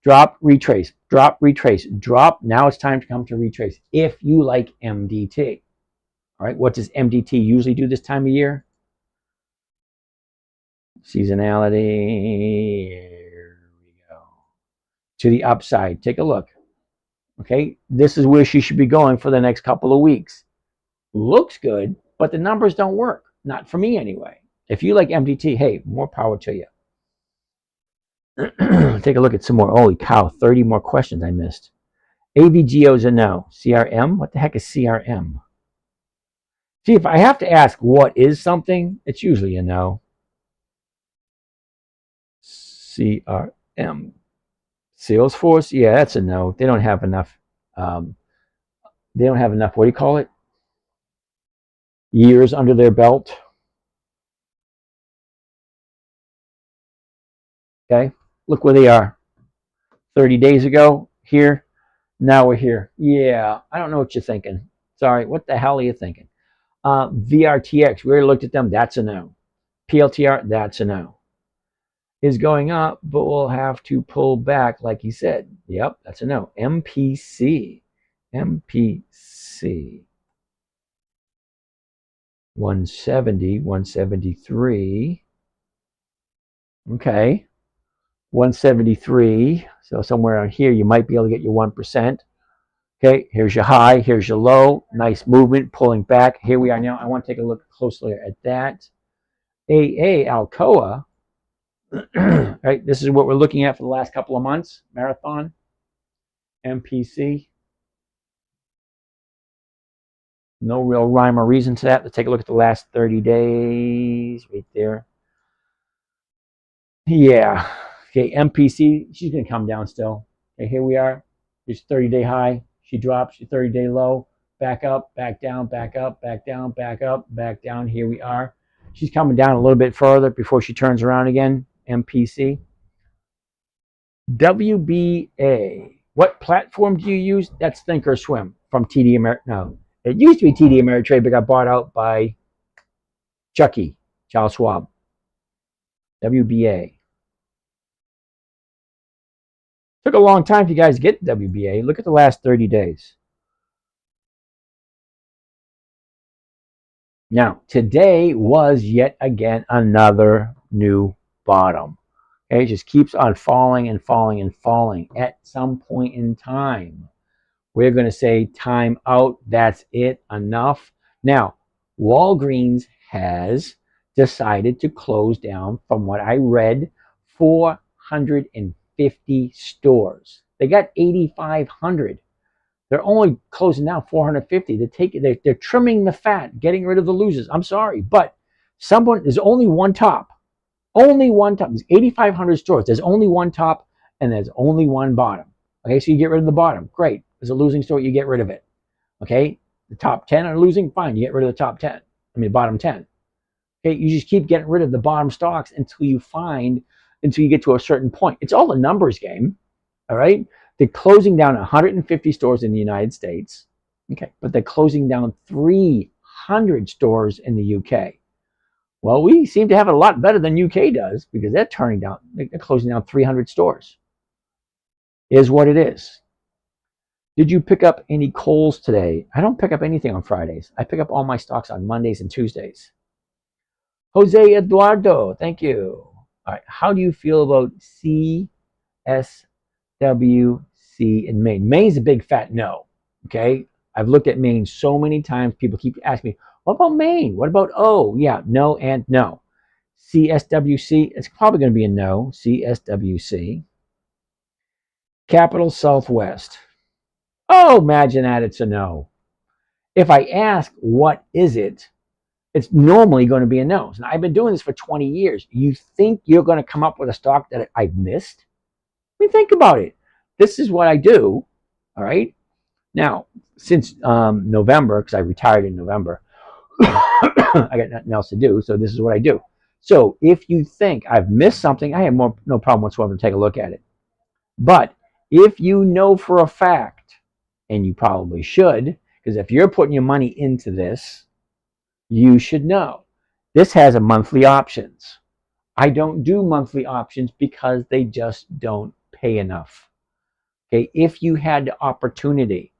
drop, retrace, drop, retrace, drop. Now it's time to come to retrace if you like MDT. All right, what does MDT usually do this time of year? Seasonality. Here we go. To the upside. Take a look. Okay, this is where she should be going for the next couple of weeks. Looks good, but the numbers don't work. Not for me anyway. If you like MDT, hey, more power to you. Take a look at some more. Holy cow, 30 more questions I missed. AVGO is a no. CRM? What the heck is CRM? See, if I have to ask what is something, it's usually a no. CRM. Salesforce? Yeah, that's a no. They don't have enough. They don't have enough, what do you call it? Years under their belt. Okay, look where they are. 30 days ago, here. Now we're here. Yeah, I don't know what you're thinking. Sorry, what the hell are you thinking? VRTX, we already looked at them. That's a no. PLTR, that's a no. Is going up, but we'll have to pull back, like he said. Yep, that's a no. MPC. MPC. 170, 173. Okay. 173. So somewhere on here, you might be able to get your 1%. Okay, here's your high, here's your low. Nice movement, pulling back. Here we are now. I want to take a look closely at that. AA Alcoa. Right, this is what we're looking at for the last couple of months. Marathon, MPC. No real rhyme or reason to that. Let's take a look at the last 30 days right there. Yeah. Okay, MPC, she's going to come down still. Okay, here we are. Here's 30-day high. She drops your 30-day low. Back up, back down, back up, back down, back up, back down. Here we are. She's coming down a little bit further before she turns around again. MPC. WBA. What platform do you use? That's Thinkorswim from TD Ameritrade. No, it used to be TD Ameritrade, but got bought out by Chucky, Charles Schwab. WBA. Took a long time for you guys to get WBA. Look at the last 30 days. Now, today was yet again another new bottom. Okay, it just keeps on falling and falling and falling. At some point in time, we're going to say time out. That's it. Enough. Now, Walgreens has decided to close down, from what I read, 450 stores. They got 8,500. They're only closing down 450. They're trimming the fat, getting rid of the losers. I'm sorry, but there's only one top. Only one top. There's 8,500 stores. There's only one top, and there's only one bottom. Okay, so you get rid of the bottom. Great. There's a losing store, you get rid of it. Okay, the top 10 are losing. Fine, you get rid of the top 10. I mean, bottom 10. Okay, you just keep getting rid of the bottom stocks until you get to a certain point. It's all a numbers game. All right. They're closing down 150 stores in the United States. Okay, but they're closing down 300 stores in the UK. Well, we seem to have it a lot better than UK does, because they're closing down 300 stores. Is what it is. Did you pick up any Kohl's today? I don't pick up anything on Fridays. I pick up all my stocks on Mondays and Tuesdays. Jose Eduardo, thank you. All right, how do you feel about CSWC in Maine? Maine's a big fat no. Okay, I've looked at Maine so many times. People keep asking me, what about Maine? What about O? Yeah, no and no. CSWC, it's probably going to be a no. CSWC. Capital Southwest. Oh, imagine that, it's a no. If I ask what is it, it's normally going to be a no. Now, I've been doing this for 20 years. You think you're going to come up with a stock that I've missed? I mean, think about it. This is what I do. All right. Now, since November, because I retired in November, I got nothing else to do. So this is what I do. So if you think I've missed something, I have no problem whatsoever to take a look at it. But if you know for a fact, and you probably should, because if you're putting your money into this, you should know. This has a monthly options. I don't do monthly options because they just don't pay enough. Okay, if you had the opportunity,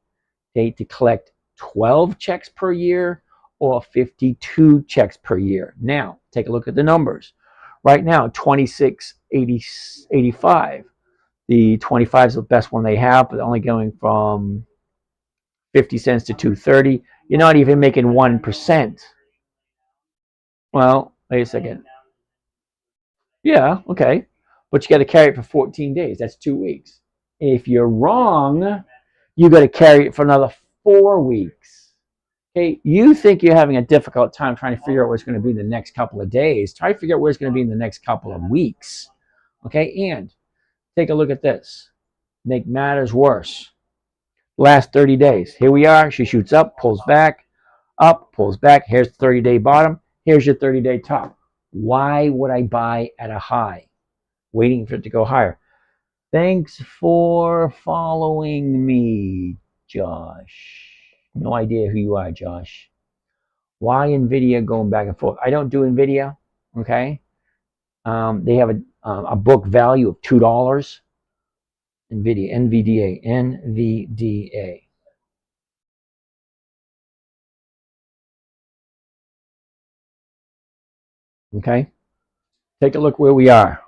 okay, to collect 12 checks per year or 52 checks per year. Now, take a look at the numbers. Right now, 26.85. The 25 is the best one they have, but only going from 50 cents to 2.30. You're not even making 1%. Well, wait a second. Yeah, okay. But you got to carry it for 14 days. That's 2 weeks. If you're wrong, you got to carry it for another 4 weeks. Okay, you think you're having a difficult time trying to figure out what's going to be in the next couple of days. Try to figure out where it's going to be in the next couple of weeks. Okay, and take a look at this. Make matters worse. Last 30 days. Here we are. She shoots up, pulls back, up, pulls back. Here's the 30-day bottom. Here's your 30-day top. Why would I buy at a high? Waiting for it to go higher. Thanks for following me, Josh. No idea who you are, Josh. Why NVIDIA going back and forth? I don't do NVIDIA, okay? They have a book value of $2. NVDA. Okay? Take a look where we are.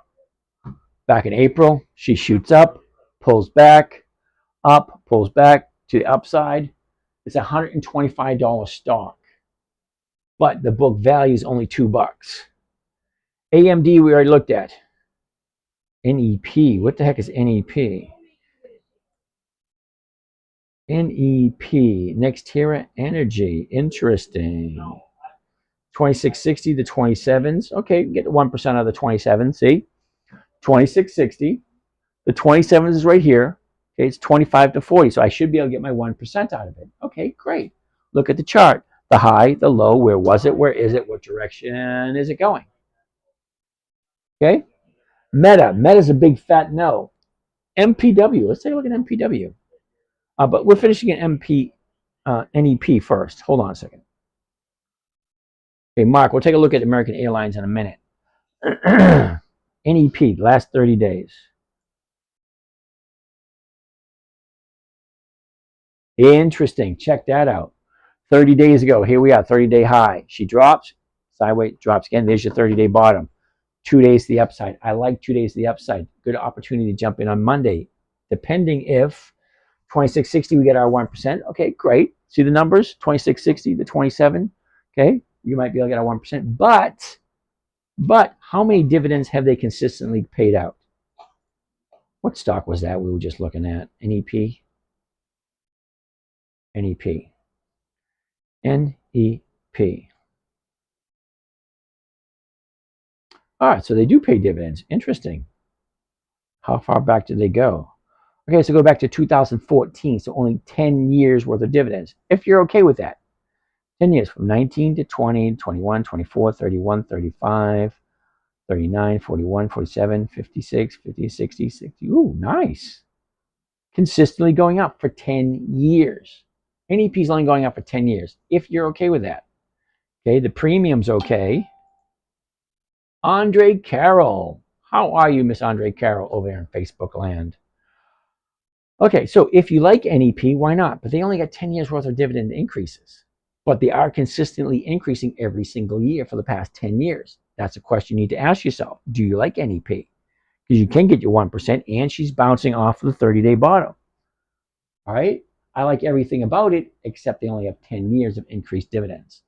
Back in April, she shoots up, pulls back, up, pulls back to the upside. It's a $125 stock, but the book value is only $2. AMD we already looked at. NEP. What the heck is NEP? NEP. Nextera Energy. Interesting. 2660 to 27s. Okay, get 1% of the 27. See? 2660. The 27s is right here. Okay, it's 25 to 40. So I should be able to get my 1% out of it. Okay, great. Look at the chart. The high, the low, where was it? Where is it? What direction is it going? Okay. Meta. Meta's a big fat no. MPW. Let's take a look at MPW. But we're finishing at NEP first. Hold on a second. Okay, Mark, we'll take a look at American Airlines in a minute. NEP, last 30 days. Interesting. Check that out. 30 days ago, here we are, 30-day high. She drops, sideways, drops again. There's your 30-day bottom. 2 days to the upside. I like 2 days to the upside. Good opportunity to jump in on Monday. Depending if 2660, we get our 1%. Okay, great. See the numbers? 2660 to 27. Okay, you might be able to get our 1%. But how many dividends have they consistently paid out? What stock was that we were just looking at? NEP? NEP. NEP. All right, so they do pay dividends. Interesting. How far back did they go? Okay, so go back to 2014, so only 10 years worth of dividends, if you're okay with that. 10 years, from 19 to 20, 21, 24, 31, 35, 39, 41, 47, 56, 50, 60, 60. Ooh, nice. Consistently going up for 10 years. NEP is only going up for 10 years, if you're okay with that. Okay, the premium's okay. Andre Carroll. How are you, Miss Andre Carroll, over there in Facebook land? Okay, so if you like NEP, why not? But they only got 10 years worth of dividend increases. But they are consistently increasing every single year for the past 10 years. That's a question you need to ask yourself. Do you like NEP? Because you can get your 1% and she's bouncing off of the 30-day bottom. All right? I like everything about it, except they only have 10 years of increased dividends.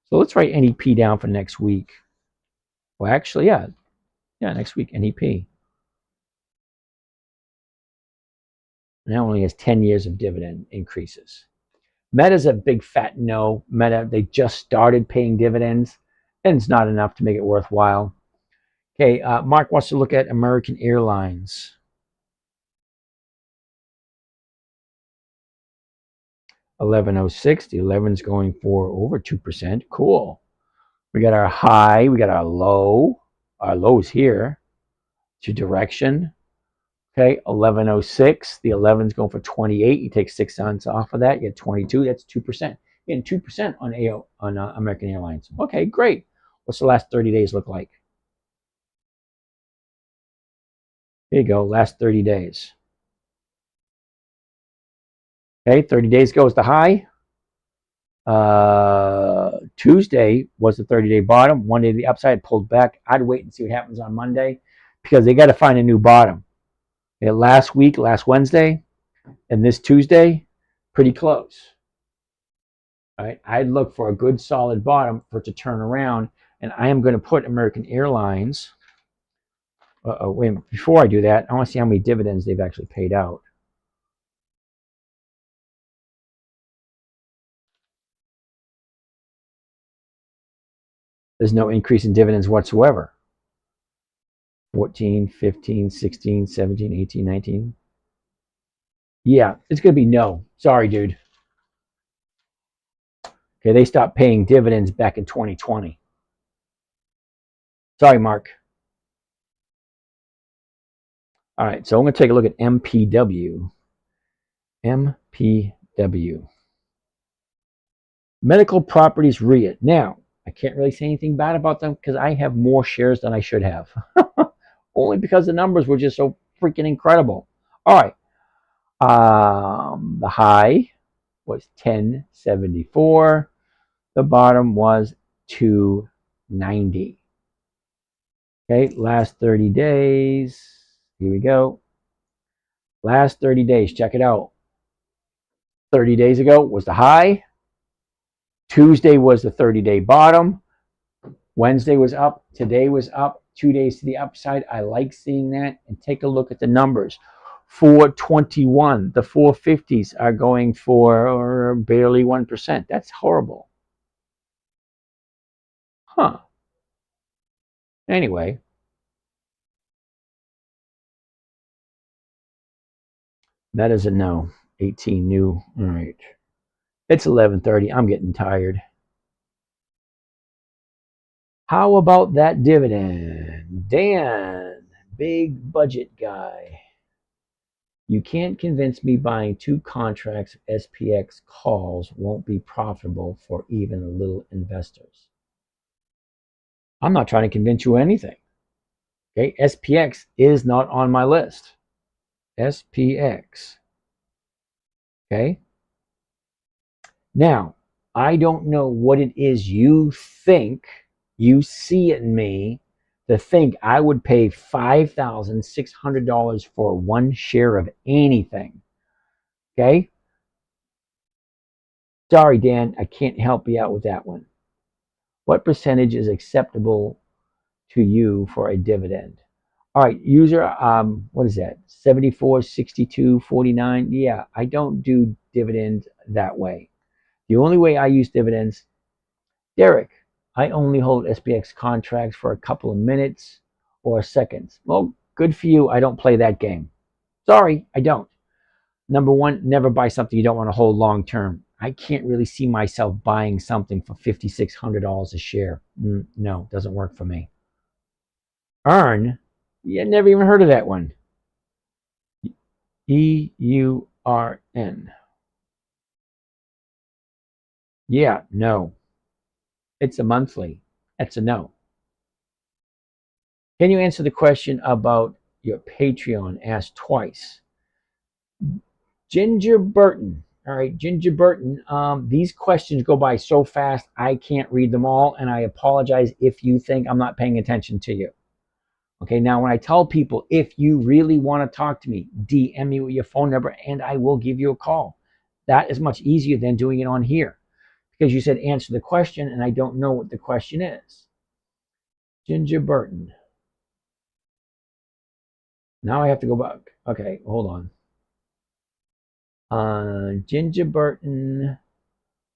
So let's write NEP down for next week. Well, actually, yeah, next week, NEP. Now only has 10 years of dividend increases. Meta's a big fat no. Meta, they just started paying dividends, and it's not enough to make it worthwhile. Okay, Mark wants to look at American Airlines. $11.06. The 11's going for over 2%. Cool. We got our high. We got our low. Our low's here. It's your direction. Okay, 11.06. The 11's going for 28. You take 6 cents off of that. You get 22. That's 2%. You're getting 2% on American Airlines. Okay, great. What's the last 30 days look like? There you go. Last 30 days. Okay, 30 days goes the high. Tuesday was the 30-day bottom. One day the upside pulled back. I'd wait and see what happens on Monday because they got to find a new bottom. Last week, last Wednesday, and this Tuesday, pretty close. All right, I'd look for a good solid bottom for it to turn around, and I am going to put American Airlines. Wait a minute. Before I do that, I want to see how many dividends they've actually paid out. There's no increase in dividends whatsoever. 14, 15, 16, 17, 18, 19. Yeah, it's going to be no. Sorry, dude. Okay, they stopped paying dividends back in 2020. Sorry, Mark. All right, so I'm going to take a look at MPW. MPW. Medical Properties REIT. Now, I can't really say anything bad about them because I have more shares than I should have. Only because the numbers were just so freaking incredible. All right. The high was 1074. The bottom was 290. Okay, last 30 days. Here we go. Last 30 days. Check it out. 30 days ago was the high. Tuesday was the 30-day bottom. Wednesday was up. Today was up. 2 days to the upside. I like seeing that. And take a look at the numbers. 421. The 450s are going for barely 1%. That's horrible. Huh. Anyway. That is a no. 18 new. All right. It's 11:30. I'm getting tired. How about that dividend? Dan, big budget guy. You can't convince me buying 2 contracts of SPX calls won't be profitable for even little investors. I'm not trying to convince you anything. Okay, SPX is not on my list. SPX. Okay. Now, I don't know what it is you think, you see in me, to think I would pay $5,600 for 1 share of anything. Okay? Sorry, Dan, I can't help you out with that one. What percentage is acceptable to you for a dividend? All right, user, what is that? 74, 62, 49. Yeah, I don't do dividends that way. The only way I use dividends, Derek, I only hold SPX contracts for a couple of minutes or seconds. Well, good for you. I don't play that game. Sorry, I don't. Number one, never buy something you don't want to hold long term. I can't really see myself buying something for $5,600 a share. No, doesn't work for me. Earn? Yeah, never even heard of that one. EURN. Yeah, no. It's a monthly. That's a no. Can you answer the question about your Patreon asked twice? Ginger Burton. All right, Ginger Burton. These questions go by so fast, I can't read them all, and I apologize if you think I'm not paying attention to you. Okay, now when I tell people, if you really want to talk to me, DM me with your phone number, and I will give you a call. That is much easier than doing it on here, because you said answer the question, and I don't know what the question is. Ginger Burton. Now I have to go back. Okay, hold on. Ginger Burton,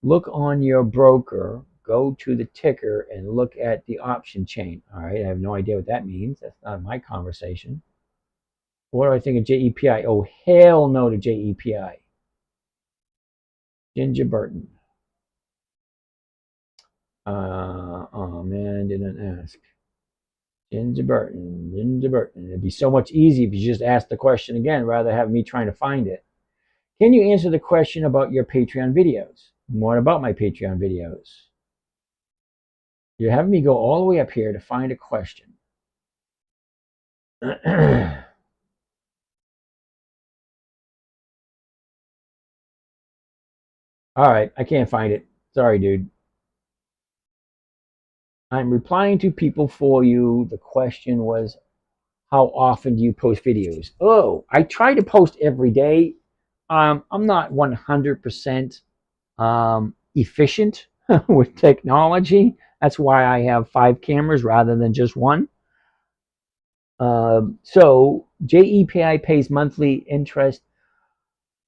look on your broker, go to the ticker and look at the option chain. All right, I have no idea what that means. That's not my conversation. What do I think of JEPI? Oh, hell no to JEPI. Ginger Burton. Oh man, didn't ask. Ginger Burton, Ginger Burton. It'd be so much easier if you just asked the question again rather than have me trying to find it. Can you answer the question about your Patreon videos? What about my Patreon videos? You're having me go all the way up here to find a question. All right, I can't find it. Sorry, dude. I'm replying to people for you. The question was, how often do you post videos? Oh, I try to post every day. I'm not 100% efficient with technology. That's why I have 5 cameras rather than just one. So JEPI pays monthly interest.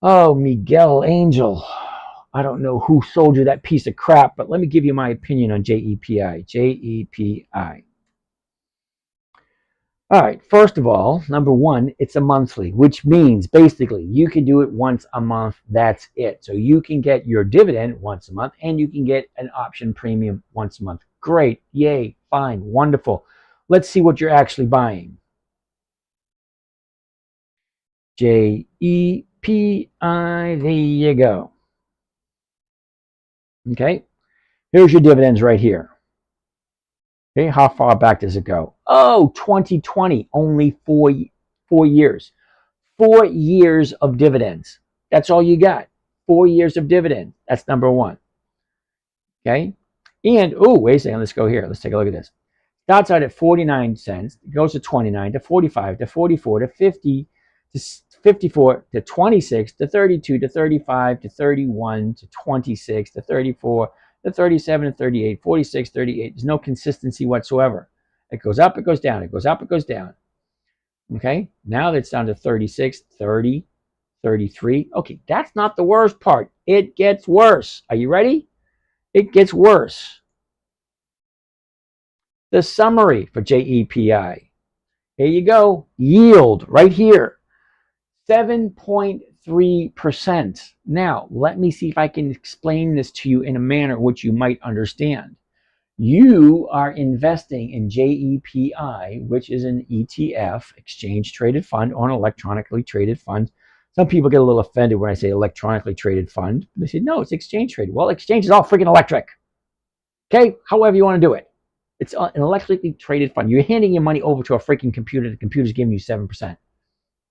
Oh, Miguel Angel. I don't know who sold you that piece of crap, but let me give you my opinion on JEPI. JEPI. All right, first of all, number one, it's a monthly, which means basically you can do it once a month. That's it. So you can get your dividend once a month and you can get an option premium once a month. Great. Yay. Fine. Wonderful. Let's see what you're actually buying. JEPI. There you go. Okay. Here's your dividends right here. Okay. How far back does it go? Oh, 2020. Only 4 years. 4 years of dividends. That's all you got. 4 years of dividend. That's number one. Okay. And, oh, wait a second. Let's go here. Let's take a look at this. Starts out at 49 cents. It goes to 29 to 45 to 44 to 50 to 54 to 26 to 32 to 35 to 31 to 26 to 34 to 37 to 38, 46, 38. There's no consistency whatsoever. It goes up, it goes down. It goes up, it goes down. Okay. Now that's down to 36, 30, 33. Okay, that's not the worst part. It gets worse. Are you ready? It gets worse. The summary for JEPI. Here you go. Yield right here. 7.3%. Now, let me see if I can explain this to you in a manner which you might understand. You are investing in JEPI, which is an ETF, exchange traded fund, or an electronically traded fund. Some people get a little offended when I say electronically traded fund. They say, no, it's exchange traded. Well, exchange is all freaking electric. Okay, however you want to do it. It's an electrically traded fund. You're handing your money over to a freaking computer. The computer's giving you 7%.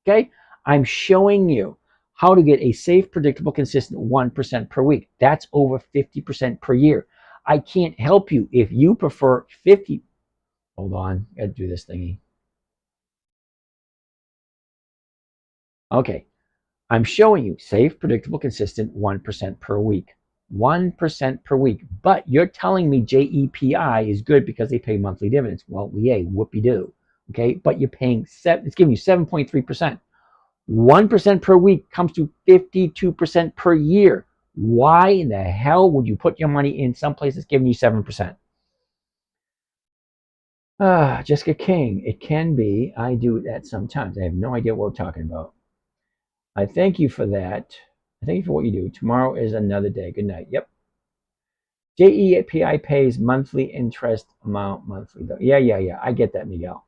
Okay, I'm showing you how to get a safe, predictable, consistent 1% per week. That's over 50% per year. I can't help you if you prefer 50. Hold on, gotta do this thingy. Okay, I'm showing you safe, predictable, consistent 1% per week. 1% per week. But you're telling me JEPI is good because they pay monthly dividends. Well, yay, whoopie-doo. Okay, but you're paying it's giving you 7.3%. 1% per week comes to 52% per year. Why in the hell would you put your money in some place that's giving you 7%? Jessica King, it can be. I do that sometimes. I have no idea what we're talking about. I thank you for that. I thank you for what you do. Tomorrow is another day. Good night. Yep. JEPI pays monthly interest amount monthly. Yeah. I get that, Miguel.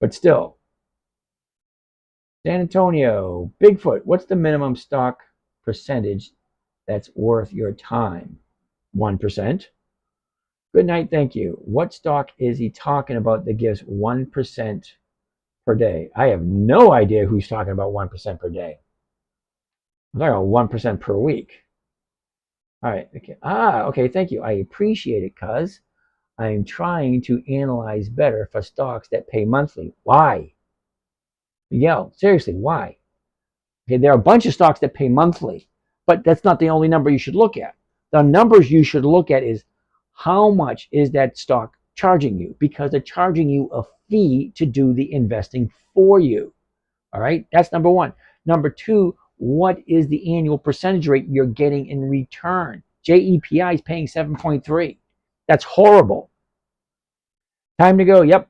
But still, San Antonio, Bigfoot, what's the minimum stock percentage that's worth your time? 1%. Good night, thank you. What stock is he talking about that gives 1% per day? I have no idea who's talking about 1% per day. I'm talking about 1% per week. All right. Okay. Okay. Thank you. I appreciate it, cuz I'm trying to analyze better for stocks that pay monthly. Why? Miguel, seriously, why? Okay, there are a bunch of stocks that pay monthly, but that's not the only number you should look at. The numbers you should look at is how much is that stock charging you, because they're charging you a fee to do the investing for you. All right, that's number one. Number two, what is the annual percentage rate you're getting in return? JEPI is paying 7.3. That's horrible. Time to go. Yep.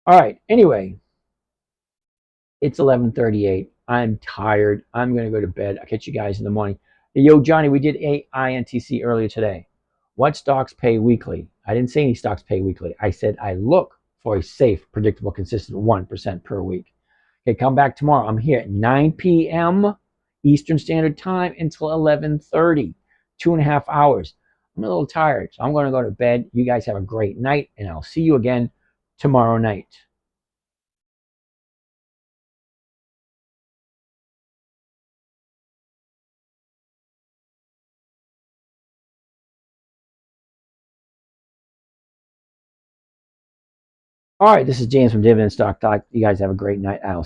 All right. Anyway, it's 11:38. I'm tired. I'm going to go to bed. I'll catch you guys in the morning. Hey, yo, Johnny, we did INTC earlier today. What stocks pay weekly? I didn't say any stocks pay weekly. I said I look for a safe, predictable, consistent 1% per week. Okay, come back tomorrow. I'm here at 9 p.m. Eastern Standard Time until 11:30. 2.5 hours. I'm a little tired, so I'm going to go to bed. You guys have a great night, and I'll see you again tomorrow night. All right, this is James from Dividend Stock Talk. You guys have a great night. I'll